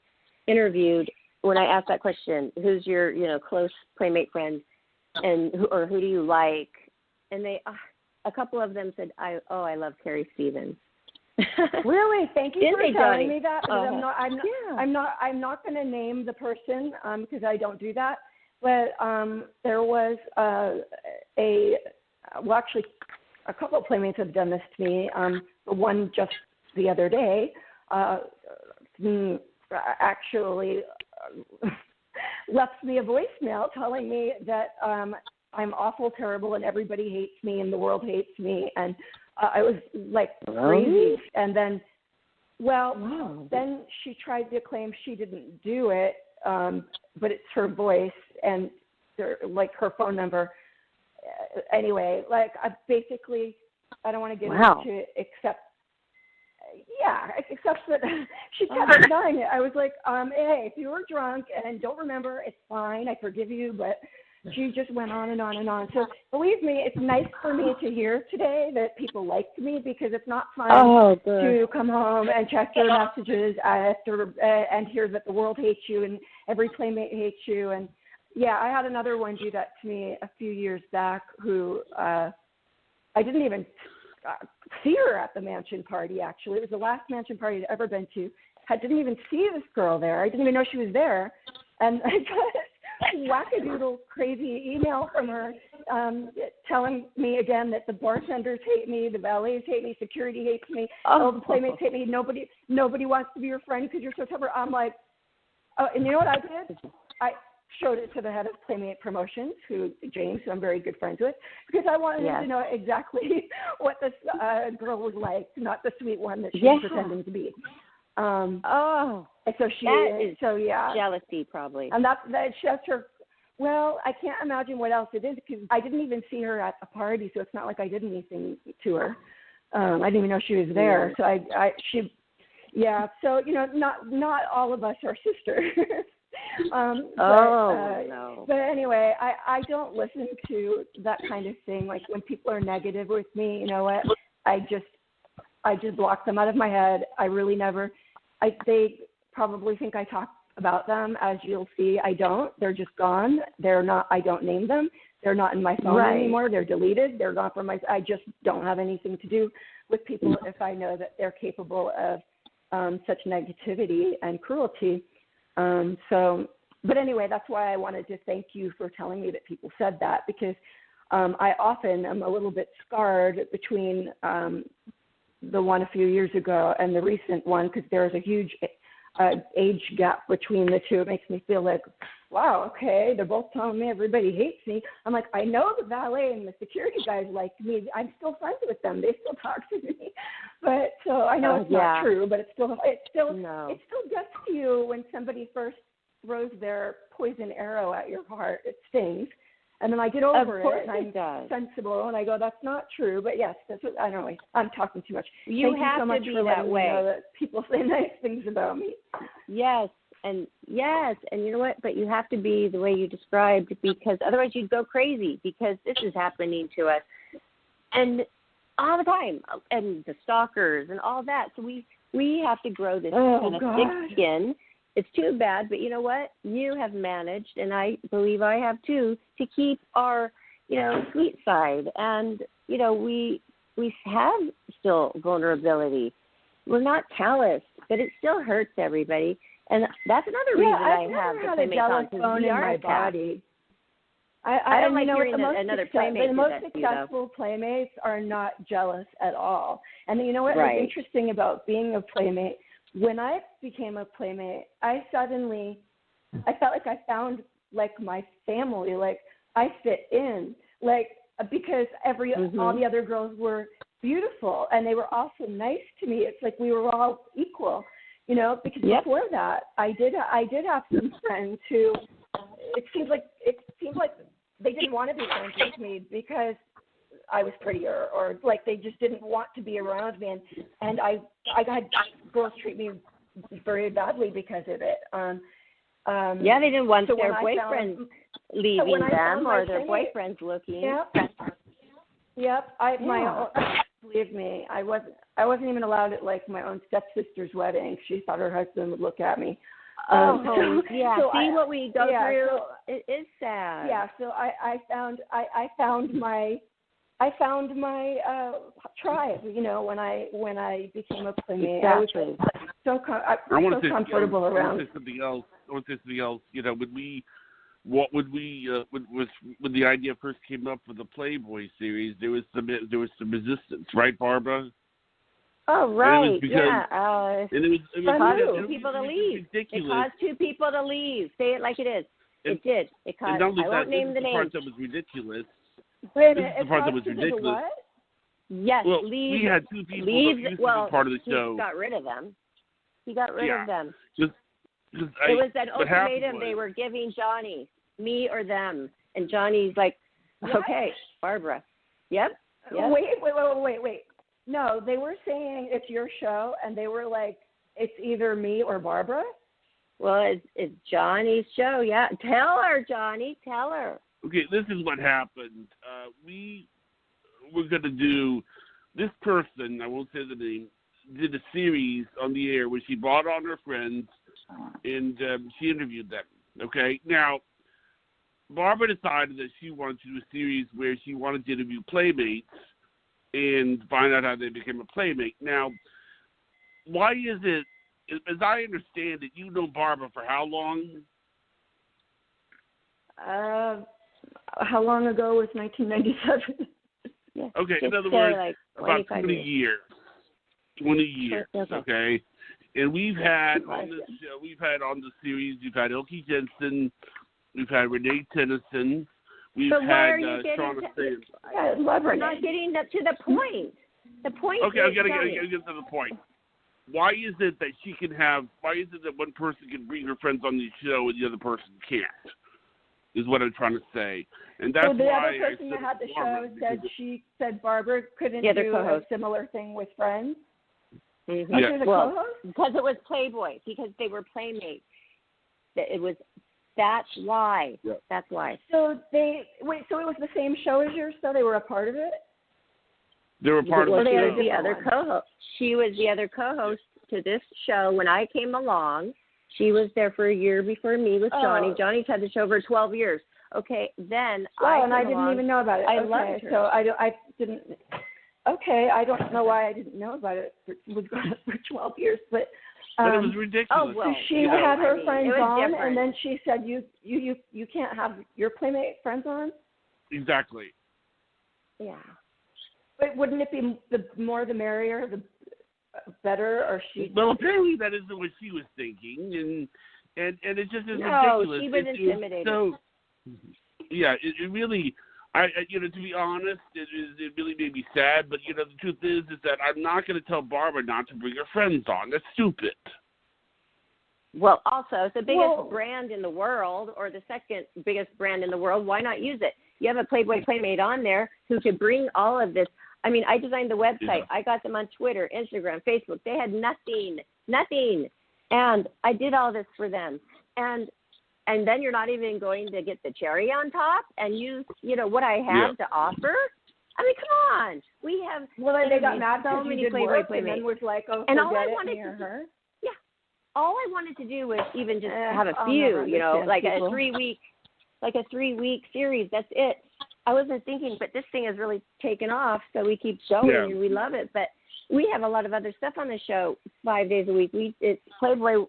Speaker 3: interviewed. When I asked that question, who's your, close playmate friend, and who do you like? And they, a couple of them said, I love Carrie Stevens.
Speaker 4: Really? Thank you for telling me that. Because I'm not going to name the person because I don't do that. But there was actually a couple of playmates have done this to me. One just the other day actually left me a voicemail telling me that I'm awful, terrible, and everybody hates me, and the world hates me, and I was like crazy. And then, then she tried to claim she didn't do it, but it's her voice and her phone number. Anyway, I don't want to get into it, except that she kept denying it. I was like, hey, if you were drunk and don't remember, it's fine. I forgive you, but she just went on and on and on. So believe me, it's nice for me to hear today that people liked me because it's not fun to come home and check your messages and hear that the world hates you and every playmate hates you. And I had another one do that to me a few years back who I didn't even see her at the mansion party, actually. It was the last mansion party I'd ever been to. I didn't even see this girl there. I didn't even know she was there. And I got a wackadoodle crazy email from her telling me again that the bartenders hate me, the valets hate me, security hates me, all the playmates hate me, nobody wants to be your friend because you're so tough. I'm like, and you know what I did? I showed it to the head of Playmate Promotions, James, who I'm very good friends with, because I wanted him to know exactly what this girl was like, not the sweet one that she was pretending to be. And so she is jealousy probably. And that's her. Well, I can't imagine what else it is because I didn't even see her at the party, so it's not like I did anything to her. I didn't even know she was there. So So not all of us are sisters. But anyway, I don't listen to that kind of thing. Like when people are negative with me, you know what? I just block them out of my head. I really never. They probably think I talk about them. As you'll see, I don't. They're just gone. They're not. I don't name them. They're not in my phone anymore. They're deleted. They're gone from my. I just don't have anything to do with people if I know that they're capable of such negativity and cruelty. But anyway, that's why I wanted to thank you for telling me that people said that, because I often am a little bit scarred between the one a few years ago and the recent one, because there's a huge age gap between the two. It makes me feel like, wow, okay, they're both telling me everybody hates me. I'm like, I know the valet and the security guys like me. I'm still friends with them. They still talk to me. But so I know it's not true, but it still gets to you when somebody first throws their poison arrow at your heart. It stings. And then I get over it, and I'm sensible, and I go, that's not true. But yes, that's what, I don't know. I'm talking too much. Thank you so much for letting me know that people say nice things about me.
Speaker 3: Yes, and you know what? But you have to be the way you described, because otherwise you'd go crazy, because this is happening to us. And all the time, and the stalkers and all that. So we have to grow this kind of thick skin. It's too bad, but you know what? You have managed, and I believe I have too, to keep our, sweet side. And, we have still vulnerability. We're not callous, but it still hurts everybody. And that's another reason I have
Speaker 4: the Playmate jealous bone in my body.
Speaker 3: I don't like hearing another Playmate
Speaker 4: the most successful Playmates are not jealous at all. And you know what was interesting about being a Playmate? When I became a Playmate, I felt like I found like my family, like I fit in, like because all the other girls were beautiful and they were also nice to me. It's like we were all equal, because before that I did have some friends who it seemed like they didn't want to be friends with me because I was prettier, or like they just didn't want to be around me, and I had girls treat me very badly because of it.
Speaker 3: They didn't want their boyfriends leaving them or their boyfriends looking.
Speaker 4: Believe me, I wasn't even allowed at like my own stepsister's wedding. She thought her husband would look at me.
Speaker 3: What we go through. It is sad.
Speaker 4: Yeah, so I found my tribe, when I became a Playmate.
Speaker 3: Exactly.
Speaker 4: I was so comfortable around.
Speaker 2: I want to say something else. When the idea first came up for the Playboy series, there was some resistance, right, Barbara?
Speaker 3: Oh, right.
Speaker 2: And it
Speaker 3: caused two people to leave. It caused two people to leave. Say it like it is. It did. It caused. I won't name the name.
Speaker 2: The part that was ridiculous.
Speaker 4: Wait a minute.
Speaker 2: The part that was ridiculous.
Speaker 4: What?
Speaker 3: Yes,
Speaker 2: well, we had two people that used to be part of the show.
Speaker 3: He got rid of them. He got rid of them.
Speaker 2: It
Speaker 3: was an ultimatum they were giving Johnny, me or them. And Johnny's like, okay, Barbara. Yep.
Speaker 4: Wait. No, they were saying it's your show, and they were like, it's either me or Barbara?
Speaker 3: Well, it's Johnny's show, yeah. Tell her, Johnny. Tell her.
Speaker 2: Okay, this is what happened. We were going to do, this person, I won't say the name, did a series on the air where she brought on her friends and she interviewed them. Okay, now, Barbara decided that she wanted to do a series where she wanted to interview Playmates and find out how they became a Playmate. Now, why is it, as I understand it, you know Barbara for how long?
Speaker 4: How long ago was 1997?
Speaker 2: Okay, in other words, about 20 years. 20 years, okay? And we've had on this show, on the series, we've had Ilke Jensen, we've had Renee Tennyson, we've had Shauna Sanders.
Speaker 3: We're not getting to the point. The point
Speaker 2: is... Okay, I've got to get to the point. Why is it that one person can bring her friends on the show and the other person can't? Is what I'm trying to say. And that's
Speaker 4: the
Speaker 2: why
Speaker 4: other person that had the show said Barbara couldn't do a similar thing with friends.
Speaker 3: Mm-hmm.
Speaker 4: Yeah. Co-host?
Speaker 3: Because it was Playboy, because they were Playmates. That's why. Yeah. That's why.
Speaker 4: So it was the same show as yours, so they were a part of it?
Speaker 2: They were part of the show.
Speaker 3: They were the other co-host. She was the other co-host to this show when I came along. She was there for a year before me with Johnny. Johnny's had the show for 12 years. Okay, then
Speaker 4: I didn't even know about it.
Speaker 3: I loved her.
Speaker 4: So I didn't. okay, I don't know why I didn't know about it. It was going on for 12 years, but
Speaker 2: it was ridiculous.
Speaker 3: Oh, well,
Speaker 4: she had her friends on,
Speaker 3: different.
Speaker 4: and then she said, "You can't have your Playmate friends on."
Speaker 2: Exactly.
Speaker 3: Yeah.
Speaker 4: But wouldn't it be the more the merrier, the better? Or she?
Speaker 2: Well, apparently that isn't what she was thinking, and it just is
Speaker 3: no,
Speaker 2: ridiculous.
Speaker 3: she was intimidated.
Speaker 2: So, yeah, it really. to be honest, it really made me sad. But the truth is that I'm not going to tell Barbara not to bring her friends on. That's stupid.
Speaker 3: Well, also, it's the biggest brand in the world, or the second biggest brand in the world. Why not use it? You have a Playboy Playmate on there who could bring all of this. I mean, I designed the website.
Speaker 2: Yeah.
Speaker 3: I got them on Twitter, Instagram, Facebook. They had nothing. And I did all this for them. And then you're not even going to get the cherry on top and use, what I have to offer. I mean, come on. We have
Speaker 4: they got mad
Speaker 3: so many Playboy Playmates.
Speaker 4: And then was like, oh,
Speaker 3: and all
Speaker 4: forget
Speaker 3: I wanted
Speaker 4: it, near her.
Speaker 3: Yeah. All I wanted to do was even just have a few, like
Speaker 4: people.
Speaker 3: a 3-week series. That's it. I wasn't thinking, but this thing has really taken off, so we keep going and we love it. But we have a lot of other stuff on the show 5 days a week. It's Playboy,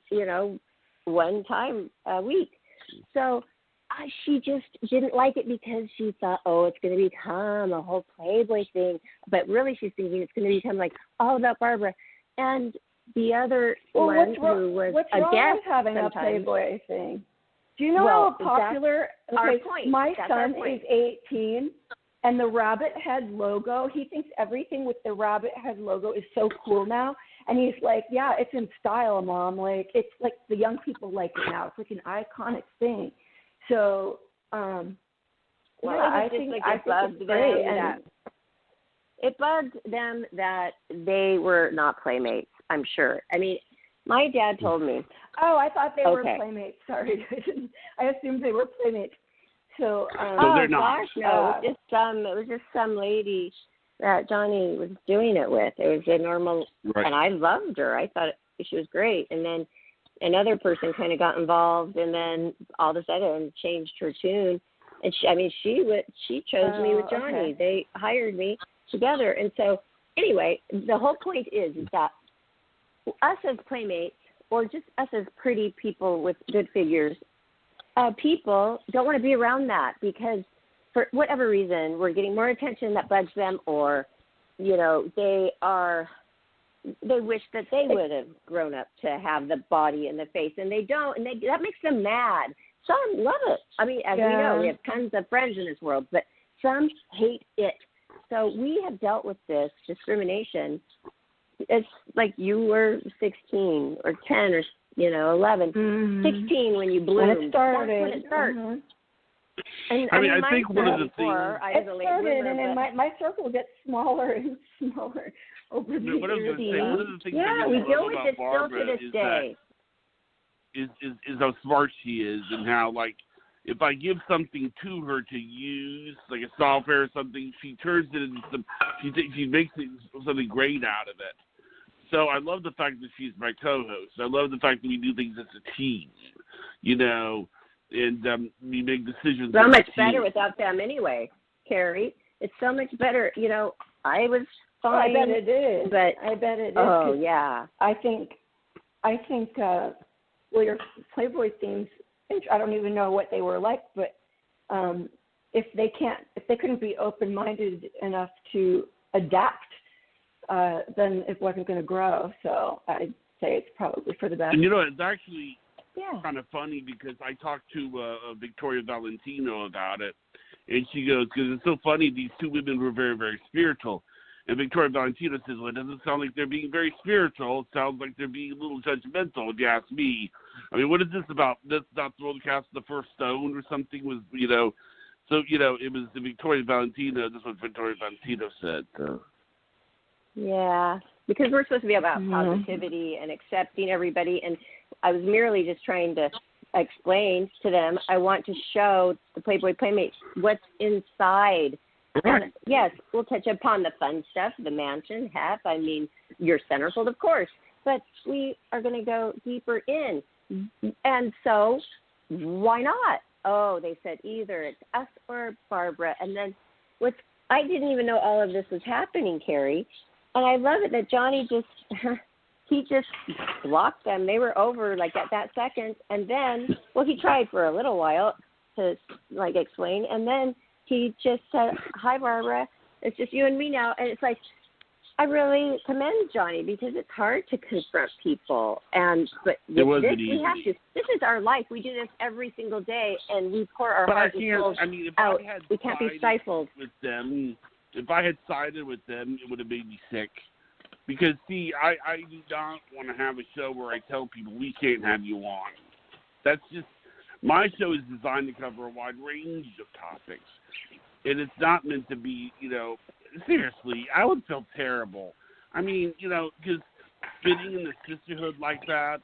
Speaker 3: one time a week. So she just didn't like it because she thought, it's going to become a whole Playboy thing. But really she's thinking it's going to become like all about Barbara. And the other one who was a guest
Speaker 4: with having
Speaker 3: sometimes.
Speaker 4: A Playboy thing? Do you know how popular?
Speaker 3: Our point.
Speaker 4: My
Speaker 3: That's
Speaker 4: son
Speaker 3: our point.
Speaker 4: is 18, and the rabbit head logo. He thinks everything with the rabbit head logo is so cool now, and he's like, "Yeah, it's in style, Mom. Like it's like the young people like it now. It's like an iconic thing." So, I think it's great.
Speaker 3: It bugged them that they were not Playmates. I'm sure. I mean, my dad told me.
Speaker 4: Oh, I thought they were Playmates. Sorry, I assumed they were Playmates. So,
Speaker 2: they're not.
Speaker 3: Gosh, no, it was just some lady that Johnny was doing it with. It was a normal, and I loved her. I thought she was great. And then another person kind of got involved, and then all of a sudden changed her tune. And she chose me with Johnny.
Speaker 4: Okay.
Speaker 3: They hired me together. And so, anyway, the whole point is that us as Playmates, or just us as pretty people with good figures, people don't want to be around that because for whatever reason, we're getting more attention that bugs them, or, they wish that they would have grown up to have the body and the face, and they don't, and that makes them mad. Some love it. I mean, as we know, we have tons of friends in this world, but some hate it. So we have dealt with this discrimination. It's like you were 16 or 10 or 11, 16 when you bloomed.
Speaker 4: When it started.
Speaker 3: That's when it starts.
Speaker 4: Mm-hmm.
Speaker 3: And
Speaker 2: I think one of the things
Speaker 3: it
Speaker 4: started, and then my circle gets smaller and smaller over the years.
Speaker 2: One of the things
Speaker 3: we deal with it
Speaker 2: Barbara
Speaker 3: still to this day.
Speaker 2: Is how smart she is, and how, like, if I give something to her to use, like a software or something, she turns it into she makes something great out of it. So I love the fact that she's my co-host. I love the fact that we do things as a team, and we make decisions.
Speaker 3: So much better without them anyway, Carrie. It's so much better. I was fine.
Speaker 4: I bet it is.
Speaker 3: But
Speaker 4: I bet it is.
Speaker 3: Oh, yeah.
Speaker 4: I think your Playboy themes, I don't even know what they were like, but if they couldn't be open-minded enough to adapt, then it wasn't going to grow. So I'd say it's probably for the best.
Speaker 2: And it's actually kind of funny because I talked to Victoria Valentino about it, and she goes, because it's so funny, these two women were very, very spiritual. And Victoria Valentino says, well, it doesn't sound like they're being very spiritual. It sounds like they're being a little judgmental, if you ask me. I mean, what is this about? That's not throwing cast the first stone or something was, So, it was the Victoria Valentino. That's what Victoria Valentino said. So.
Speaker 3: Yeah, because we're supposed to be about positivity and accepting everybody. And I was merely just trying to explain to them, I want to show the Playboy Playmates what's inside. And yes, we'll touch upon the fun stuff, the mansion, your centerfold, of course. But we are going to go deeper in. And so why not? Oh, they said either it's us or Barbara. And then what's I didn't even know all of this was happening, Carrie. And I love it that Johnny he just blocked them. They were over like at that second. And then, well, he tried for a little while to like explain. And then he just said, "Hi, Barbara. It's just you and me now." And it's like, I really commend Johnny because it's hard to confront people. But
Speaker 2: it wasn't easy.
Speaker 3: We have to. This is our life. We do this every single day, and we pour our heart and souls out. We can't be stifled.
Speaker 2: With them, if I had sided with them, it would have made me sick. Because, see, I do not want to have a show where I tell people we can't have you on. That's just, my show is designed to cover a wide range of topics. And it's not meant to be, seriously, I would feel terrible. I mean, because fitting in the sisterhood like that,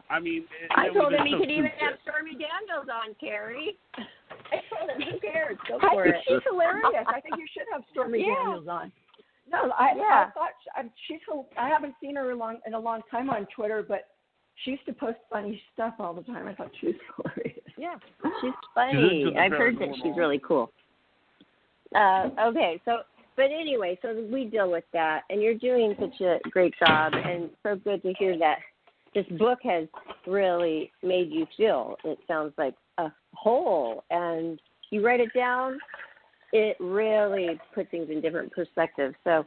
Speaker 2: I mean.
Speaker 3: I told him he could even have Stormy Daniels on, Carrie. I told him, who cares? Go for it.
Speaker 4: She's hilarious. I think you should have Stormy Daniels on. No, I thought I haven't seen her in a long time on Twitter, but she used to post funny stuff all the time. I thought she was hilarious.
Speaker 3: Yeah, she's funny. I've heard that she's really cool. Okay, but anyway, so we deal with that, and you're doing such a great job, and so good to hear that this book has really made you feel, it sounds like, a whole, and you write it down, it really puts things in different perspectives. So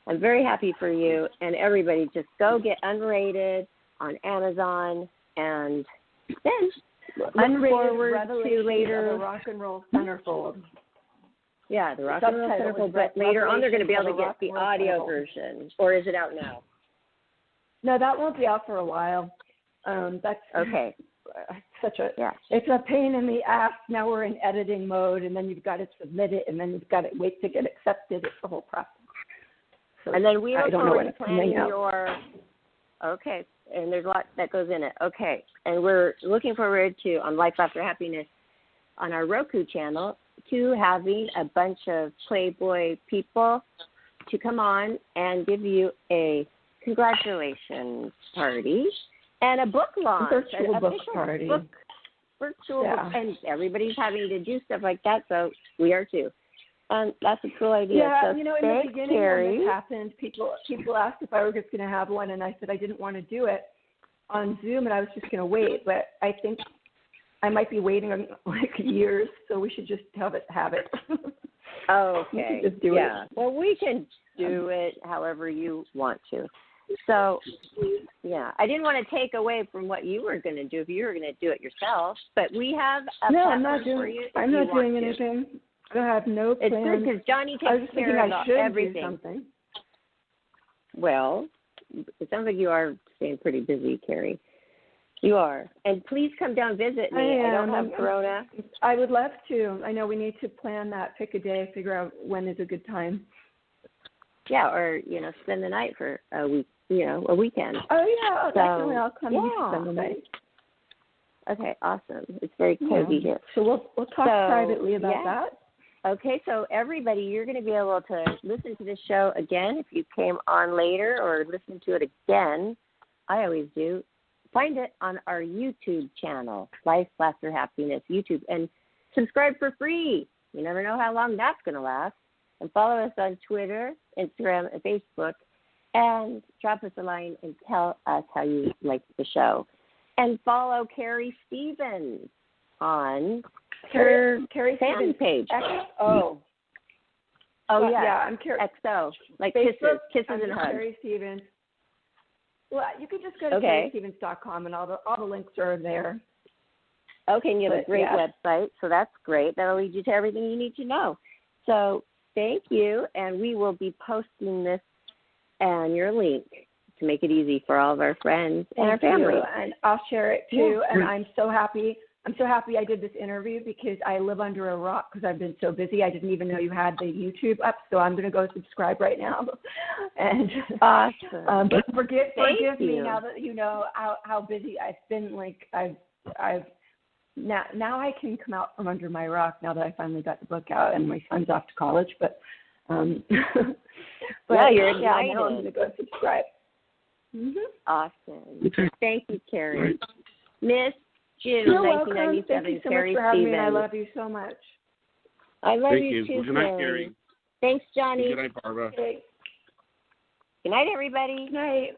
Speaker 3: I'm very happy for you, and everybody just go get Unrated on Amazon, and then look forward to later.
Speaker 4: The Rock and Roll Centerfold.
Speaker 3: Yeah, the Rock and Roll Centerfold, but later on they're going to be able to get the audio version, or is it out now?
Speaker 4: No, that won't be out for a while. That's
Speaker 3: okay.
Speaker 4: It's a pain in the ass. Now we're in editing mode, and then you've got to submit it, and then you've got to wait to get accepted. It's the whole process. So
Speaker 3: and then we look forward to planning your. Okay, and there's a lot that goes in it. Okay, and we're looking forward to on Life After Happiness on our Roku channel to having a bunch of Playboy people to come on and give you a congratulations party and a book launch.
Speaker 4: Virtual book party.
Speaker 3: Virtual book, and everybody's having to do stuff like that, so we are too. And that's a cool idea.
Speaker 4: Yeah,
Speaker 3: so
Speaker 4: in the beginning
Speaker 3: Carrie.
Speaker 4: when this happened, people asked if I were just going to have one, and I said I didn't want to do it on Zoom, and I was just going to wait. But I think I might be waiting like years, so we should just have it.
Speaker 3: Oh, okay.
Speaker 4: We can just do it.
Speaker 3: Well, we can do it however you want to. So, yeah, I didn't want to take away from what you were going to do if you were going to do it yourself, but we have a platform for you.
Speaker 4: I'm not doing anything. I have no plans.
Speaker 3: It's good because Johnny takes care of everything.
Speaker 4: Do something.
Speaker 3: Well, it sounds like you are staying pretty busy, Carrie. You are. And please come down visit me. I don't have corona.
Speaker 4: I would love to. I know we need to plan that, pick a day, figure out when is a good time.
Speaker 3: Yeah, or, spend the night for a week, a weekend.
Speaker 4: Oh, yeah. Definitely. I'll come and spend the night.
Speaker 3: Okay, awesome. It's very cozy here.
Speaker 4: So we'll talk privately about that.
Speaker 3: Okay, so everybody, you're going to be able to listen to this show again if you came on later, or listen to it again. I always do. Find it on our YouTube channel, Life, Laughter, Happiness, YouTube, and subscribe for free. You never know how long that's going to last. And follow us on Twitter, Instagram, and Facebook, and drop us a line and tell us how you like the show. And follow Carrie Stevens on her fan page.
Speaker 4: XO.
Speaker 3: Oh, yeah.
Speaker 4: Yeah, I'm Carrie.
Speaker 3: XO. Like
Speaker 4: Facebook,
Speaker 3: kisses and hugs.
Speaker 4: Carrie Stevens. Well, you could just go to carriestevens.com, and all the links are there.
Speaker 3: Okay, and you have a great website, so that's great. That'll lead you to everything you need to know. So thank you, and we will be posting this and your link to make it easy for all of our friends and our family.
Speaker 4: And I'll share it too. And I'm so happy I did this interview because I live under a rock because I've been so busy. I didn't even know you had the YouTube up, so I'm going to go subscribe right now. And
Speaker 3: awesome.
Speaker 4: But forgive me now that you know how busy I've been. Like I've now I can come out from under my rock now that I finally got the book out and my son's off to college. But
Speaker 3: you're excited.
Speaker 4: I know I'm going to go subscribe. Mm-hmm.
Speaker 3: Awesome. Thank you, Carrie. Miss June,
Speaker 4: You're
Speaker 3: 1997.
Speaker 4: Welcome. Thank you so
Speaker 3: Carrie
Speaker 4: much for having
Speaker 3: Stevens.
Speaker 4: me. I love you so much.
Speaker 3: I love
Speaker 2: Thank
Speaker 3: you too.
Speaker 2: Good night, Carrie.
Speaker 3: Thanks, Johnny.
Speaker 2: Good night, Barbara.
Speaker 4: Okay.
Speaker 3: Good night, everybody.
Speaker 4: Good night.